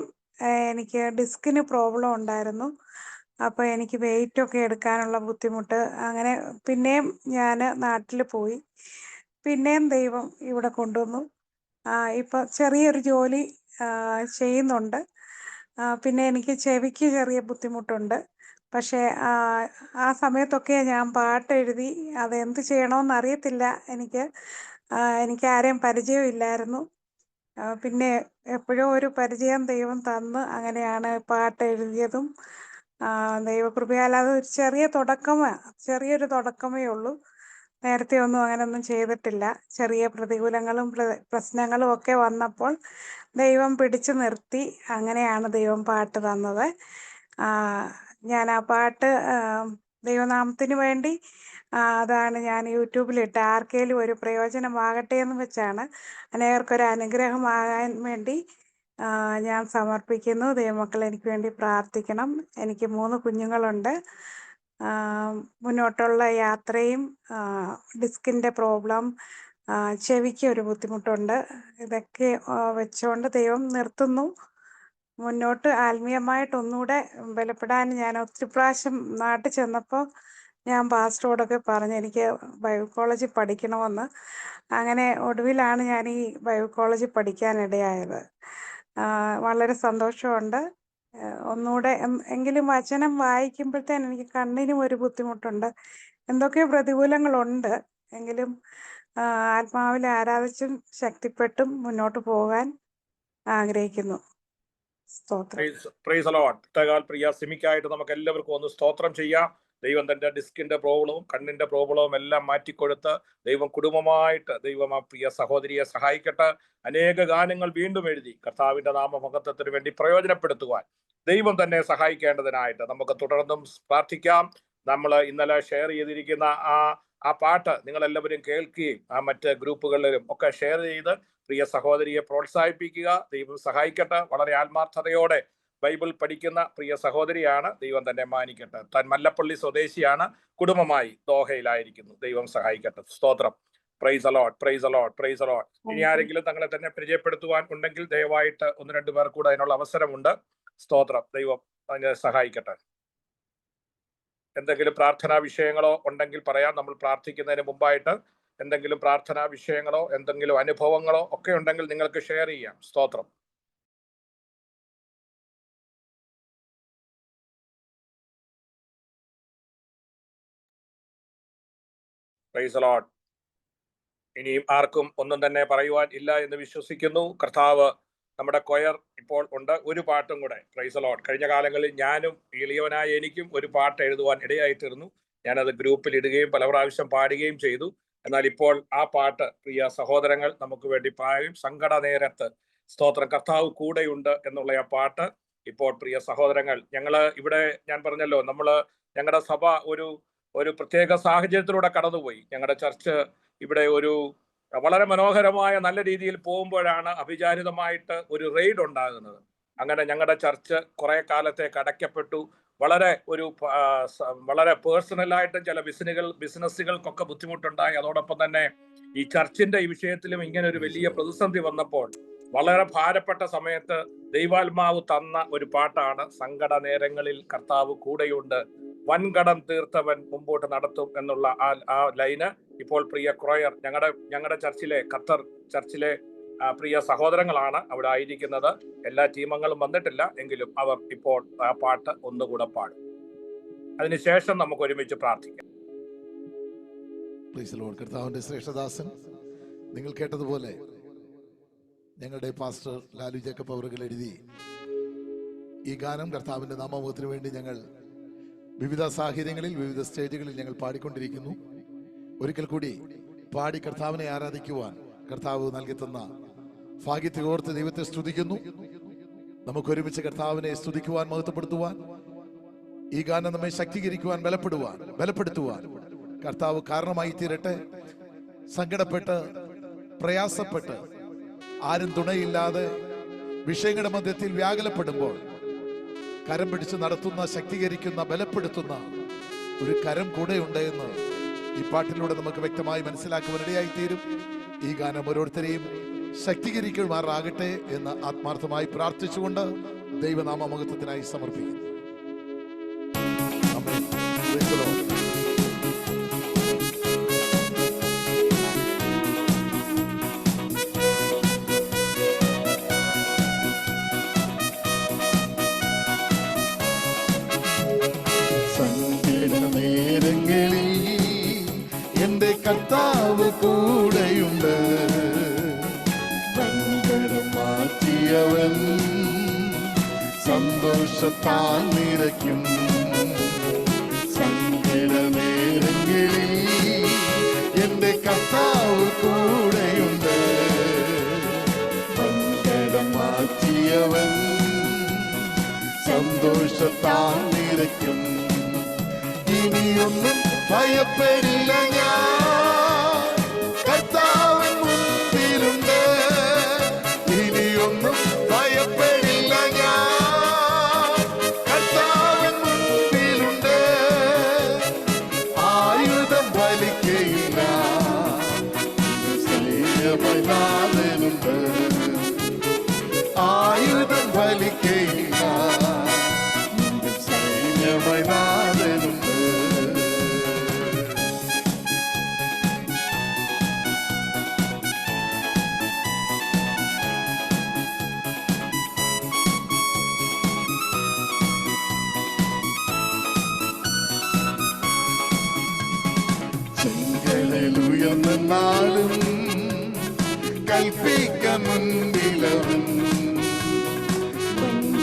എനിക്ക് ഡിസ്കിന് പ്രോബ്ലം ഉണ്ടായിരുന്നു. അപ്പോൾ എനിക്ക് വെയിറ്റൊക്കെ എടുക്കാനുള്ള ബുദ്ധിമുട്ട്. അങ്ങനെ പിന്നെയും ഞാൻ നാട്ടിൽ പോയി. പിന്നെയും ദൈവം ഇവിടെ കൊണ്ടുവന്നു. ഇപ്പോൾ ചെറിയൊരു ജോലി ചെയ്യുന്നുണ്ട്. പിന്നെ എനിക്ക് ചെവിക്ക് ചെറിയ ബുദ്ധിമുട്ടുണ്ട്. പക്ഷേ ആ സമയത്തൊക്കെ ഞാൻ പാട്ട് എഴുതി. അതെന്ത് ചെയ്യണമെന്ന് അറിയത്തില്ല. എനിക്ക് ആരെയും പരിചയമില്ലായിരുന്നു. പിന്നെ എപ്പോഴോ ഒരു പരിചയം ദൈവം തന്ന് അങ്ങനെയാണ് പാട്ട് എഴുതിയതും. ദൈവകൃപയാൽ അത് ചെറിയൊരു തുടക്കമേ ഉള്ളൂ. നേരത്തെ ഒന്നും അങ്ങനെയൊന്നും ചെയ്തിട്ടില്ല. ചെറിയ പ്രതികൂലങ്ങളും പ്രശ്നങ്ങളും ഒക്കെ വന്നപ്പോൾ ദൈവം പിടിച്ചു നിർത്തി. അങ്ങനെയാണ് ദൈവം പാട്ട് തന്നത്. ഞാൻ ആ പാട്ട് ദൈവനാമത്തിന് വേണ്ടി അതാണ് ഞാൻ യൂട്യൂബിലിട്ട് ആർക്കെങ്കിലും ഒരു പ്രയോജനമാകട്ടെ എന്ന് വെച്ചാണ്, അനേകർക്കൊരു അനുഗ്രഹമാകാൻ വേണ്ടി ഞാൻ സമർപ്പിക്കുന്നു. ദൈവമക്കൾ എനിക്ക് വേണ്ടി പ്രാർത്ഥിക്കണം. എനിക്ക് 3 കുഞ്ഞുങ്ങളുണ്ട്. മുന്നോട്ടുള്ള യാത്രയും ഡിസ്കിൻ്റെ പ്രോബ്ലം, ചെവിക്ക് ഒരു ബുദ്ധിമുട്ടുണ്ട്. ഇതൊക്കെ വെച്ചുകൊണ്ട് ദൈവം നിർത്തുന്നു. മുന്നോട്ട് ആത്മീയമായിട്ട് ഒന്നുകൂടെ ബലപ്പെടാൻ ഞാൻ ഒത്തിരി പ്രാവശ്യം നാട്ടിൽ ചെന്നപ്പോൾ ഞാൻ പാസ്റ്ററോടൊക്കെ പറഞ്ഞു എനിക്ക് ബൈബിൾ കോളേജിൽ പഠിക്കണമെന്ന്. അങ്ങനെ ഒടുവിലാണ് ഞാൻ ഈ ബൈബിൾ കോളേജിൽ പഠിക്കാനിടയായത്. വളരെ സന്തോഷമുണ്ട്. ഒന്നുകൂടെ എങ്കിലും വചനം വായിക്കുമ്പോഴത്തേന് എനിക്ക് കണ്ണിനും ഒരു ബുദ്ധിമുട്ടുണ്ട്. എന്തൊക്കെയോ പ്രതികൂലങ്ങളുണ്ട്, എങ്കിലും ആത്മാവിൽ ആരാധിച്ചും ശക്തിപ്പെട്ടും മുന്നോട്ട് പോകാൻ ആഗ്രഹിക്കുന്നു. സ്തോത്രം. Praise the Lord. ഇത്രകാൽ പ്രിയ സിമിക്കായിട്ട് നമുക്ക് എല്ലാവർക്കും ഒന്ന് സ്തോത്രം ചെയ്യാം. ദൈവം തന്റെ ഡിസ്കിന്റെ പ്രോബ്ലവും കണ്ണിന്റെ പ്രോബ്ലവും എല്ലാം മാറ്റിക്കൊടുത്ത് ദൈവം കുടുംബമായിട്ട് ദൈവം ആ പ്രിയ സഹോദരിയെ സഹായിക്കട്ടെ. അനേക ഗാനങ്ങൾ വീണ്ടും എഴുതി കർത്താവിന്റെ നാമമഹത്വത്തിന് വേണ്ടി പ്രയോജനപ്പെടുത്തുവാൻ ദൈവം തന്നെ സഹായിക്കേണ്ടതിനായിട്ട് നമുക്ക് തുടർന്നും പ്രാർത്ഥിക്കാം. നമ്മൾ ഇന്നലെ ഷെയർ ചെയ്തിരിക്കുന്ന ആ പാട്ട് നിങ്ങളെല്ലാവരും കേൾക്കുകയും ആ മറ്റ് ഗ്രൂപ്പുകളിലും ഒക്കെ ഷെയർ ചെയ്ത് പ്രിയ സഹോദരിയെ പ്രോത്സാഹിപ്പിക്കുക. ദൈവം സഹായിക്കട്ടെ. വളരെ ആത്മാർത്ഥതയോടെ ബൈബിൾ പഠിക്കുന്ന പ്രിയ സഹോദരിയാണ്. ദൈവം തന്നെ മാനിക്കട്ടെ. താൻ മല്ലപ്പള്ളി സ്വദേശിയാണ്. കുടുംബമായി ദോഹയിലായിരിക്കുന്നു. ദൈവം സഹായിക്കട്ടെ. സ്തോത്രം. Praise the Lord, praise the Lord, praise the Lord. ഇനി ആരെങ്കിലും തങ്ങളെ തന്നെ പരിചയപ്പെടുത്തുവാൻ ഉണ്ടെങ്കിൽ ദയവായിട്ട് 1-2 പേർ കൂടെ അതിനുള്ള അവസരമുണ്ട്. സ്തോത്രം. ദൈവം അതിനെ സഹായിക്കട്ടെ. എന്തെങ്കിലും പ്രാർത്ഥനാ വിഷയങ്ങളോ ഉണ്ടെങ്കിൽ പറയാം. നമ്മൾ പ്രാർത്ഥിക്കുന്നതിന് മുമ്പായിട്ട് എന്തെങ്കിലും പ്രാർത്ഥനാ വിഷയങ്ങളോ എന്തെങ്കിലും അനുഭവങ്ങളോ ഒക്കെ ഉണ്ടെങ്കിൽ നിങ്ങൾക്ക് ഷെയർ ചെയ്യാം. സ്തോത്രം. Praise the Lord. ഇനിയും ആർക്കും ഒന്നും തന്നെ പറയുവാൻ ഇല്ല എന്ന് വിശ്വസിക്കുന്നു. കർത്താവ് നമ്മുടെ കൊയർ ഇപ്പോൾ ഉണ്ട്. ഒരു പാട്ടും കൂടെ. Price the Lord. കഴിഞ്ഞ കാലങ്ങളിൽ ഞാനും എളിയവനായ എനിക്കും ഒരു പാട്ട് എഴുതുവാൻ ഇടയായിത്തീർന്നു. ഞാനത് ഗ്രൂപ്പിൽ ഇടുകയും പല പ്രാവശ്യം പാടുകയും ചെയ്തു. എന്നാൽ ഇപ്പോൾ ആ പാട്ട് പ്രിയ സഹോദരങ്ങൾ നമുക്ക് വേണ്ടി പായും. സങ്കട നേരത്ത് സ്തോത്രം കർത്താവ് കൂടെയുണ്ട് എന്നുള്ള ആ പാട്ട് ഇപ്പോൾ പ്രിയ സഹോദരങ്ങൾ ഇവിടെ ഞാൻ പറഞ്ഞല്ലോ, ഞങ്ങളുടെ സഭ ഒരു പ്രത്യേക സാഹചര്യത്തിലൂടെ കടന്നുപോയി. ഞങ്ങളുടെ ചർച്ച് ഇവിടെ വളരെ മനോഹരമായ നല്ല രീതിയിൽ പോകുമ്പോഴാണ് അഭിചാരിതമായിട്ട് ഒരു റെയ്ഡ് ഉണ്ടാകുന്നത്. അങ്ങനെ ഞങ്ങളുടെ ചർച്ച് കുറെ കാലത്തേക്ക് അടയ്ക്കപ്പെട്ടു. വളരെ പേഴ്സണലായിട്ടും ചില ബിസിനസ്സുകൾക്കൊക്കെ ബുദ്ധിമുട്ടുണ്ടായി. അതോടൊപ്പം തന്നെ ഈ ചർച്ചിന്റെ ഈ വിഷയത്തിലും ഇങ്ങനെ ഒരു വലിയ പ്രതിസന്ധി വന്നപ്പോൾ വളരെ ഭാരപ്പെട്ട സമയത്ത് ദൈവാത്മാവ് തന്ന ഒരു പാട്ടാണ് സങ്കട നേരങ്ങളിൽ കർത്താവ് കൂടെയുണ്ട്, വൻകടം തീർത്തവൻ മുമ്പോട്ട് നടത്തും എന്നുള്ള ആ ലൈന് ഇപ്പോൾ പ്രിയ ക്രോയർ ഞങ്ങളുടെ ഖത്തർ ചർച്ചിലെ പ്രിയ സഹോദരങ്ങളാണ് അവിടെ ആയിരിക്കുന്നത്. എല്ലാ ടീമങ്ങളും വന്നിട്ടില്ല എങ്കിലും അവർ ഇപ്പോൾ ആ പാട്ട് ഒന്നുകൂടെ പാടും. അതിനുശേഷം നമുക്ക് ഒരുമിച്ച് പ്രാർത്ഥിക്കാം. കർത്താവിന്റെ ശ്രേഷ്ഠദാസൻ, നിങ്ങൾ കേട്ടതുപോലെ ഞങ്ങളുടെ പാസ്റ്റർ ലാലു ജേക്കബ് അവറുകൾ എഴുതി ഈ ഗാനം കർത്താവിന്റെ നാമമുഖത്തിന് വേണ്ടി ഞങ്ങൾ വിവിധ സാഹചര്യങ്ങളിൽ വിവിധ സ്റ്റേജുകളിൽ ഞങ്ങൾ പാടിക്കൊണ്ടിരിക്കുന്നു. ഒരിക്കൽ കൂടി പാടി കർത്താവിനെ ആരാധിക്കുവാൻ കർത്താവ് നൽകി തന്ന ഭാഗ്യത്തെ ഓർത്ത് ദൈവത്തെ സ്തുതിക്കുന്നു. നമുക്ക് ഒരുമിച്ച് കർത്താവിനെ സ്തുതിക്കുവാൻ, മഹത്വപ്പെടുത്തുവാൻ, ഈ ഗാനം നമ്മെ ശക്തീകരിക്കുവാൻ, ബലപ്പെടുത്തുവാൻ കർത്താവ് കാരണമായി തീരട്ടെ. സങ്കടപ്പെട്ട് പ്രയാസപ്പെട്ട് ആരും തുണയില്ലാതെ വിഷയങ്ങളുടെ മധ്യത്തിൽ വ്യാകുലപ്പെടുമ്പോൾ കരം പിടിച്ച് നടത്തുന്ന, ശക്തീകരിക്കുന്ന, ബലപ്പെടുത്തുന്ന ഒരു കരം കൂടെയുണ്ട് എന്ന് ഈ പാട്ടിലൂടെ നമുക്ക് വ്യക്തമായി മനസ്സിലാക്കുവാനിടയായി തീരും. ഈ ഗാനം ഓരോരുത്തരെയും ശക്തീകരിക്കുമാറാകട്ടെ എന്ന് ആത്മാർത്ഥമായി പ്രാർത്ഥിച്ചുകൊണ്ട് ദൈവനാമ മഹത്വത്തിനായി സമർപ്പിക്കുന്നു. എന്റെ കർത്താവ് കൂടെയുണ്ട്, സങ്കടം മാറ്റിയവൻ സന്തോഷത്താൽ നിറയ്ക്കും. സങ്കട നേരങ്ങളിൽ എന്റെ കർത്താവ് കൂടെയുണ്ട്, സങ്കടം മാറ്റിയവൻ സന്തോഷത്താൽ നിറയ്ക്കും. ഇനിയൊന്നും ഭയപ്പെടില്ല, ഞാൻ കർത്താവിൻ മുൻപിലുണ്ട്. ഇനിയൊന്നും ഭയപ്പെടില്ല, ഞാൻ കർത്താവിൻ മുൻപിലുണ്ട്. ആയുധം വലിക്കയില്ല, സ്നേഹമനാഥനുണ്ട്. ആയുധം വലിക്കയില്ല, സൈന്യമനാഥനുണ്ട്. കഴിയുമെന്നാലും കൽപ്പിക്കാൻ മുൻപിലവൻ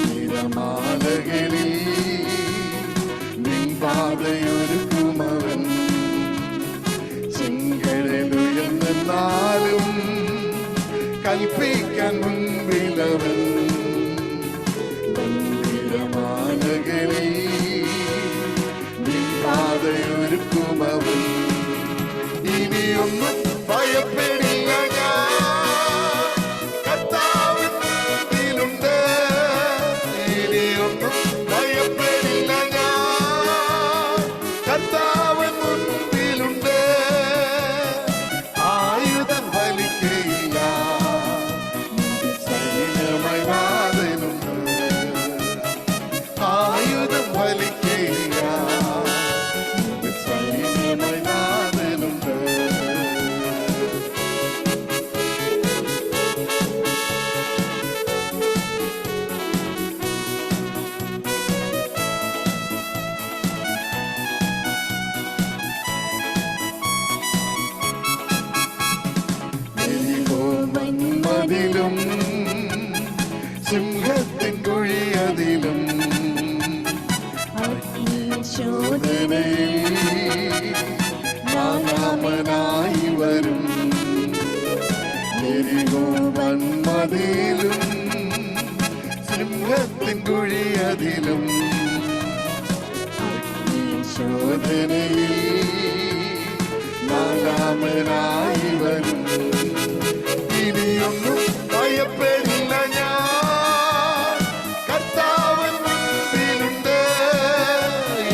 തിരമാലകളിൽ നിൻ പാതയൊരുക്കുമവൻ ചെങ്കടലുയർന്നെന്നാലും കൽപ്പിക്കാൻ മുൻപിലവൻ തിരമാലകളിൽ നിൻ പാതയൊരുക്കുമവൻ ഇനിയൊന്നും ഭയപ്പെടില്ല ഞാൻ കർത്താവിൻ മുൻപിലുണ്ട് ഇനിയൊന്നും ഭയപ്പെടില്ല ഞാൻ കർത്താവിൻ മുൻപിലുണ്ട് ആയുധം ഫലിക്കയില്ല സൈന്യമായി നാഥനുണ്ട് ആയുധം ഫലിക്കയില്ല സൈന്യമായി നാഥനുണ്ട് മതിലും സിംഹത്തിൻ കുഴിയതിലും ശോധനയിൽ നാമനായി വരും വന്മതിലും സിംഹത്തിൻ കുഴിയതിലും ശോധനയിൽ നാമനായി വരും ഇനിയൊന്നും ഭയപ്പെടില്ല ഞാൻ കർത്താവിൻ മുൻപിലുണ്ട്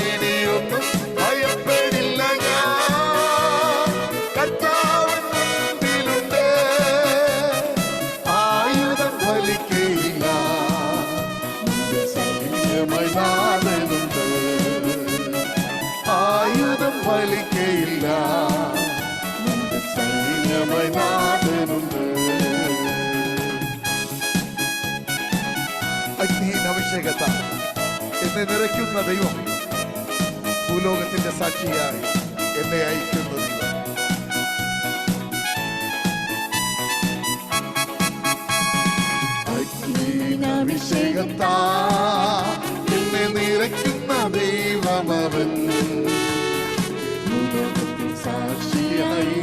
ഇനിയൊന്നും ഭയപ്പെടില്ല ഞാൻ കർത്താവിൻ മുൻപിലുണ്ട് ആയുധം ഫലിക്കയില്ല സൈന്യമായി നാഥനുണ്ട് ആയുധം ഫലിക്കയില്ല സൈന്യമായി നാഥനുണ്ട് അഗ്നിയിൽ അഭിഷേകത്താൽ എന്നെ നിറയ്ക്കുന്ന ദൈവം ഭൂലോകത്തിന്റെ സാക്ഷിയായി എന്നെ അയക്കുന്ന ദൈവം അഗ്നിയിൽ അഭിഷേകത്താൽ എന്നെ നിറയ്ക്കുന്ന ദൈവമവൻ സാക്ഷിയായി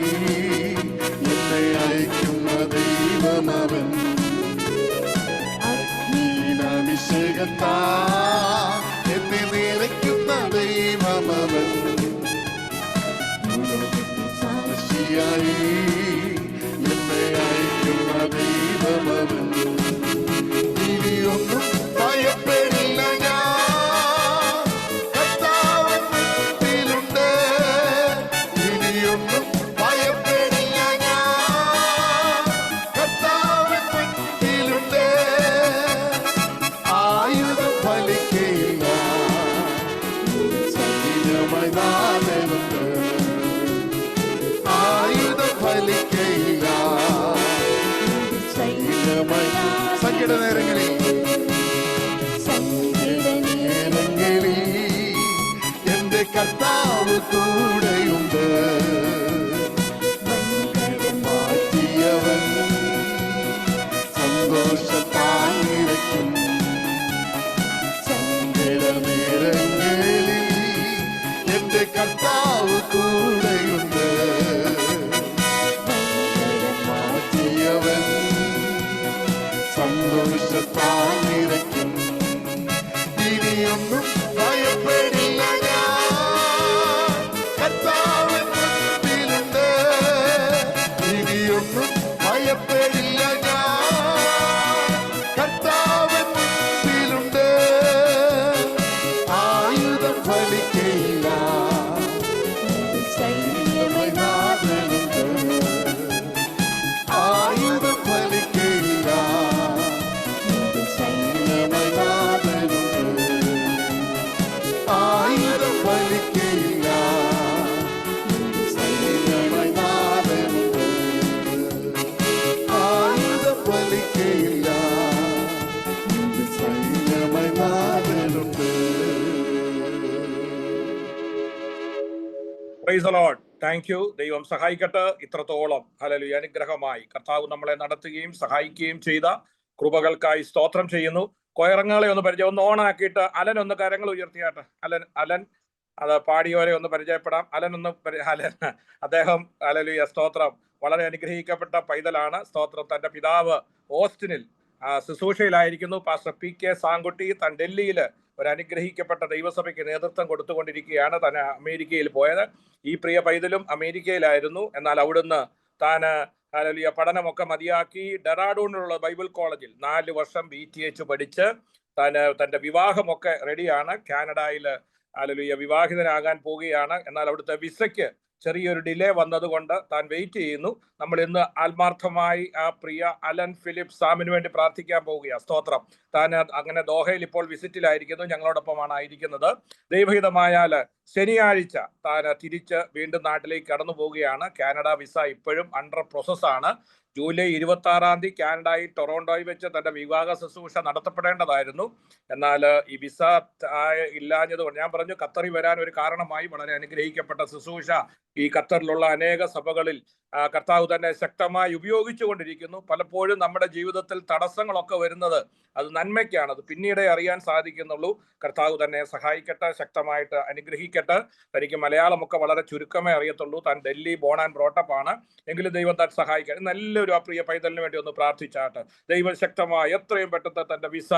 എന്നെ അയക്കുന്ന ദൈവമവൻ അഗ്നിയിലഭിഷേകത്താ എന്നെ നിറയ്ക്കുന്ന ദൈവമവൻ സാക്ഷിയായി എന്നെ അയക്കുന്ന ദൈവമവൻ ഇനിയൊന്നും ഭയപ്പെടില്ല ഞാൻ കർത്താവിൻ മുൻപിലുണ്ട് ഇനിയൊന്നും ഭയപ്പെടില്ല ഞാൻ കർത്താവിൻ മുൻപിലുണ്ട് ആയുധം ഫലിക്കയില്ല സൈന്യമായി നാഥനുണ്ട് ആയുധം ഫലിക്കയില്ല സൈന്യമായി സങ്കട നേരങ്ങളിൽ എന്റെ കർത്താവ് കൂടെയുണ്ട് മാറ്റിയവൻ സന്തോഷത്താൽ നിറയ്ക്കും സങ്കട നേരങ്ങളിൽ എന്റെ കർത്താവ് കൂടെയുണ്ട് മാറ്റിയവൻ സന്തോഷത്താൽ നിറയ്ക്കും ഇനിയൊന്നും ഭയപ്പെടില്ല ഞാൻ കർത്താവിൻ മുൻപിലുണ്ട് ഇനിയൊന്നും ഭയപ്പെടില്ല ഞാൻ കർത്താവിൻ മുൻപിലുണ്ട് ആയുധം ഫലിക്കയില്ല സൈന്യമായി നാഥനുണ്ട് ആയുധം ഫലിക്കയില്ല സൈന്യമായി നാഥനുണ്ട് ആയുധം ഫലിക്കയില്ല സൈന്യമായി നാഥനുണ്ട് ആയുധം ഫലിക്കയില്ല സൈന്യമായി നാഥനുണ്ട് Praise the Lord. Thank you. ദൈവം സഹായിക്കട്ടെ. ഇത്രത്തോളം ഹല്ലേലൂയ അനുഗ്രഹമായി കർത്താവ് നമ്മളെ നടത്തുകയും സഹായിക്കുകയും ചെയ്ത കൃപകൾക്കായി സ്തോത്രം ചെയ്യുന്നു. കൊയറങ്ങളെ ഒന്ന് പരിചയം ഒന്ന് ഓണാക്കിയിട്ട് അലൻ ഒന്ന് കരങ്ങൾ ഉയർത്തിയാട്ടെ. അലൻ അത് പാടിയവരെ ഒന്ന് പരിചയപ്പെടാം. അലൻ അദ്ദേഹം ഹല്ലേലൂയ സ്തോത്രം വളരെ അനുഗ്രഹിക്കപ്പെട്ട പൈതലാണ്. സ്തോത്രം. തന്റെ പിതാവ് ഓസ്റ്റിനിൽ ശുശ്രൂഷയിലായിരിക്കുന്നു. പാസ്റ്റർ PK സാങ്കുട്ടി താൻ ഡൽഹിയിൽ ഒരു അനുഗ്രഹിക്കപ്പെട്ട ദൈവസഭയ്ക്ക് നേതൃത്വം കൊടുത്തുകൊണ്ടിരിക്കുകയാണ്. താൻ അമേരിക്കയിൽ പോയത്. ഈ പ്രിയ പൈതലും അമേരിക്കയിലായിരുന്നു. എന്നാൽ അവിടുന്ന് താൻ ഹല്ലേലൂയ പഠനമൊക്കെ മതിയാക്കി ഡെറാഡൂണിലുള്ള ബൈബിൾ കോളേജിൽ 4 വർഷം BTH പഠിച്ച് തന്റെ വിവാഹമൊക്കെ റെഡിയാണ്. കാനഡയിൽ ഹല്ലേലൂയ വിവാഹിതനാകാൻ പോവുകയാണ്. എന്നാൽ അവിടുത്തെ വിസയ്ക്ക് ചെറിയൊരു ഡിലേ വന്നതുകൊണ്ട് താൻ വെയിറ്റ് ചെയ്യുന്നു. നമ്മൾ ഇന്ന് ആത്മാർത്ഥമായി ആ പ്രിയ അലൻ ഫിലിപ്പ് സാമിന് വേണ്ടി പ്രാർത്ഥിക്കാൻ പോവുകയാണ്. സ്തോത്രം. താൻ അങ്ങനെ ദോഹയിൽ ഇപ്പോൾ വിസിറ്റിലായിരിക്കുന്നു. ഞങ്ങളോടൊപ്പമാണ് ആയിരിക്കുന്നത്. ദൈവഹിതമായാൽ ശനിയാഴ്ച താൻ തിരിച്ച് വീണ്ടും നാട്ടിലേക്ക് കടന്നു പോവുകയാണ്. കാനഡ വിസ ഇപ്പോഴും അണ്ടർ പ്രോസസ്സാണ്. ജൂലൈ 26-ാം തീയതി കാനഡയിൽ ടൊറോണ്ടോയിൽ വെച്ച് തന്റെ വിവാഹ ശുശ്രൂഷ നടത്തപ്പെടേണ്ടതായിരുന്നു. എന്നാൽ ഈ വിസ ഇല്ലാഞ്ഞതുകൊണ്ട് ഞാൻ പറഞ്ഞു ഖത്തറിൽ വരാൻ ഒരു കാരണമായി വളരെ അനുഗ്രഹിക്കപ്പെട്ട ശുശ്രൂഷ ഈ ഖത്തറിലുള്ള അനേക സഭകളിൽ കർത്താവ് തന്നെ ശക്തമായി ഉപയോഗിച്ചുകൊണ്ടിരിക്കുന്നു. പലപ്പോഴും നമ്മുടെ ജീവിതത്തിൽ തടസ്സങ്ങളൊക്കെ വരുന്നത് അത് നന്മയ്ക്കാണ്. അത് പിന്നീടേ അറിയാൻ സാധിക്കുന്നുള്ളൂ. കർത്താവ് തന്നെ സഹായിക്കട്ടെ, ശക്തമായിട്ട് അനുഗ്രഹിക്കട്ടെ. തനിക്ക് മലയാളമൊക്കെ വളരെ ചുരുക്കമേ അറിയത്തുള്ളൂ. താൻ ഡൽഹി ബോൺ ആൻഡ് ബ്രോട്ടപ്പ് ആണ്. എങ്കിലും ദൈവം താൻ സഹായിക്കട്ടെ. നല്ലൊരു ആ പ്രിയ പൈതലിന് വേണ്ടി ഒന്ന് പ്രാർത്ഥിച്ചാട്ടെ. ദൈവം ശക്തമായി എത്രയും പെട്ടെന്ന് തന്റെ വിസ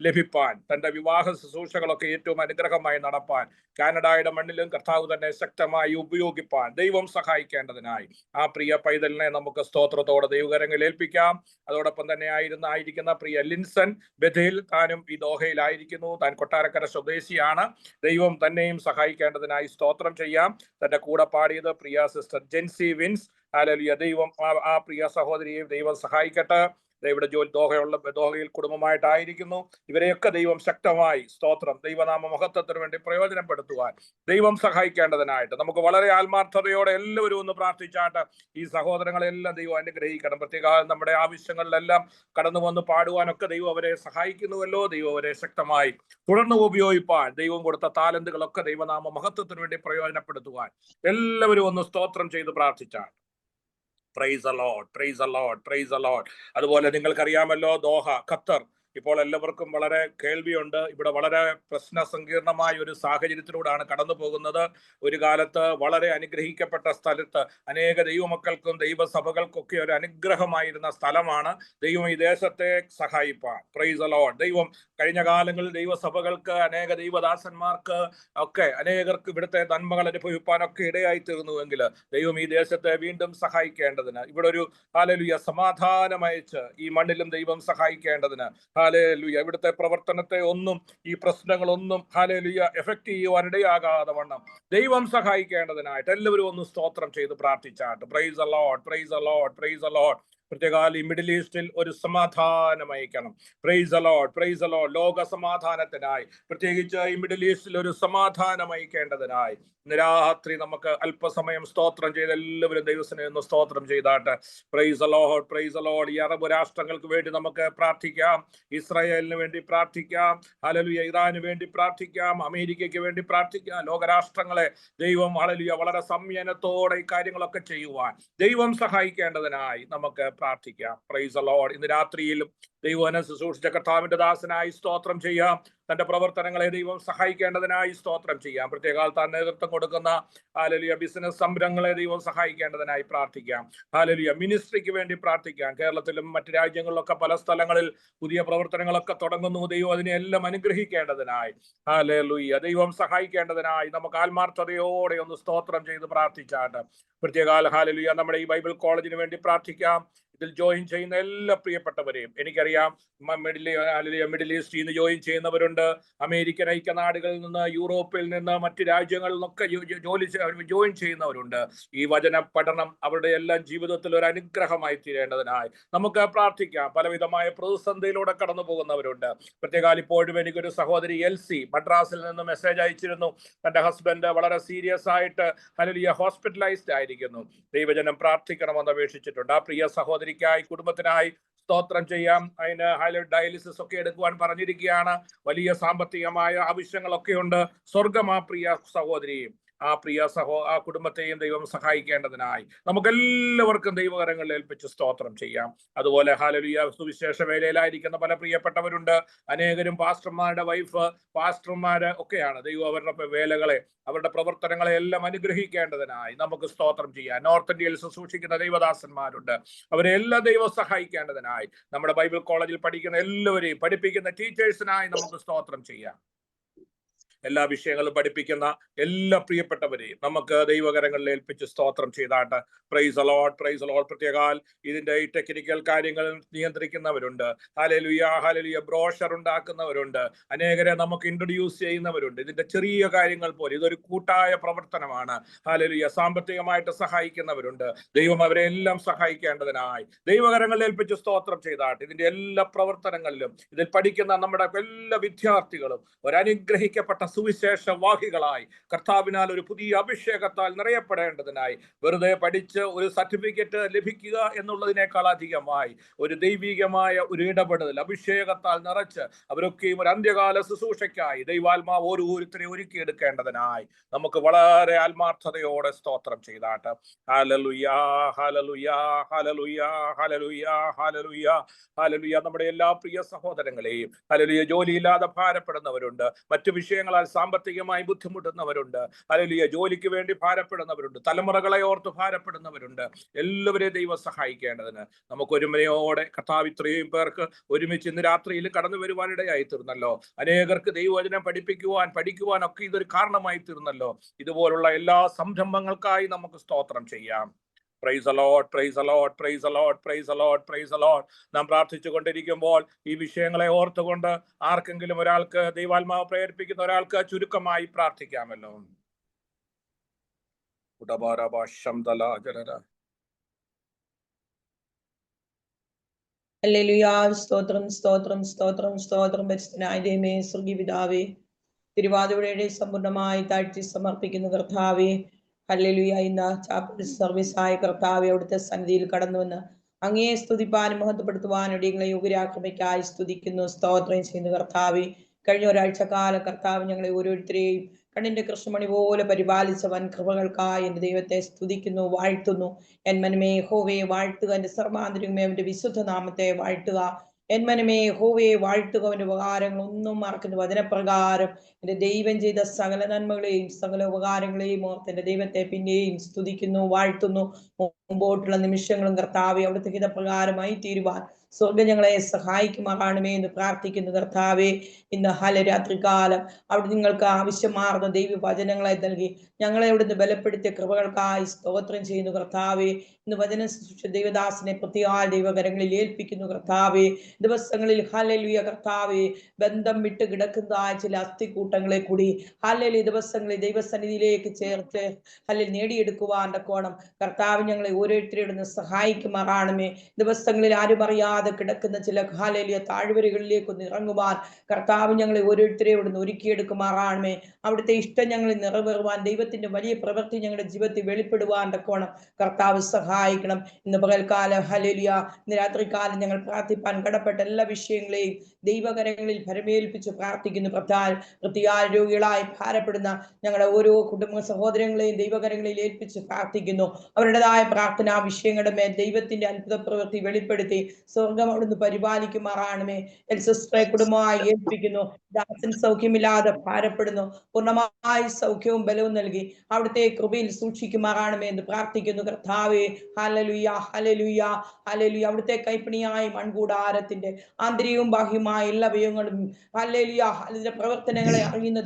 ലഭിപ്പാൻ, തന്റെ വിവാഹ ശുശ്രൂഷകളൊക്കെ ഏറ്റവും അനുഗ്രഹമായി നടപ്പാൻ, കാനഡയുടെ മണ്ണിലും കർത്താവ് തന്നെ ശക്തമായി ഉപയോഗിപ്പാൻ ദൈവം സഹായിക്കേണ്ടതിനായി ആ പ്രിയ പൈതലിനെ നമുക്ക് സ്തോത്രത്തോടെ ദൈവകരങ്ങളിൽ ഏൽപ്പിക്കാം. അതോടൊപ്പം തന്നെ ആയിരിക്കുന്ന പ്രിയ ലിൻസൺ ബഥേൽ, താനും ഈ ദോഹയിലായിരിക്കുന്നു. താൻ കൊട്ടാരക്കര സ്വദേശിയാണ്. ദൈവം തന്നെയും സഹായിക്കേണ്ടതിനായി സ്തോത്രം ചെയ്യാം. തന്റെ കൂടെ പാടിയത് പ്രിയ സിസ്റ്റർ ജെൻസി വിൻസ്. ഹല്ലേലൂയ. ദൈവം ആ പ്രിയ സഹോദരിയെ ദൈവം സഹായിക്കട്ടെ. ഇവിടെ ദോഹയിൽ കുടുംബമായിട്ടായിരിക്കുന്നു. ഇവരെയൊക്കെ ദൈവം ശക്തമായി സ്തോത്രം ദൈവനാമ മഹത്വത്തിന് വേണ്ടി പ്രയോജനപ്പെടുത്തുവാൻ ദൈവം സഹായിക്കേണ്ടതിനായിട്ട് നമുക്ക് വളരെ ആത്മാർത്ഥതയോടെ എല്ലാവരും ഒന്ന് പ്രാർത്ഥിച്ചാട്ട് ഈ സഹോദരങ്ങളെല്ലാം ദൈവം അനുഗ്രഹിക്കണം. പ്രത്യേകം നമ്മുടെ ആവശ്യങ്ങളിലെല്ലാം കടന്നു വന്ന് പാടുവാനൊക്കെ ദൈവം അവരെ സഹായിക്കുന്നുവല്ലോ. ദൈവം അവരെ ശക്തമായി തുടർന്ന് ഉപയോഗിപ്പാൻ ദൈവം കൊടുത്ത താലന്തുകളൊക്കെ ദൈവനാമ മഹത്വത്തിന് വേണ്ടി പ്രയോജനപ്പെടുത്തുവാൻ എല്ലാവരും ഒന്ന് സ്തോത്രം ചെയ്ത് പ്രാർത്ഥിച്ചാൽ. Price the Lord, praise the Lord, praise the Lord. അതുപോലെ നിങ്ങൾക്കറിയാമല്ലോ ദോഹ ഖത്തർ ഇപ്പോൾ എല്ലാവർക്കും വളരെ കേൾവിയുണ്ട്. ഇവിടെ വളരെ പ്രശ്ന സങ്കീർണമായ ഒരു സാഹചര്യത്തിലൂടെയാണ് കടന്നു പോകുന്നത്. ഒരു കാലത്ത് വളരെ അനുഗ്രഹിക്കപ്പെട്ട സ്ഥലത്ത് അനേക ദൈവമക്കൾക്കും ദൈവസഭകൾക്കൊക്കെ ഒരു അനുഗ്രഹമായിരുന്ന സ്ഥലമാണ്. ദൈവം ഈ ദേശത്തെ സഹായിപ്പാൻ. Praise the Lord. ദൈവം കഴിഞ്ഞ കാലങ്ങളിൽ ദൈവസഭകൾക്ക് അനേക ദൈവദാസന്മാർക്ക് ഒക്കെ അനേകർക്ക് ഇവിടുത്തെ നന്മകൾ അനുഭവിപ്പാനൊക്കെ ഇടയായി തീർന്നുവെങ്കിൽ ദൈവം ഈ ദേശത്തെ വീണ്ടും സഹായിക്കേണ്ടതിന് ഇവിടെ ഒരു ഹല്ലേലൂയ സമാധാനം അയച്ച് ഈ മണ്ണിലും ദൈവം സഹായിക്കേണ്ടതിന് ഹല്ലേലൂയ ഇവിടുത്തെ പ്രവർത്തനത്തെ ഒന്നും ഈ പ്രശ്നങ്ങളൊന്നും ഹല്ലേലൂയ എഫക്ട് ചെയ്യുവാനിടയാകാതെ വണ്ണം ദൈവം സഹായിക്കേണ്ടതിനായിട്ട് എല്ലാവരും ഒന്ന് സ്തോത്രം ചെയ്ത് പ്രാർത്ഥിച്ചാട്ട്. Praise the Lord, praise the Lord, praise the Lord. പ്രത്യേകാൽ ഈ മിഡിൽ ഈസ്റ്റിൽ ഒരു സമാധാനം അയക്കണം. Praise the Lord, praise the Lord. ലോക സമാധാനത്തിനായി പ്രത്യേകിച്ച് ഈ മിഡിൽ ഈസ്റ്റിൽ ഒരു സമാധാനം അയക്കേണ്ടതിനായി ഇന്ന് രാത്രി നമുക്ക് അല്പസമയം സ്തോത്രം ചെയ്ത് എല്ലാവരും ദൈവത്തിനെ ഒന്ന് സ്തോത്രം ചെയ്താട്ട്. Praise the Lord, praise the Lord. ഈ അറബ് രാഷ്ട്രങ്ങൾക്ക് വേണ്ടി നമുക്ക് പ്രാർത്ഥിക്കാം. ഇസ്രായേലിന് വേണ്ടി പ്രാർത്ഥിക്കാം. ഹല്ലേലൂയ. ഇറാന് വേണ്ടി പ്രാർത്ഥിക്കാം. അമേരിക്കയ്ക്ക് വേണ്ടി പ്രാർത്ഥിക്കാം. ലോകരാഷ്ട്രങ്ങളെ ദൈവം ഹല്ലേലൂയ വളരെ സംയനത്തോടെ ഈ കാര്യങ്ങളൊക്കെ ചെയ്യുവാൻ ദൈവം സഹായിക്കേണ്ടതിനായി നമുക്ക് പ്രാർത്ഥിക്കാം. Price the Lord. ഇന്ന് രാത്രിയിലും ദൈവവചനം ശുശ്രൂഷിച്ച കർത്താവിന്റെ ദാസനായി സ്തോത്രം ചെയ്യാം. തന്റെ പ്രവർത്തനങ്ങളെ ദൈവം സഹായിക്കേണ്ടതിനായി സ്തോത്രം ചെയ്യാം. പ്രത്യേകാൽ താൻ നേതൃത്വം കൊടുക്കുന്ന ഹല്ലേലൂയ ബിസിനസ് സംരംഭങ്ങളെ ദൈവം സഹായിക്കേണ്ടതിനായി പ്രാർത്ഥിക്കാം. ഹല്ലേലൂയ മിനിസ്ട്രിക്ക് വേണ്ടി പ്രാർത്ഥിക്കാം. കേരളത്തിലും മറ്റു രാജ്യങ്ങളിലൊക്കെ പല സ്ഥലങ്ങളിൽ പുതിയ പ്രവർത്തനങ്ങളൊക്കെ തുടങ്ങുന്നു. ദൈവം അതിനെല്ലാം അനുഗ്രഹിക്കേണ്ടതിനായി ഹല്ലേലൂയ ദൈവം സഹായിക്കേണ്ടതിനായി നമുക്ക് ആത്മാർത്ഥതയോടെ ഒന്ന് സ്തോത്രം ചെയ്ത് പ്രാർത്ഥിച്ചാട്ട്. പ്രത്യേകാൽ ഹല്ലേലൂയ നമ്മുടെ ഈ ബൈബിൾ കോളേജിന് വേണ്ടി പ്രാർത്ഥിക്കാം. ഇതിൽ ജോയിൻ ചെയ്യുന്ന എല്ലാ പ്രിയപ്പെട്ടവരെയും എനിക്കറിയാം. മിഡിൽ ഈസ്റ്റിൽ നിന്ന് ജോയിൻ ചെയ്യുന്നവരുണ്ട്. അമേരിക്കൻ ഐക്യനാടുകളിൽ നിന്ന്, യൂറോപ്പിൽ നിന്ന്, മറ്റ് രാജ്യങ്ങളിൽ നിന്നൊക്കെ ജോയിൻ ചെയ്യുന്നവരുണ്ട്. ഈ വചന പഠനം അവരുടെ എല്ലാം ജീവിതത്തിൽ ഒരു അനുഗ്രഹമായി തീരേണ്ടതിനായി നമുക്ക് പ്രാർത്ഥിക്കാം. പലവിധമായ പ്രതിസന്ധിയിലൂടെ കടന്നു പോകുന്നവരുണ്ട്. പ്രത്യേകാൽ ഇപ്പോഴും എനിക്കൊരു സഹോദരി എൽസി മദ്രാസിൽ നിന്ന് മെസ്സേജ് അയച്ചിരുന്നു. തന്റെ ഹസ്ബൻഡ് വളരെ സീരിയസ് ആയിട്ട് ഹല്ലേലൂയ ഹോസ്പിറ്റലൈസ്ഡ് ആയിരിക്കുന്നു. ദൈവജനം പ്രാർത്ഥിക്കണമെന്ന് അപേക്ഷിച്ചിട്ടുണ്ട്. ആ പ്രിയ സഹോദരിക്കായി കുടുംബത്തിനായി സ്തോത്രം ചെയ്യാം. അതിന് ഡയാലിസിസ് ഒക്കെ എടുക്കുവാൻ പറഞ്ഞിരിക്കുകയാണ്. വലിയ സാമ്പത്തികമായ ആവശ്യങ്ങളൊക്കെ ഉണ്ട്. സ്വർഗം ആ പ്രിയ സഹോദരിയും ആ പ്രിയ ആ കുടുംബത്തെയും ദൈവം സഹായിക്കേണ്ടതിനായി നമുക്കെല്ലാവർക്കും ദൈവകരങ്ങളിൽ ഏൽപ്പിച്ച് സ്തോത്രം ചെയ്യാം. അതുപോലെ ഹല്ലേലൂയ, സുവിശേഷ വേലയിലായിരിക്കുന്ന പല പ്രിയപ്പെട്ടവരുണ്ട്. അനേകരും പാസ്റ്റർമാരുടെ വൈഫ്, പാസ്റ്റർമാര് ഒക്കെയാണ്. ദൈവം അവരുടെ വേലകളെ, അവരുടെ പ്രവർത്തനങ്ങളെ എല്ലാം അനുഗ്രഹിക്കേണ്ടതിനായി നമുക്ക് സ്തോത്രം ചെയ്യാം. നോർത്ത് ഇന്ത്യയിൽ ശുശ്രൂഷിക്കുന്ന ദൈവദാസന്മാരുണ്ട്. അവരെ എല്ലാ ദൈവം സഹായിക്കേണ്ടതിനായി നമ്മുടെ ബൈബിൾ കോളേജിൽ പഠിക്കുന്ന എല്ലാവരെയും, പഠിപ്പിക്കുന്ന ടീച്ചേഴ്സിനായി നമുക്ക് സ്തോത്രം ചെയ്യാം. എല്ലാ വിഷയങ്ങളും പഠിപ്പിക്കുന്ന എല്ലാ പ്രിയപ്പെട്ടവരെയും നമുക്ക് ദൈവകരങ്ങളിൽ ഏൽപ്പിച്ച് സ്തോത്രം ചെയ്താട്ട്. Praise allot, praise the Lord. പ്രത്യേകാൽ ഇതിന്റെ ഈ ടെക്നിക്കൽ കാര്യങ്ങൾ നിയന്ത്രിക്കുന്നവരുണ്ട്. ഹല്ലേലൂയ, ഹല്ലേലൂയ. ബ്രോഷർ ഉണ്ടാക്കുന്നവരുണ്ട്. അനേകരെ നമുക്ക് ഇൻട്രൊഡ്യൂസ് ചെയ്യുന്നവരുണ്ട്. ഇതിന്റെ ചെറിയ കാര്യങ്ങൾ പോലെ ഇതൊരു കൂട്ടായ പ്രവർത്തനമാണ്. ഹല്ലേലൂയ. സാമ്പത്തികമായിട്ട് സഹായിക്കുന്നവരുണ്ട്. ദൈവം അവരെ എല്ലാം സഹായിക്കേണ്ടതിനായി ദൈവകരങ്ങളിൽ ഏൽപ്പിച്ച് സ്തോത്രം ചെയ്താട്ട്. ഇതിന്റെ എല്ലാ പ്രവർത്തനങ്ങളിലും ഇതിൽ പഠിക്കുന്ന നമ്മുടെ എല്ലാ വിദ്യാർത്ഥികളും ഒരനുഗ്രഹിക്കപ്പെട്ട സുവിശേഷവാഹികളായി കർത്താവിനാൽ ഒരു പുതിയ അഭിഷേകത്താൽ നിറയപ്പെടേണ്ടതിനായി, വെറുതെ പഠിച്ച് ഒരു സർട്ടിഫിക്കറ്റ് ലഭിക്കുക എന്നുള്ളതിനേക്കാൾ അധികമായി ഒരു ദൈവികമായ ഒരു ഇടപെടൽ അഭിഷേകത്താൽ നിറച്ച് അവരൊക്കെയും ഒരു അന്ത്യകാല ശുശ്രൂഷയ്ക്കായി ദൈവാത്മാവ് ഓരോരുത്തരെ ഒരുക്കിയെടുക്കേണ്ടതിനായി നമുക്ക് വളരെ ആത്മാർത്ഥതയോടെ സ്തോത്രം ചെയ്താട്ട്. ഹല്ലേലൂയ, ഹല്ലേലൂയ, ഹല്ലേലൂയ, ഹല്ലേലൂയ, ഹല്ലേലൂയ, ഹല്ലേലൂയ. നമ്മുടെ എല്ലാ പ്രിയ സഹോദരങ്ങളെയും ഹല്ലേലൂയ, ജോലിയില്ലാതെ ഭാരപ്പെടുന്നവരുണ്ട്, മറ്റു വിഷയങ്ങളാൽ സാമ്പത്തികമായി ബുദ്ധിമുട്ടുന്നവരുണ്ട്, ഹല്ലേലൂയ, ജോലിക്ക് വേണ്ടി ഭാരപ്പെടുന്നവരുണ്ട്, തലമുറകളെ ഓർത്ത് ഭാരപ്പെടുന്നവരുണ്ട്. എല്ലാവരെയും ദൈവം സഹായിക്കേണ്ടതിന് നമുക്ക് ഒരുമയോടെ കർത്താവ് ഇത്രയും പേർക്ക് ഒരുമിച്ച് ഇന്ന് രാത്രിയിൽ കടന്നു വരുവാനിടയായി തീർന്നല്ലോ. അനേകർക്ക് ദൈവവചനം പഠിക്കുവാൻ ഒക്കെ ഇതൊരു കാരണമായി തീർന്നല്ലോ. ഇതുപോലുള്ള എല്ലാ സംരംഭങ്ങൾക്കായി നമുക്ക് സ്തോത്രം ചെയ്യാം. Praise allot, praise allot, praise allot, praise allot, praise a lot. നാം പ്രാർത്ഥിച്ചു കൊണ്ടിരിക്കുമ്പോൾ ഈ വിഷയങ്ങളെ ഓർത്തുകൊണ്ട് ആർക്കെങ്കിലും ഒരാൾക്ക്, ദൈവാത്മാവ് പ്രേരിപ്പിക്കുന്ന ഒരാൾക്ക് ചുരുക്കമായി പ്രാർത്ഥിക്കാമല്ലോ. ഹല്ലേലൂയ. സ്തോത്രം, സ്തോത്രം, സ്തോത്രം, സ്തോത്രം. പരിശുദ്ധനായ ദൈവമേ, സ്വർഗീയ പിതാവേ, തിരുവാതിരയുടെ സമ്പൂർണ്ണമായി താഴ്ത്തി സമർപ്പിക്കുന്നു കർത്താവേ. ഹല്ലേലൂയ. ഇന്ന് ചാപ്പൽ സർവീസായ കർത്താവേ, അവിടുത്തെ സന്നിധിയിൽ കടന്നുവന്ന് അങ്ങയെ സ്തുതിപ്പാനും മഹത്വപ്പെടുത്തുവാനും ഇടങ്ങളെ യുഗരാക്രമയ്ക്കായി സ്തുതിക്കുന്നു, സ്തോത്രം ചെയ്യുന്നു കർത്താവേ. കഴിഞ്ഞ ഒരാഴ്ചക്കാലം കർത്താവ് ഞങ്ങളെ ഓരോരുത്തരെയും കണ്ണിന്റെ കൃഷ്ണമണി പോലെ പരിപാലിച്ച വൻ കൃപകൾക്കായി എന്റെ ദൈവത്തെ സ്തുതിക്കുന്നു, വാഴ്ത്തുന്നു. എൻ മനമേ യഹോവയെ വാഴ്ത്തുക, എന്റെ സർവാന്തരംഗമേ അവന്റെ വിശുദ്ധ നാമത്തെ വാഴ്ത്തുക. എൻ മനമേ യഹോവയെ വാഴ്ത്തുക, അവന്റെ ഉപകാരങ്ങൾ ഒന്നും മറക്കുന്നു. വചനപ്രകാരം എന്റെ ദൈവം ചെയ്ത സകല നന്മകളെയും സകല ഉപകാരങ്ങളെയും ഓർത്ത് എന്റെ ദൈവത്തെ പിന്നെയും സ്തുതിക്കുന്നു, വാഴ്ത്തുന്നു. മുമ്പോട്ടുള്ള നിമിഷങ്ങളും കർത്താവെ അവിടുത്തെ ഹിതപ്രകാരമായി തീരുവാൻ സ്വർഗം ഞങ്ങളെ സഹായിക്കുമാറാണമേ എന്ന് പ്രാർത്ഥിക്കുന്നു കർത്താവെ. ഇന്ന് രാത്രികാലം അവിടെ നിങ്ങൾക്ക് ആവശ്യമാർന്ന ദൈവവചനങ്ങളെ നൽകി ഞങ്ങളെ അവിടുന്ന് ബലപ്പെടുത്തിയ കൃപകൾക്കായി സ്തോത്രം ചെയ്യുന്നു കർത്താവെ. ഇന്ന് വചനം സൃഷ്ടിച്ച ദൈവദാസനെ പ്രത്യേക ദൈവകരങ്ങളിൽ ഏൽപ്പിക്കുന്നു കർത്താവെ. ദിവസങ്ങളിൽ ഹല്ലേലൂയ കർത്താവെ, ബന്ധം വിട്ട് കിടക്കുന്നതായ ചില അസ്ഥിക്കൂട്ടങ്ങളെ കൂടി ഹല്ലേലൂയ ദിവസങ്ങളിൽ ദൈവസന്നിധിയിലേക്ക് ചേർത്ത് ഹല്ലേലൂയ നേടിയെടുക്കുവാൻ കോണം കർത്താവ് ഞങ്ങളെ ഓരോരുത്തരോട് സഹായിക്കുമാറാണമേ. ദിവസങ്ങളിൽ ആരും അറിയാതെ കിടക്കുന്ന ചില ഹല്ലേലൂയ താഴ്വരകളിലേക്ക് ഒന്ന് ഇറങ്ങുവാൻ കർത്താവ് ഞങ്ങളെ ഓരോരുത്തരെയോട് ഒരുക്കിയെടുക്കുമാറാണമേ. അവിടുത്തെ ഇഷ്ടം ഞങ്ങളിൽ നിറവേറുവാൻ, ദൈവത്തിന്റെ വലിയ പ്രവൃത്തി ഞങ്ങളുടെ ജീവിതത്തിൽ വെളിപ്പെടുവാൻ കോണം കർത്താവ് സഹായിക്കണം. ഇന്ന് പകൽക്കാലം ഹല്ലേലൂയ, ഇന്ന് രാത്രികാലം ഞങ്ങൾ പ്രാർത്ഥിപ്പാൻ കടപ്പെട്ട എല്ലാ വിഷയങ്ങളെയും ദൈവകരങ്ങളിൽ ഭരമേൽപ്പിച്ച് പ്രാർത്ഥിക്കുന്നു. പ്രത്യാൽ രോഗികളായി ഭാരപ്പെടുന്ന ഞങ്ങളുടെ ഓരോ കുടുംബ സഹോദരങ്ങളെയും ദൈവകരങ്ങളിൽ ഏൽപ്പിച്ച് പ്രാർത്ഥിക്കുന്നു. അവരുടേതായ പ്രാർത്ഥനാ വിഷയങ്ങളുടെ മേൽ ദൈവത്തിന്റെ അത്ഭുത പ്രവൃത്തി വെളിപ്പെടുത്തി സ്വർഗം അവിടുന്ന് പരിപാലിക്കുമാറാണമേ. സിസ്റ്ററെ കുടുംബമായി ഏൽപ്പിക്കുന്നു. ദാസൻ സൗഖ്യമില്ലാതെ ഭാരപ്പെടുന്നു, പൂർണ്ണമായി സൗഖ്യവും ബലവും നൽകി അവിടുത്തെ കൃപയിൽ സൂക്ഷിക്കുമാറാണമേ എന്ന് പ്രാർത്ഥിക്കുന്നു കർത്താവേ. ഹല്ലേലൂയ, ഹല്ലേലൂയ, ഹല്ലേലൂയ. അവിടുത്തെ കൈപ്പണിയായ മൺകൂടാരത്തിന്റെ ആന്തരികവും ബാഹ്യമായ എല്ലാ അവയവങ്ങളും ഹല്ലേലൂയ അതിന്റെ പ്രവർത്തനങ്ങളെ അറിയുന്ന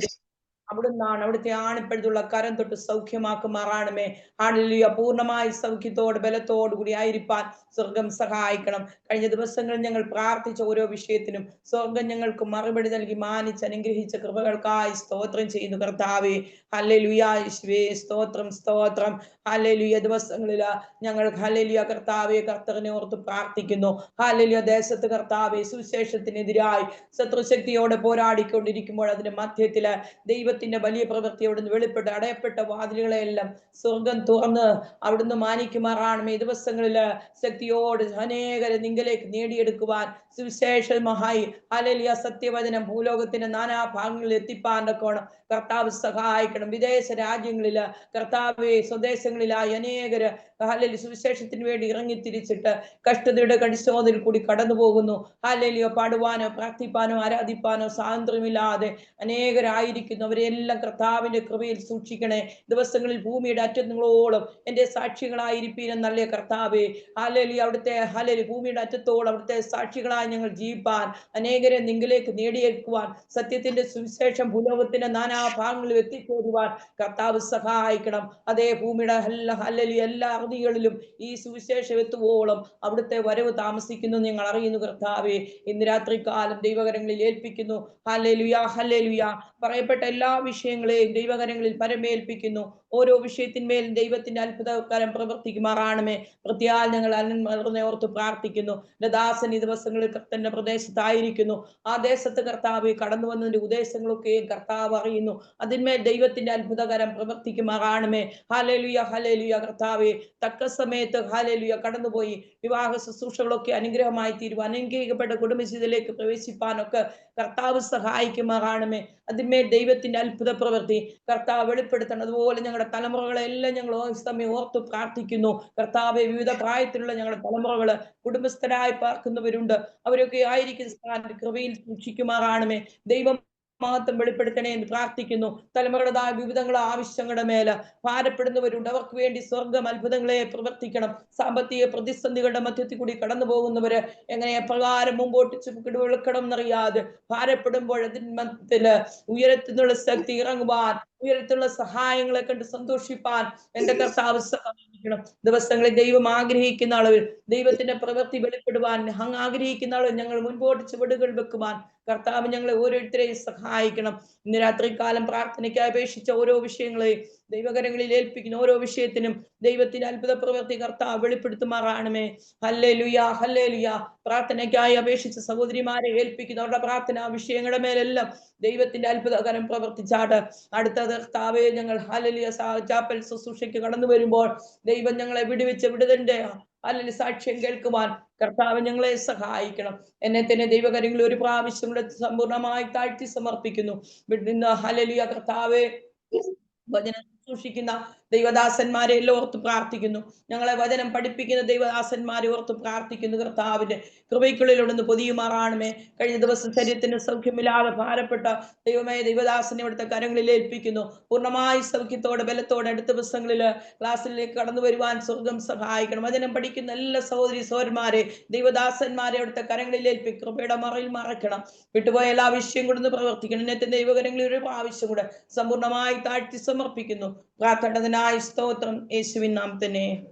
അവിടുന്നാണ്. അവിടുത്തെ ആണിപ്പഴുതുള്ള കരം തൊട്ട് സൗഖ്യമാക്കുമാറാണമേ. ഹല്ലേലൂയ. പൂർണ്ണമായ സൗഖ്യത്തോട് ബലത്തോടു കൂടി ആയിരിക്കാൻ സ്വർഗം സഹായിക്കണം. കഴിഞ്ഞ ദിവസങ്ങളിൽ ഞങ്ങൾ പ്രാർത്ഥിച്ച ഓരോ വിഷയത്തിനും സ്വർഗം ഞങ്ങൾക്ക് മറുപടി നൽകി മാനിച്ച് അനുഗ്രഹിച്ച കൃപകൾക്കായി സ്തോത്രം ചെയ്യുന്നു കർത്താവേ. ഹല്ലേലൂയ യേശുവേ, സ്തോത്രം, സ്തോത്രം. ഹല്ലേലൂയ. ദിവസങ്ങളിൽ ഞങ്ങൾ ഹല്ലേലൂയ കർത്താവേ കർത്തറിനെ ഓർത്ത് പ്രാർത്ഥിക്കുന്നു. ഹല്ലേലൂയ. ദേശത്ത് കർത്താവേ സുവിശേഷത്തിനെതിരായി ശത്രുശക്തിയോടെ പോരാടിക്കൊണ്ടിരിക്കുമ്പോൾ അതിന്റെ മധ്യത്തില് ദൈവത്തിന്റെ ദൈവത്തിന്റെ വലിയ പ്രവൃത്തി അവിടുന്ന് വെളിപ്പെട്ട് അടയപ്പെട്ട വാതിലുകളെല്ലാം സ്വർഗം തുറന്ന് അവിടുന്ന് മാനിക്കുമാറാണമേ. ഈ ദിവസങ്ങളില് ശക്തിയോട് അനേകരെ നിങ്കലേക്ക് നേടിയെടുക്കുവാൻ സുവിശേഷമായി ഹല്ലേലൂയ സത്യവചനം ഭൂലോകത്തിന്റെ നാനാഭാഗങ്ങളിൽ എത്തിപ്പാണ്ടക്കോണം കർത്താവ് സഹായിക്കണം. വിദേശ രാജ്യങ്ങളില് കർത്താവെ സ്വദേശങ്ങളിലായി അനേകര് ഹല്ലേലൂയ സുവിശേഷത്തിന് വേണ്ടി ഇറങ്ങിത്തിരിച്ചിട്ട് കഷ്ടതയുടെ കടിശോധനയിൽ കൂടി കടന്നു പോകുന്നു. ഹല്ലേലൂയ പാടുവാനോ പ്രാർത്ഥിപ്പാനോ ആരാധിപ്പാനോ സ്വാതന്ത്ര്യമില്ലാതെ അനേകരായിരിക്കുന്നു. അവരെല്ലാം കർത്താവിന്റെ കൃപയിൽ സൂക്ഷിക്കണേ. ദിവസങ്ങളിൽ ഭൂമിയുടെ അറ്റങ്ങളോളം എന്റെ സാക്ഷികളായിരിപ്പീനെന്നല്ലേ കർത്താവേ. ഹല്ലേലൂയ അവിടുത്തെ ഹല്ലേലൂയ ഭൂമിയുടെ അറ്റത്തോളം അവിടുത്തെ സാക്ഷികളായി ഞങ്ങൾ ജീവിപ്പാൻ അനേകരെ നിങ്ങളിലേക്ക് നേടിയെടുക്കുവാൻ സത്യത്തിന്റെ സുവിശേഷം ഭൂലോകത്തിന്റെ നാനാഭാഗങ്ങളിൽ എത്തിച്ചേരുവാൻ കർത്താവ് സഹായിക്കണം. അതേ ഭൂമിയുടെ ഹല്ലേലൂയ എല്ലാ അറുതികളിലും ഈ സുവിശേഷം എത്തുവോളം അവിടുത്തെ വരവ് താമസിക്കുന്നു നിങ്ങൾ അറിയുന്നു കർത്താവേ. ഇന്ന് രാത്രികാലം ദൈവകരങ്ങളിൽ ഏൽപ്പിക്കുന്നു. Hallelujah hallelujah. പറയപ്പെട്ട എല്ലാ വിഷയങ്ങളെയും ദൈവകരങ്ങളിൽ പരമേൽപ്പിക്കുന്നു. ഓരോ വിഷയത്തിന്മേലും ദൈവത്തിന്റെ അത്ഭുതകരം പ്രവർത്തിക്കുമാറാണമേ. പ്രത്യാൽ ഞങ്ങൾ ഓർത്ത് പ്രാർത്ഥിക്കുന്നു. ദാസൻ ഈ ദിവസങ്ങളിൽ കർത്തന്റെ പ്രദേശത്തായിരിക്കുന്നു. ആ ദേശത്ത് കർത്താവ് കടന്നു വന്നതിന്റെ ഉദ്ദേശങ്ങളൊക്കെയും കർത്താവ് അറിയുന്നു. അതിന്മേൽ ദൈവത്തിന്റെ അത്ഭുതകരം പ്രവർത്തിക്കുമാറാണമേ. Hallelujah hallelujah. കർത്താവെ തക്ക സമയത്ത് ഹല്ലേലൂയ കടന്നുപോയി വിവാഹ ശുശ്രൂഷകളൊക്കെ അനുഗ്രഹമായി തീരുവാൻ അനുഗ്രഹിക്കപ്പെട്ട കുടുംബജീവിതത്തിലേക്ക് പ്രവേശിപ്പാനൊക്കെ കർത്താവ് സഹായിക്കുമാറാണമേ. അതിന്മേൽ ദൈവത്തിന്റെ അത്ഭുത പ്രവൃത്തി കർത്താവ് വെളിപ്പെടുത്തണം. അതുപോലെ ഞങ്ങളുടെ തലമുറകളെല്ലാം ഞങ്ങൾ സമയം ഓർത്ത് പ്രാർത്ഥിക്കുന്നു. കർത്താവെ വിവിധ പ്രായത്തിലുള്ള ഞങ്ങളുടെ തലമുറകള് കുടുംബസ്ഥരായി പാർക്കുന്നവരുണ്ട്. അവരൊക്കെ ആയിരിക്കുന്ന കൃപയിൽ സൂക്ഷിക്കുമാറാണമേ. ദൈവം മഹത്വം വെളിപ്പെടുത്തണേ എന്ന് പ്രാർത്ഥിക്കുന്നു. തലമുറയുടേതായ വിവിധങ്ങളെ ആവശ്യങ്ങളുടെ മേല് ഭാരപ്പെടുന്നവരുണ്ട്. അവർക്ക് വേണ്ടി സ്വർഗം അത്ഭുതങ്ങളെ പ്രവർത്തിക്കണം. സാമ്പത്തിക പ്രതിസന്ധികളുടെ മധ്യത്തിൽ കൂടി കടന്നു പോകുന്നവര് എങ്ങനെ എപ്രകാരം മുമ്പോട്ട് വിളിക്കണം എന്നറിയാതെ ഭാരപ്പെടുമ്പോൾ അതിന് മധ്യത്തില് ഉയരത്തിനുള്ള ശക്തി ഇറങ്ങുവാൻ ഉയരത്തിലുള്ള സഹായങ്ങളെ കണ്ട് സന്തോഷിപ്പാൻ എന്റെ കർത്താവ് സഹായിക്കണം. ദിവസങ്ങളിൽ ദൈവം ആഗ്രഹിക്കുന്ന അളവിൽ ദൈവത്തിന്റെ പ്രവൃത്തി വെളിപ്പെടുവാൻ അങ്ങ് ആഗ്രഹിക്കുന്ന അളവിൽ ഞങ്ങൾ മുൻപോട്ട് ചുവടുകൾ വെക്കുവാൻ കർത്താവ് ഞങ്ങളെ ഓരോരുത്തരെയും സഹായിക്കണം. ഇന്ന് രാത്രികാലം പ്രാർത്ഥനയ്ക്ക് അപേക്ഷിച്ച ഓരോ വിഷയങ്ങളെയും ദൈവകരങ്ങളിൽ ഏൽപ്പിക്കുന്ന ഓരോ വിഷയത്തിനും ദൈവത്തിന്റെ അത്ഭുത പ്രവൃത്തി കർത്താവ് വെളിപ്പെടുത്തുമാറാണമേ. Hallelujah hallelujah. പ്രാർത്ഥനയ്ക്കായി അപേക്ഷിച്ച സഹോദരിമാരെ ഏൽപ്പിക്കുന്ന അവരുടെ പ്രാർത്ഥന വിഷയങ്ങളുടെ മേലെല്ലാം ദൈവത്തിന്റെ അത്ഭുതകരം പ്രവർത്തിച്ചാട്ട് അടുത്ത കർത്താവെ ഞങ്ങൾ ഹല്ലേലൂയ ചാപ്പൽ ശുശ്രൂഷയ്ക്ക് കടന്നു വരുമ്പോൾ ദൈവം ഞങ്ങളെ വിടുവിച്ച വിടുതന്റെ അല്ലെങ്കിൽ സാക്ഷ്യം കേൾക്കുവാൻ കർത്താവ് ഞങ്ങളെ സഹായിക്കണം. എന്നെ തന്നെ ദൈവകരങ്ങളിൽ ഒരു പ്രാവശ്യം കൂടെ സമ്പൂർണമായി താഴ്ത്തി സമർപ്പിക്കുന്നു. ഹല്ലേലൂയ കർത്താവെ വചനം സൂക്ഷിക്കുന്ന ദൈവദാസന്മാരെ എല്ലാം ഓർത്ത് പ്രാർത്ഥിക്കുന്നു. ഞങ്ങളെ വചനം പഠിപ്പിക്കുന്ന ദൈവദാസന്മാരെ ഓർത്ത് പ്രാർത്ഥിക്കുന്നു. കർത്താവിന്റെ കൃപയ്ക്കുള്ളിലൊന്ന് പൊതിയുമാറാണമേ. കഴിഞ്ഞ ദിവസം ശരീരത്തിന് സൗഖ്യമില്ലാതെ ഭാരപ്പെട്ട ദൈവമേ ദൈവദാസനെ ഇവിടുത്തെ കരങ്ങളിൽ ഏൽപ്പിക്കുന്നു. പൂർണ്ണമായി സൗഖ്യത്തോടെ ബലത്തോടെ അടുത്ത ദിവസങ്ങളിൽ ക്ലാസ്സിലേക്ക് കടന്നു വരുവാൻ സ്വർഗം സഹായിക്കണം. വചനം പഠിക്കുന്ന എല്ലാ സഹോദരി സഹോദരന്മാരെ ദൈവദാസന്മാരെ ഇവിടുത്തെ കരങ്ങളിൽ ഏൽപ്പിക്കും. കൃപയുടെ മറയിൽ മറക്കണം. വിട്ടുപോയ എല്ലാ വിഷയം കൊണ്ടൊന്ന് പ്രവർത്തിക്കണം. ഇന്നത്തെ ദൈവകരങ്ങളിൽ ഒരു പ്രാവശ്യം കൂടെ സമ്പൂർണ്ണമായി താഴ്ത്തി സമർപ്പിക്കുന്നു. പ്രാർത്ഥനത്തിനായി സ്തോത്രം യേശുവിൻ നാമത്തിനെ.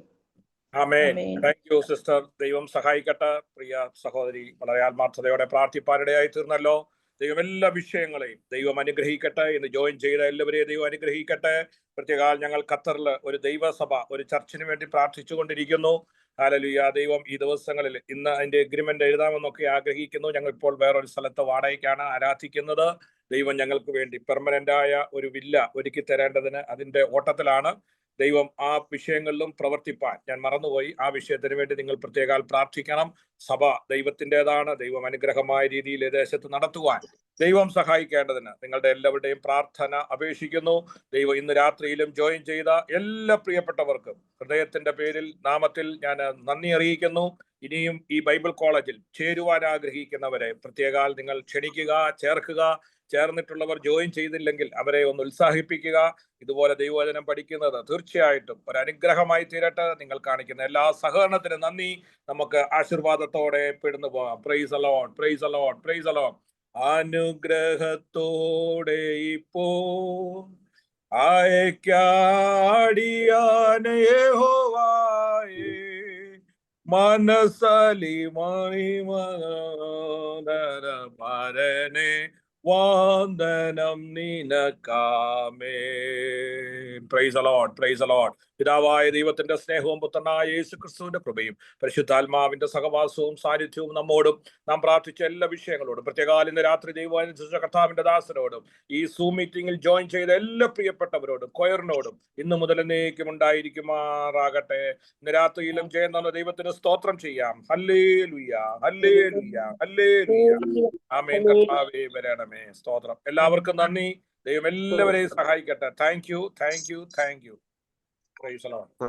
ആമേൻ. Thank you sister. ദൈവം സഹായിക്കട്ടെ. പ്രിയ സഹോദരി വളരെ ആത്മാർത്ഥതയോടെ പ്രാർത്ഥിപ്പാനിടയായി തീർന്നല്ലോ. ദൈവം എല്ലാ വിഷയങ്ങളെയും ദൈവം അനുഗ്രഹിക്കട്ടെ. ഇന്ന് ജോയിൻ ചെയ്ത എല്ലാവരെയും ദൈവം അനുഗ്രഹിക്കട്ടെ. പ്രത്യേക ഞങ്ങൾ ഖത്തറിൽ ഒരു ദൈവസഭ ഒരു ചർച്ചിന് വേണ്ടി പ്രാർത്ഥിച്ചു കൊണ്ടിരിക്കുന്നു. ഹല്ലേലൂയ. ദൈവം ഈ ദിവസങ്ങളിൽ ഇന്ന് അതിന്റെ എഗ്രിമെന്റ് എഴുതാമെന്നൊക്കെ ആഗ്രഹിക്കുന്നു. ഞങ്ങൾ ഇപ്പോൾ വേറൊരു സ്ഥലത്ത് വാടകയ്ക്കാണ് ആരാധിക്കുന്നത്. ദൈവം ഞങ്ങൾക്ക് വേണ്ടി പെർമനന്റ് ആയ ഒരു വില്ല ഒരുക്കി തരേണ്ടതിന് അതിന്റെ ഓട്ടത്തിലാണ്. ദൈവം ആ വിഷയങ്ങളിലും പ്രവർത്തിപ്പാൻ ഞാൻ മറന്നുപോയി. ആ വിഷയത്തിന് വേണ്ടി നിങ്ങൾ പ്രത്യേകം പ്രാർത്ഥിക്കണം. സഭ ദൈവത്തിൻ്റെതാണ്. ദൈവം അനുഗ്രഹമായ രീതിയിൽ ദേശത്ത് നടത്തുവാൻ ദൈവം സഹായിക്കേണ്ടതിന് നിങ്ങളുടെ എല്ലാവരുടെയും പ്രാർത്ഥന അപേക്ഷിക്കുന്നു. ദൈവം ഇന്ന് രാത്രിയിലും ജോയിൻ ചെയ്ത എല്ലാ പ്രിയപ്പെട്ടവർക്കും ഹൃദയത്തിന്റെ പേരിൽ നാമത്തിൽ ഞാൻ നന്ദി അറിയിക്കുന്നു. ഇനിയും ഈ ബൈബിൾ കോളേജിൽ ചേരുവാൻ ആഗ്രഹിക്കുന്നവരെ പ്രത്യേകം നിങ്ങൾ ക്ഷണിക്കുക, ചേർക്കുക. ചേർന്നിട്ടുള്ളവർ ജോയിൻ ചെയ്തില്ലെങ്കിൽ അവരെ ഒന്ന് ഉത്സാഹിപ്പിക്കുക. ഇതുപോലെ ദൈവവചനം പഠിക്കുന്നത് തീർച്ചയായിട്ടും ഒരു അനുഗ്രഹമായി തീരട്ടെ. നിങ്ങൾ കാണിക്കുന്ന എല്ലാ സഹകരണത്തിനും നന്ദി. നമുക്ക് ആശീർവാദത്തോടെ പെടുന്നു പോകാം. Praise the Lord, praise the Lord, praise the Lord. അനുഗ്രഹത്തോടെ ഇപ്പോ അയക്കാടിയാനെ യഹോവയെ മനസ്സലിമായി പരനെ വന്ദനം നിനക്കാമേ. Praise the Lord, praise the Lord. പിതാവായ ദൈവത്തിന്റെ സ്നേഹവും പുത്രനായ യേശു ക്രിസ്തുവിന്റെ കൃപയും പരിശുദ്ധാത്മാവിന്റെ സഹവാസവും സാന്നിധ്യവും നമ്മോടും നാം പ്രാർത്ഥിച്ച എല്ലാ വിഷയങ്ങളോടും പ്രത്യേകാൽ ഇന്ന് രാത്രി ദൈവാനുസരിച്ച കർത്താവിന്റെ ദാസനോടും ഈ സൂം മീറ്റിംഗിൽ ജോയിൻ ചെയ്ത എല്ലാ പ്രിയപ്പെട്ടവരോടും കൊയറിനോടും ഇന്നു മുതൽ എന്നേക്കും ഉണ്ടായിരിക്കുമാറാകട്ടെ. ഇന്ന് രാത്രിയിലും ജയം തന്ന ദൈവത്തിന് സ്തോത്രം ചെയ്യാം. ഹല്ലേലൂയ, ഹല്ലേലൂയ, ഹല്ലേലൂയ. ആമേൻ. കർത്താവേ വരണമേ. സ്തോത്രം. എല്ലാവർക്കും നന്ദി. ദൈവം എല്ലാവരെയും സഹായിക്കട്ടെ. Thank you, thank you, thank you. Praise the Lord.